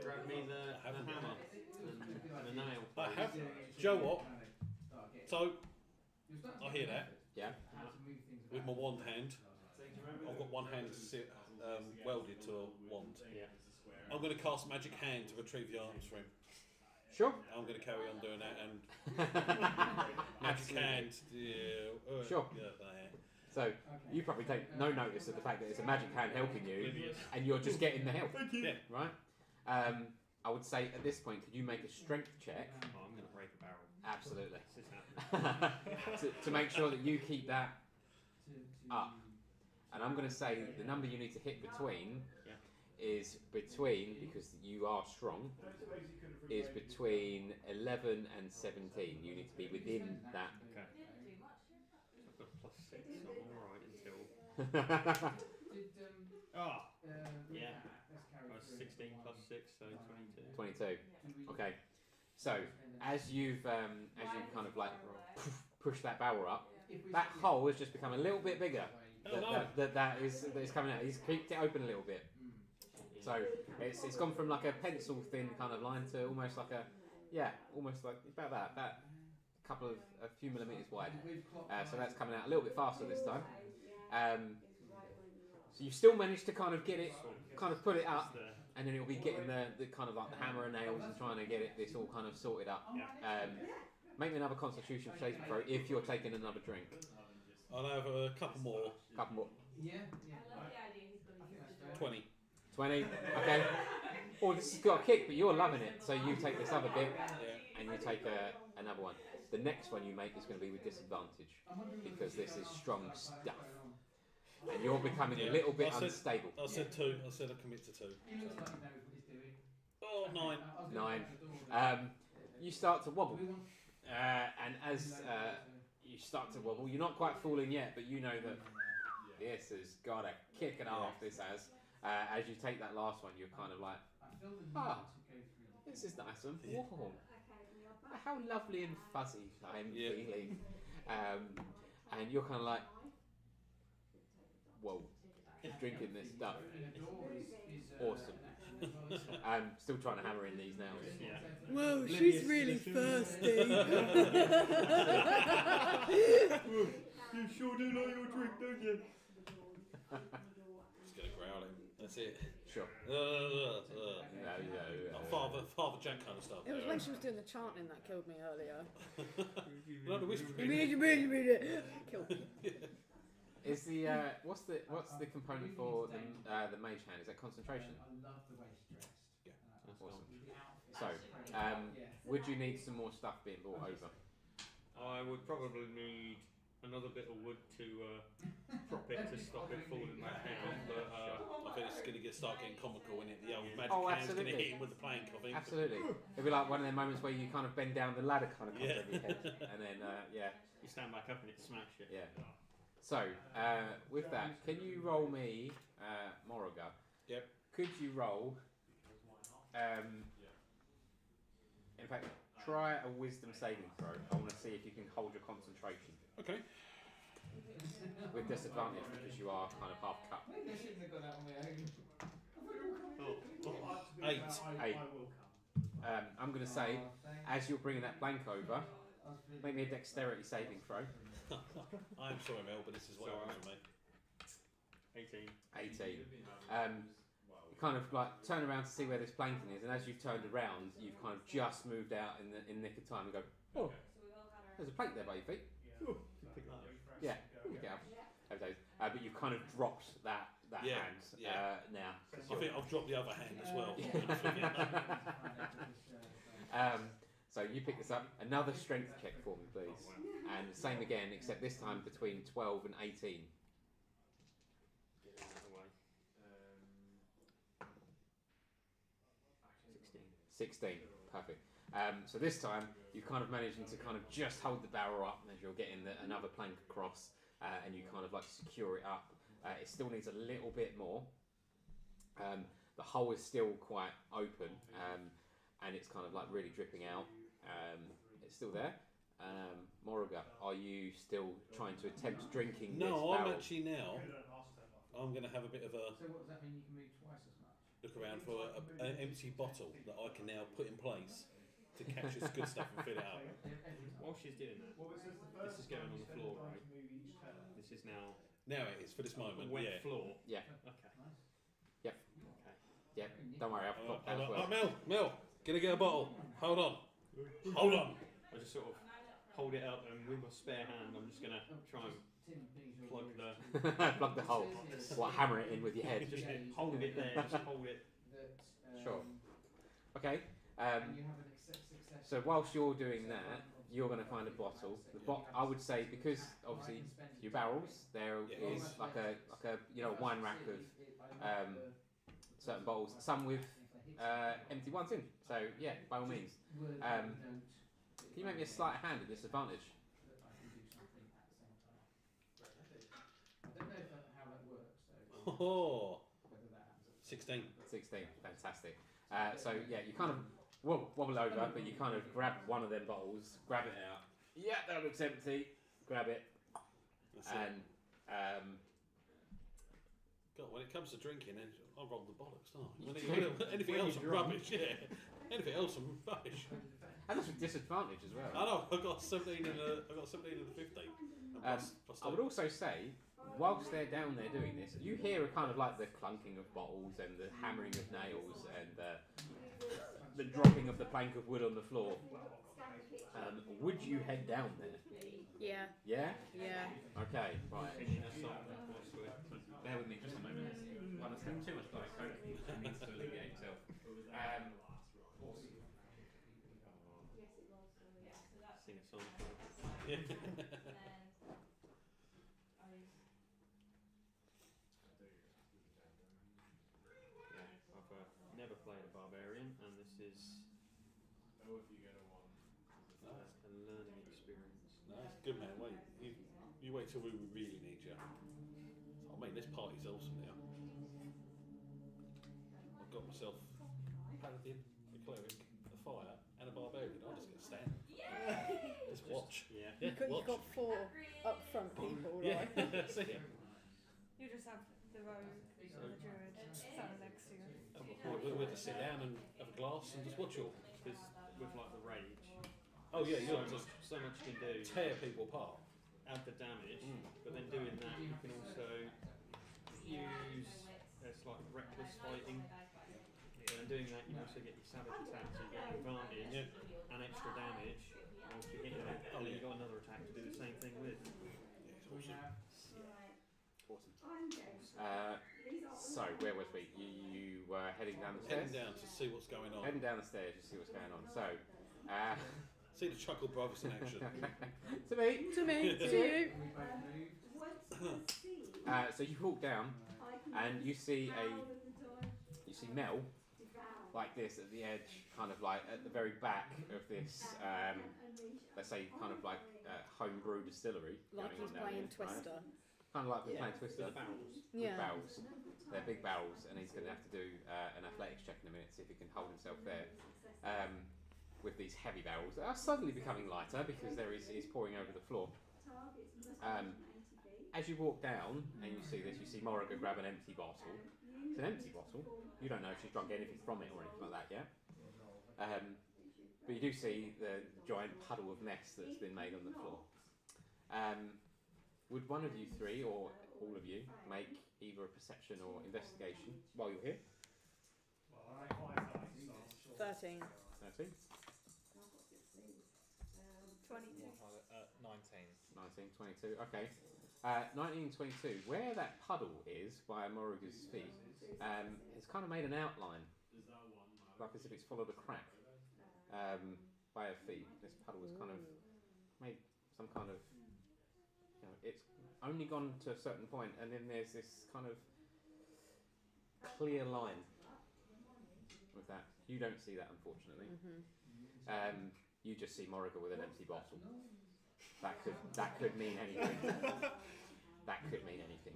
grab me the hammer and the nail? I have. Do you know what? So I hear that Yeah. with my wand hand. I've got one hand welded to a wand. Yeah. I'm going to cast magic hand to retrieve the arms from him. Sure. I'm going to carry on doing that and magic hand. Yeah. Sure. Yeah. So you probably take no notice of the fact that it's a magic hand helping you, and you're just getting the help. Thank you. Yeah. Right. I would say at this point, could you make a strength check? Oh, I'm going to break a barrel. Absolutely. This is happening. to make sure that you keep that up. And I'm going to say the number you need to hit between is between, because you are strong, is between 11 and 17. You need to be within that. Okay. I've got +6, so I'm alright until... Yeah. I was 16 +6, so 22. 22. Okay. So as you've kind of like pushed that barrel up, that hole has just become a little bit bigger. That is coming out. He's kept it open a little bit. So it's gone from like a pencil thin kind of line to almost like almost like about that, a few millimeters wide. So that's coming out a little bit faster this time. So you've still managed to kind of get it, kind of put it up, and then it'll be getting the kind of like the hammer and nails and trying to get this all kind of sorted up. Make me another Constitution saving throw if you're taking another drink. I'll have a couple more. Couple more. Yeah. 20. 20. Okay. Oh, this has got a kick, but you're loving it. So you take this other bit, and you take another one. The next one you make is going to be with disadvantage because this is strong stuff. and you're becoming a little bit unstable. I said 2. I said I commit to 2. He looks like he knows what he's doing. Oh, 9. 9. You start to wobble, and as you start to wobble, you're not quite falling yet, but you know that this has got a kick and a half. This has. As you take that last one, you're kind of like, this is nice and warm. How lovely and fuzzy I'm feeling. And you're kind of like, whoa, drinking this stuff. Awesome. I'm still trying to hammer in these nails. Yeah. Whoa, she's really thirsty. You sure do like your drink, don't you? Just gonna growl him. That's it. Sure. No. Father Jack kind of stuff. It was when she was doing the chanting that killed me earlier. No, the whispering. Killed me. Is the what's the component for the mage hand? Is that concentration? I love the way she's dressed. Yeah. Awesome. So, would you need some more stuff being brought over? I would probably need another bit of wood to prop it to stop it falling back down. But I think it's going to start getting comical in it. The old magic Oh, hand's going to absolutely. hit him with the plank, I think. Absolutely. It'd be like one of them moments where you kind of bend down, the ladder kind of comes over your head, and then you stand back up and it smashed it. yeah. So, with that, can you roll me Moroga? Yep. Could you roll? In fact, try a wisdom saving throw. I want to see if you can hold your concentration. Okay. With disadvantage because you are kind of half cut. Maybe I shouldn't have got that on my own. 8. 8. I'm going to say, as you're bringing that blank over, make me a dexterity saving throw. I'm sorry, Mel, but this is what happens with me. 18. 18. You kind of like turn around to see where this planking is, and as you've turned around, you've kind of just moved out in the nick of time and go, oh, there's a plate there by your feet. Yeah, pick it up. But you've kind of dropped that hand now. I think I've dropped the other hand as well. So you pick this up. Another strength check for me, please. And same again, except this time between 12 and 18. 16. Perfect. So this time you're kind of managing to kind of just hold the barrel up as you're getting another plank across, and you kind of like secure it up. It still needs a little bit more. The hole is still quite open, and it's kind of like really dripping out. It's still there. Moroga, are you still trying to attempt drinking this No, barrel? I'm actually now. I'm going to have a bit of a So what does that mean? You can move twice as much? look around for an empty bottle that I can now put in place to catch this good stuff and fill it up. While she's doing that, this is going on the floor, right? This is now Now it is for this moment. wet Yeah. floor. Yeah. Okay. Yep. Okay. Yep. Don't worry, I've got that as well. Mel, gonna get a bottle. Hold on. Hold on. I just sort of hold it up, and with my spare hand, I'm just gonna try and plug the. Plug the hole. What, hammer it in with your head? Just hold it there. Just hold it. Sure. Okay. And you have an success. So whilst you're doing that, you're going to find a bottle. I would say, because obviously your barrels, there is like a wine rack of certain bottles, some with empty ones in. So yeah, by all means. Can you make me a sleight of hand at disadvantage? I don't know how that works. Oh, 16. 16. Fantastic. So yeah, you kind of wobble over, but you kind of grab one of them bottles, grab it out. Yeah, that looks empty. Grab it. That's And God, when it comes to drinking, I roll the bollocks, don't I? Anything else, I'm rubbish. Yeah. Anything else, I'm rubbish. and that's with disadvantage as well. I know. I got 17 and a 15. Plus I would also say, whilst they're down there doing this, you hear a kind of like the clunking of bottles and the hammering of nails and the dropping of the plank of wood on the floor. Would you head down there? Yeah. Yeah? Yeah. Okay, right. Bear with me just a moment. One has had too much Diet Coke. It needs to alleviate itself. Sing a song. That's a learning experience. No, that's good, man. Wait, you wait till we really need you. I mean, this party's awesome now. I've got myself a paladin, a cleric, a fire, and a barbarian. I'm just gonna stand. Just watch. Yeah. You've Watch. got 4 up front people, Yeah. right? See ya. You just have the rogue or the druid standing next to you. We'll just sit down and have a glass and just watch it all. Because with like the rage, Oh yeah, so you'll much, just so much you can do. tear people apart. Add the damage, Mm. but then doing that you can also use it's like reckless fighting. And doing that you also get your savage attack, so you get advantage Yeah. and extra damage whilst you're hitting it. Oh, And then yeah. you've got another attack to do the same thing with. Yeah, it's awesome. Awesome. So where was we? You were heading down the stairs. Heading down to see what's going on. Heading down the stairs to see what's going on. So, See the Chuckle Brothers in action. to me. To me, to you. So you walk down and you see Mel like this at the edge, kind of like at the very back of this, let's say, kind of like homebrew distillery. Like going he's on down playing here, right? Twister. Kind of like we're Yeah. playing Twister. With the barrels. With Yeah. barrels. They're big barrels, and he's going to have to do an athletics check in a minute, see if he can hold himself there. With these heavy barrels that are suddenly becoming lighter because he's pouring over the floor. As you walk down and you see this, you see Mora go grab an empty bottle. It's an empty bottle. You don't know if she's drunk anything from it or anything like that yet. But you do see the giant puddle of mess that's been made on the floor. Would one of you three, or all of you, make either a perception or investigation while you're here? 13. 13? 22. 19. 19, 22, okay. 19, 22, where that puddle is by Morrigan's feet, it's kind of made an outline, like as if it's followed a crack by her feet. This puddle has kind of made some kind of, it's only gone to a certain point, and then there's this kind of clear line with that. You don't see that, unfortunately. You just see Morrigan with an empty bottle. That could mean anything. That could mean anything.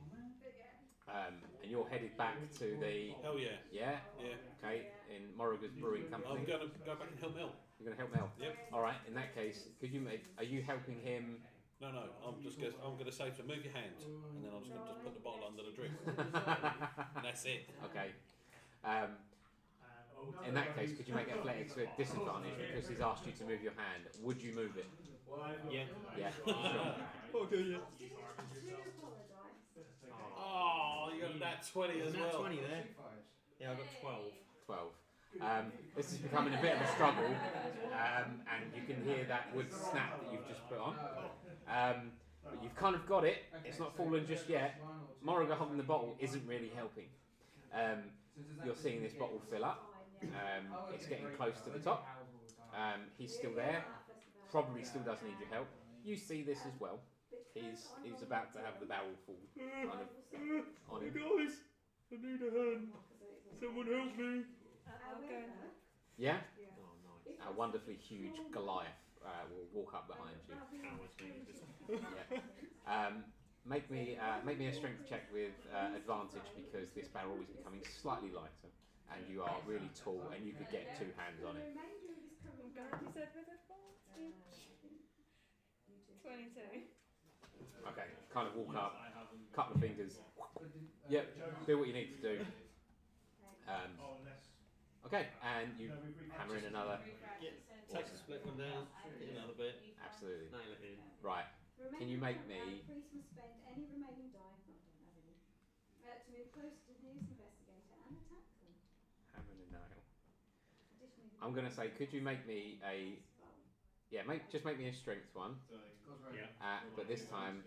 And you're headed back to the. Hell yeah. Yeah. Yeah. Okay. In Morrigan's Brewing Company. I'm gonna go back and help Mel. You're gonna help Mel. Yep. All right. In that case, could you make? Are you helping him? No, I'm gonna say to him, move your hand, and then I'm just gonna put the bottle under the drink, and that's it. Okay. In that case, could you make athletics with disadvantage because he's asked you to move your hand? Would you move it? Yeah. Yeah. Sure. Okay, yeah. Oh, you got that 20 as Isn't that well. 20 there? Yeah, I got 12. 12. This is becoming a bit of a struggle, and you can hear that wood snap that you've just put on. But you've kind of got it. It's not fallen just yet. Morrigan holding the bottle isn't really helping. You're seeing this bottle fill up. It's getting close to the top. He's still there. Probably still does need your help. You see this as well. He's about to have the barrel fall kind of on Hey him. guys, I need a hand. Someone help me. I'll go. Yeah? Oh, nice. A wonderfully huge Goliath will walk up behind you. Hours maybe this. Yeah. Make me a strength check with advantage because this barrel is becoming slightly lighter, and you are really tall, and you could get 2 hands on it. I'm glad you said with advantage. 22. Okay, kind of walk up, couple of fingers. Yep, do what you need to do. Okay, and you hammer in another. Take the split one down, hit another bit, Absolutely. nail it in. Right. Can you make me? Priest must spend any remaining die, not don't have any, to move close to the nearest investigator and attack them. Hammer and a nail. Additionally, I'm gonna say, could you make me a? Yeah, just make me a strength one. Yeah. But this time,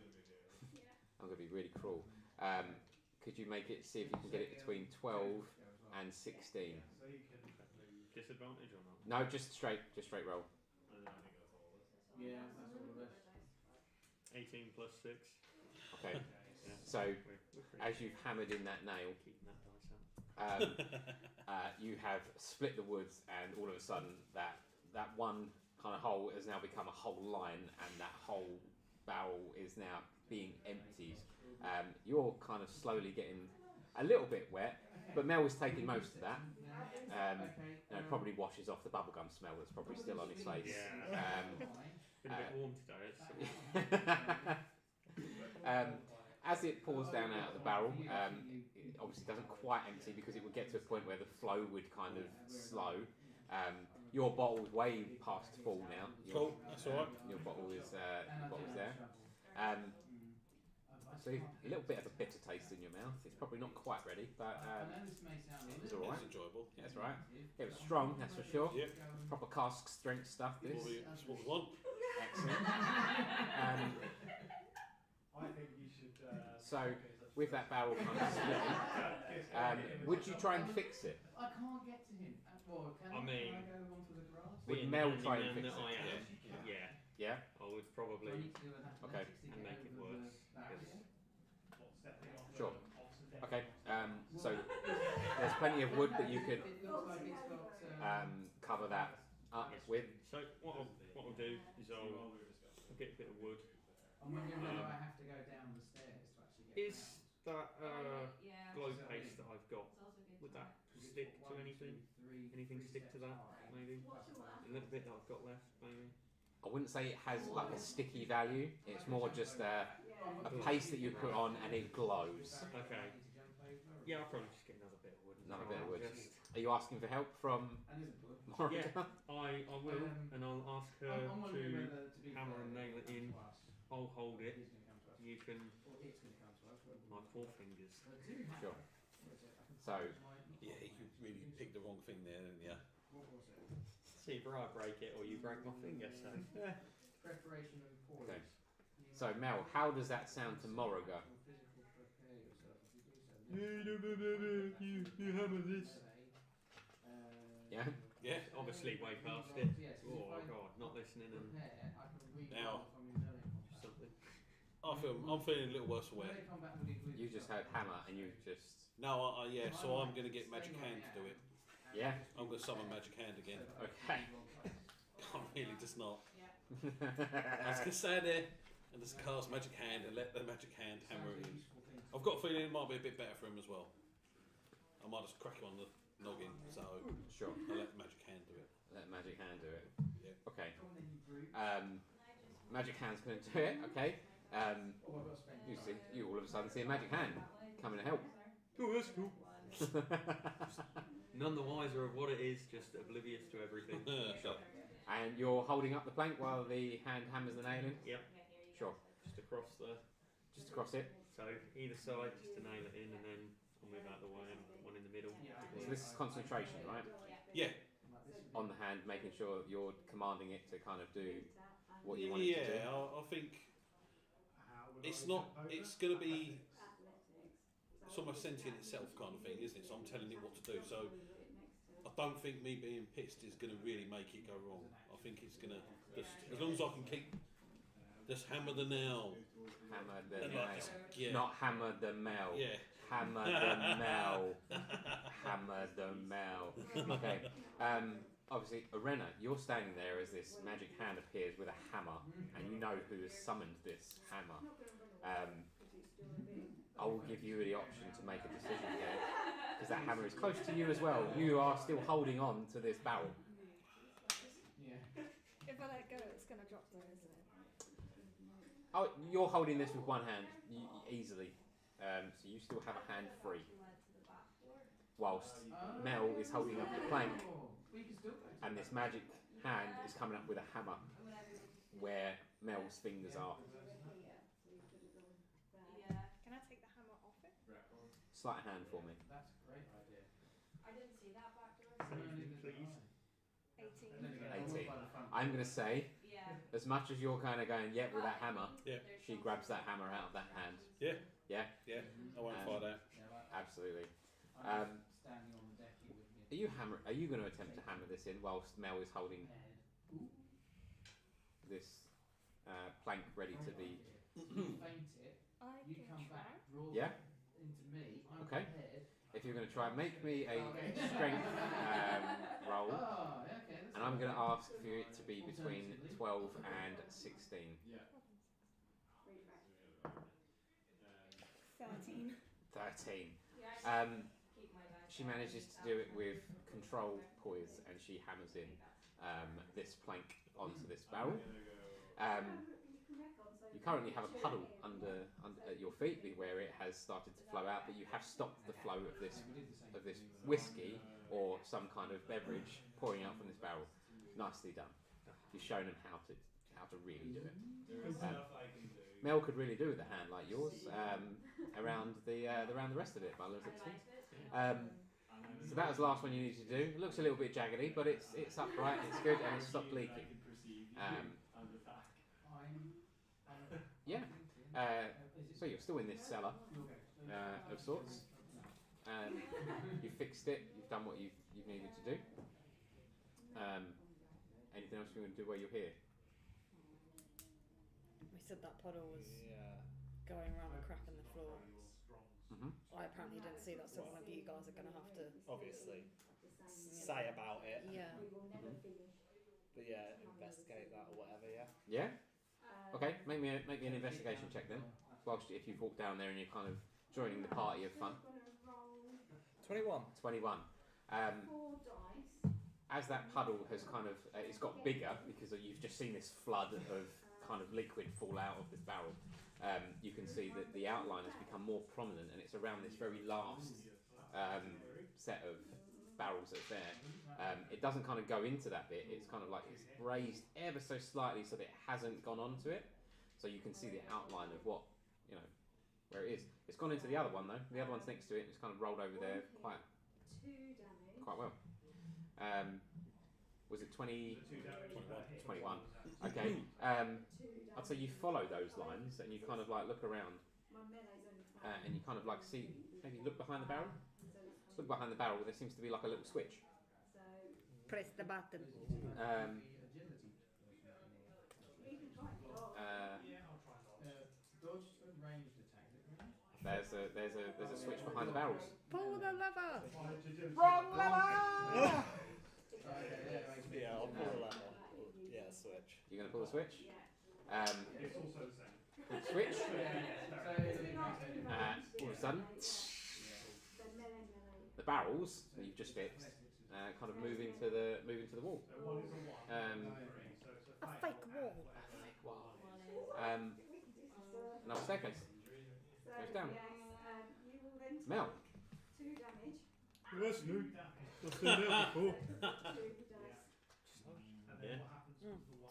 I'm gonna be really cruel. Could you make it? See if you can get it between 12 and 16. Disadvantage or not? No, just straight roll. Yeah, that's all of us. 18 plus 6. Okay. Yeah. So We're pretty as you've hammered in that nail, keeping that dice out. you have split the woods, and all of a sudden that that one kind of hole has now become a whole line, and that whole barrel is now being emptied. You're kind of slowly getting a little bit wet, but Mel was taking most of that. Probably washes off the bubblegum smell that's probably still on his face. Yeah. Been a bit warm today. As it pours down out of the barrel, it obviously doesn't quite empty because it would get to a point where the flow would kind of slow. Your bottle's way past full now. Cool, that's alright. Your bottle is there. So a little bit of a bitter taste in your mouth. It's probably not quite ready, but it was alright. It's enjoyable. That's right. It was strong, that's for sure. Yep. Proper cask strength stuff. This. That's what we want. Excellent. I think you should. So, with that barrel kind of splitting, would you try and fix it? I can't get to him. Well, I mean, can I go onto the grass? Would being Mel the try and handyman fix that it? I am, yeah, Yeah? I would probably Okay. and make it worse. because- Sure. Okay, so there's plenty of wood that you could It looks like it's got. cover that up with. So what I'll do is I'll get a bit of wood. I'm wondering whether I have to go down the stairs to actually get Is that glow paste that I've got, would that stick to anything? Anything stick to that, maybe? A little bit that I've got left, maybe? I wouldn't say it has like a sticky value. It's more just a paste that you put on and it glows. Okay. Yeah, I'll probably just get another bit of wood. Another bit of wood. Just, Are you asking for help from Monica? yeah, I will, and I'll ask her to hammer and nail it in. I'll hold it. You can. My four fingers. Sure. So, Yeah, you really picked the wrong thing there, didn't you? See, either I break it or you break my finger. So. Preparation and pause. okay. So Mel, how does that sound to Moroga? You hammer this. Yeah? Yeah. Obviously, way past it. Oh God, not listening and Now, something. I'm feeling a little worse for wear. You just heard hammer and you just... No, yeah, so I'm going to get Magic Hand to do it. Yeah? I'm going to summon Magic Hand again. Okay. I'm really just not. I was going to stand there and just cast Magic Hand and let the Magic Hand hammer it in. I've got a feeling it might be a bit better for him as well. I might just crack him on the noggin, so Sure. I'll let Magic Hand do it. Let Magic Hand do it. Yeah. Okay. Magic Hand's going to do it, okay. You all of a sudden see a Magic Hand coming to help. Oh, that's cool. None the wiser of what it is, just oblivious to everything. Sure. And you're holding up the plank while the hand hammers the nail in? Yep. Sure. Just across the. Just across it. So either side, just to nail it in, and then I'll move out the way and one in the middle. So this is concentration, right? Yeah. On the hand, making sure you're commanding it to kind of do what you want it to do. Yeah, I think it's not. It's going to be. It's almost sentient itself kind of thing, isn't it? So I'm telling it what to do. So I don't think me being pissed is going to really make it go wrong. I think it's going to just, as long as I can keep, just hammer the nail. Hammer the And nail. like, yeah. Not hammer the mail. Yeah. Hammer the mail. Hammer the mail. Okay. Obviously, Arena, you're standing there as this magic hand appears with a hammer, and you know who has summoned this hammer. I will give you the option to make a decision here, because that hammer is close to you as well. You are still holding on to this barrel. Yeah. If I let go, it's going to drop though, isn't it? Oh, you're holding this with one hand easily, so you still have a hand free. Whilst Mel is holding up the plank, and this magic hand is coming up with a hammer where Mel's fingers are. Can I take the hammer off it? Sleight of hand for me. That's a great idea. I didn't see that back door. Please. 18. 18. I'm going to say, Yeah. as much as you're kind of going, yeah, with that hammer, Yeah. she grabs that hammer out of that hand. Yeah. Yeah? Yeah. I won't fight that. Absolutely. I'm standing on the deck here with me. Are you going to attempt to hammer this in whilst Mel is holding this plank ready to be... You faint it, I you can come try. back, roll Yeah? into me, I'm Okay. prepared. If you're going to try and make me a strength roll, Oh, okay, that's And I'm going to ask for it to be between 12 and 16. 13. 13. She manages to do it with control poise, and she hammers in this plank onto this barrel. You currently have a puddle under at your feet where it has started to flow out, but you have stopped the flow of this whiskey or some kind of beverage pouring out from this barrel. Nicely done. You've shown them how to really do it. Mel could really do with a hand like yours around the rest of it by the looks of things. So that was the last one you needed to do. It looks a little bit jaggedy, but it's upright, it's good, and it's stopped leaking. Yeah. So you're still in this cellar of sorts. You fixed it. You've done what you've needed to do. Anything else you want to do while you're here? We said that puddle was going around and cracking the floor. I apparently didn't see that, so one of you guys are going to have to obviously say about it. Yeah. But yeah, investigate that or whatever. Yeah. Yeah. Okay. Make me an investigation check then. Whilst if you've walked down there and you're kind of joining the party of fun. 21. 21. 4 dice. As that puddle has kind of it's got bigger because you've just seen this flood of kind of liquid fall out of this barrel. You can see that the outline has become more prominent, and it's around this very last set of barrels that's there. It doesn't kind of go into that bit. It's kind of like it's raised ever so slightly so that it hasn't gone onto it. So you can see the outline of what, where it is. It's gone into the other one though. The other one's next to it. It's kind of rolled over there quite well. Was it 20? 21. Okay. I'd say you follow those lines and you kind of like look around and you kind of like see, maybe look behind the barrel. Look behind the barrel. There seems to be like a little switch. Press the button. There's a switch behind the barrels. Pull the lever. Wrong lever. Yeah, I'll pull the lever. Yeah, switch. You're gonna pull the switch. It's also the same. Pull the switch. All of a sudden, the barrels that you've just fixed kind of move into the wall. A fake wall. Another staircase goes down. Mel. 2 damage. Well, that's new. I've seen that before.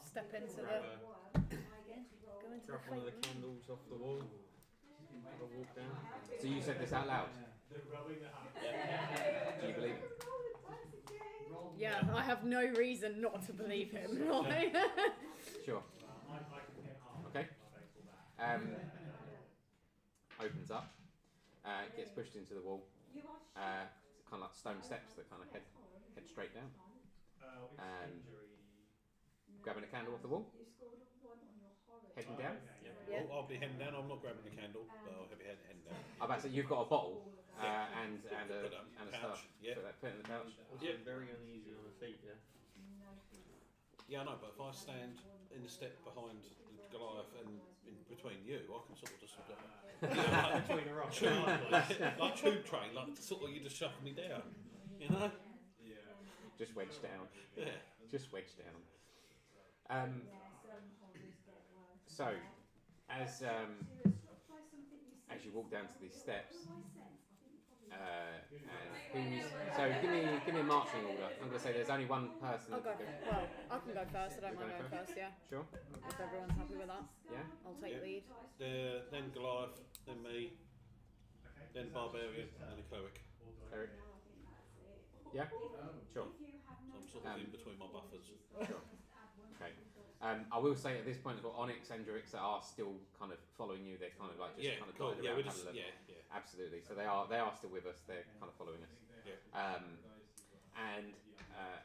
Step into the. Go into Grab the one of the fake candles off the wall. Have a walk down. So you said this out loud. Do you believe it? Yeah, I have no reason not to believe him. Sure. Okay. Opens up. Gets pushed into the wall. Kind of like stone steps that kind of head straight down. Grabbing a candle off the wall. Heading down. Yeah. I'll be heading down. I'm not grabbing the candle, but I'll be heading down. I'm about to say you've got a bottle and a stuff. Yeah. Put it in the pouch. Also very uneasy on her feet, yeah. Yeah, I know, but if I stand in the step behind Goliath and in between you, I can sort of just Between a rock like tube train, like sort of you just shove me down, you know? Just wedged down. Yeah. Just wedged down. So, as you walk down to these steps, give me a marching order. I'm going to say there's only one person. I'll go. Well, I can go first. I don't mind going first. Yeah. Sure. If everyone's happy with that. Yeah. I'll take lead. Then Goliath, then me, then Barbarian, and the Cleric. Cleric. Yeah. Sure. So I'm sort of in between my buffers. Sure. Okay. I will say at this point, I've got Onyx and Drix that are still kind of following you. They're kind of like just kind of cool. guided Yeah, around, we're just having a look. yeah. Absolutely. So they are still with us. They're kind of following us. Yeah. And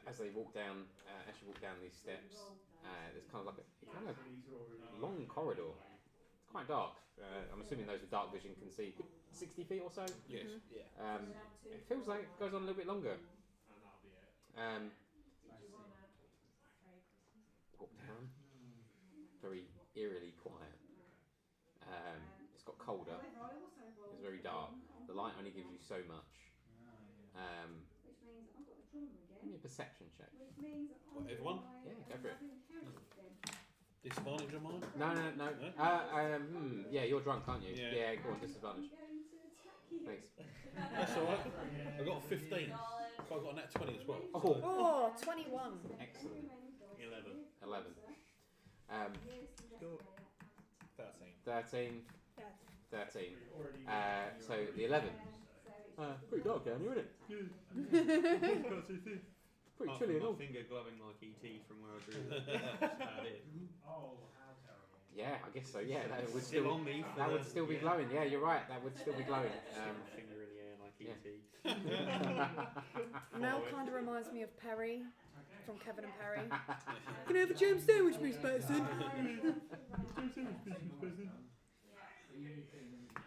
as they walk down, as you walk down these steps, there's kind of like a long corridor. It's quite dark. I'm assuming those with dark vision can see 60 feet or so. Yes. Yeah. It feels like it goes on a little bit longer. very eerily quiet. It's got colder. It's very dark. The light only gives you so much. Which means I've got the drummer Give again. me a perception check. Which means What, everyone? Yeah, go for it. Disadvantage of mine? No. Yeah, you're drunk, aren't you? Yeah. Go on, disadvantage. Thanks. That's alright. I got a 15. So I got a nat 20 as well. Oh, 21. Excellent. 11. 13. 13. So the 11. Pretty dark down here, isn't it? Can't see things. Pretty Apart chilly and from all. my finger glowing like ET from where I drew that. That's about it. Oh, how terrible. Yeah, I guess so. Yeah, that would Still still on me. For that the- would still be yeah. glowing. Yeah, you're right. That would still be glowing. Finger in the air like yeah. ET. Mel kind of reminds me of Perry from Kevin and Perry. Can I have a jam sandwich, Miss Person?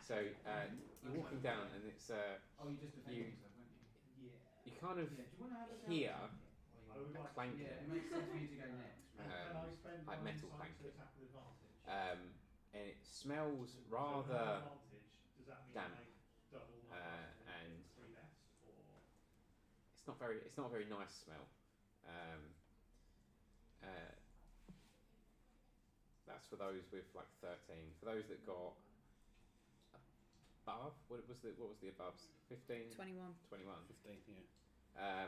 So you're walking down, and it's you kind of hear a clanking, like metal clanking, and it smells rather damp, and it's not a very nice smell. That's for those with like 13. For those that got above, what was the aboves? 15? 21. 21. 15, yeah.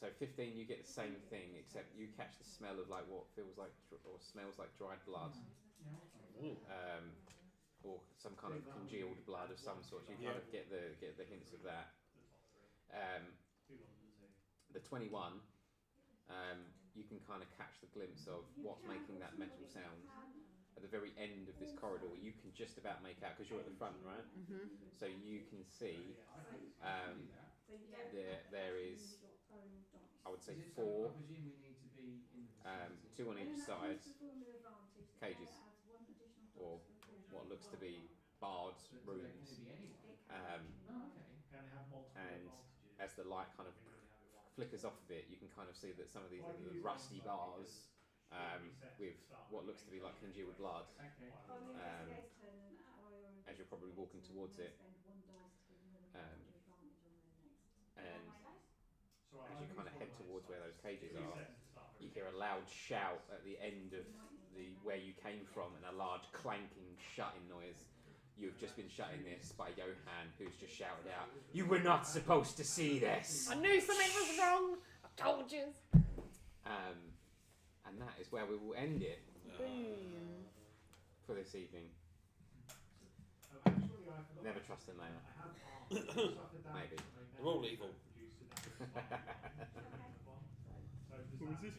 So 15, you get the same thing, except you catch the smell of like what feels like or smells like dried blood, or some kind of congealed blood of some sort. You kind of get the hints of that. The 21, you can kind of catch the glimpse of what's making that metal sound at the very end of this corridor. You can just about make out because you're at the front, right? So you can see there is, I would say, 4, 2 on each side, cages, or what looks to be barred rooms. And as the light kind of flickers off of it, you can kind of see that some of these are the rusty bars with what looks to be like congealed blood. As you're probably walking towards it, and as you kind of head towards where those cages are, you hear a loud shout at the end of where you came from, and a large clanking shutting noise. You've just been shutting this by Johan, who's just shouted out, "You were not supposed to see this!" I knew something was wrong. I told you. And that is where we will end it for this evening. Never trust a male. Maybe. They're all evil. Was this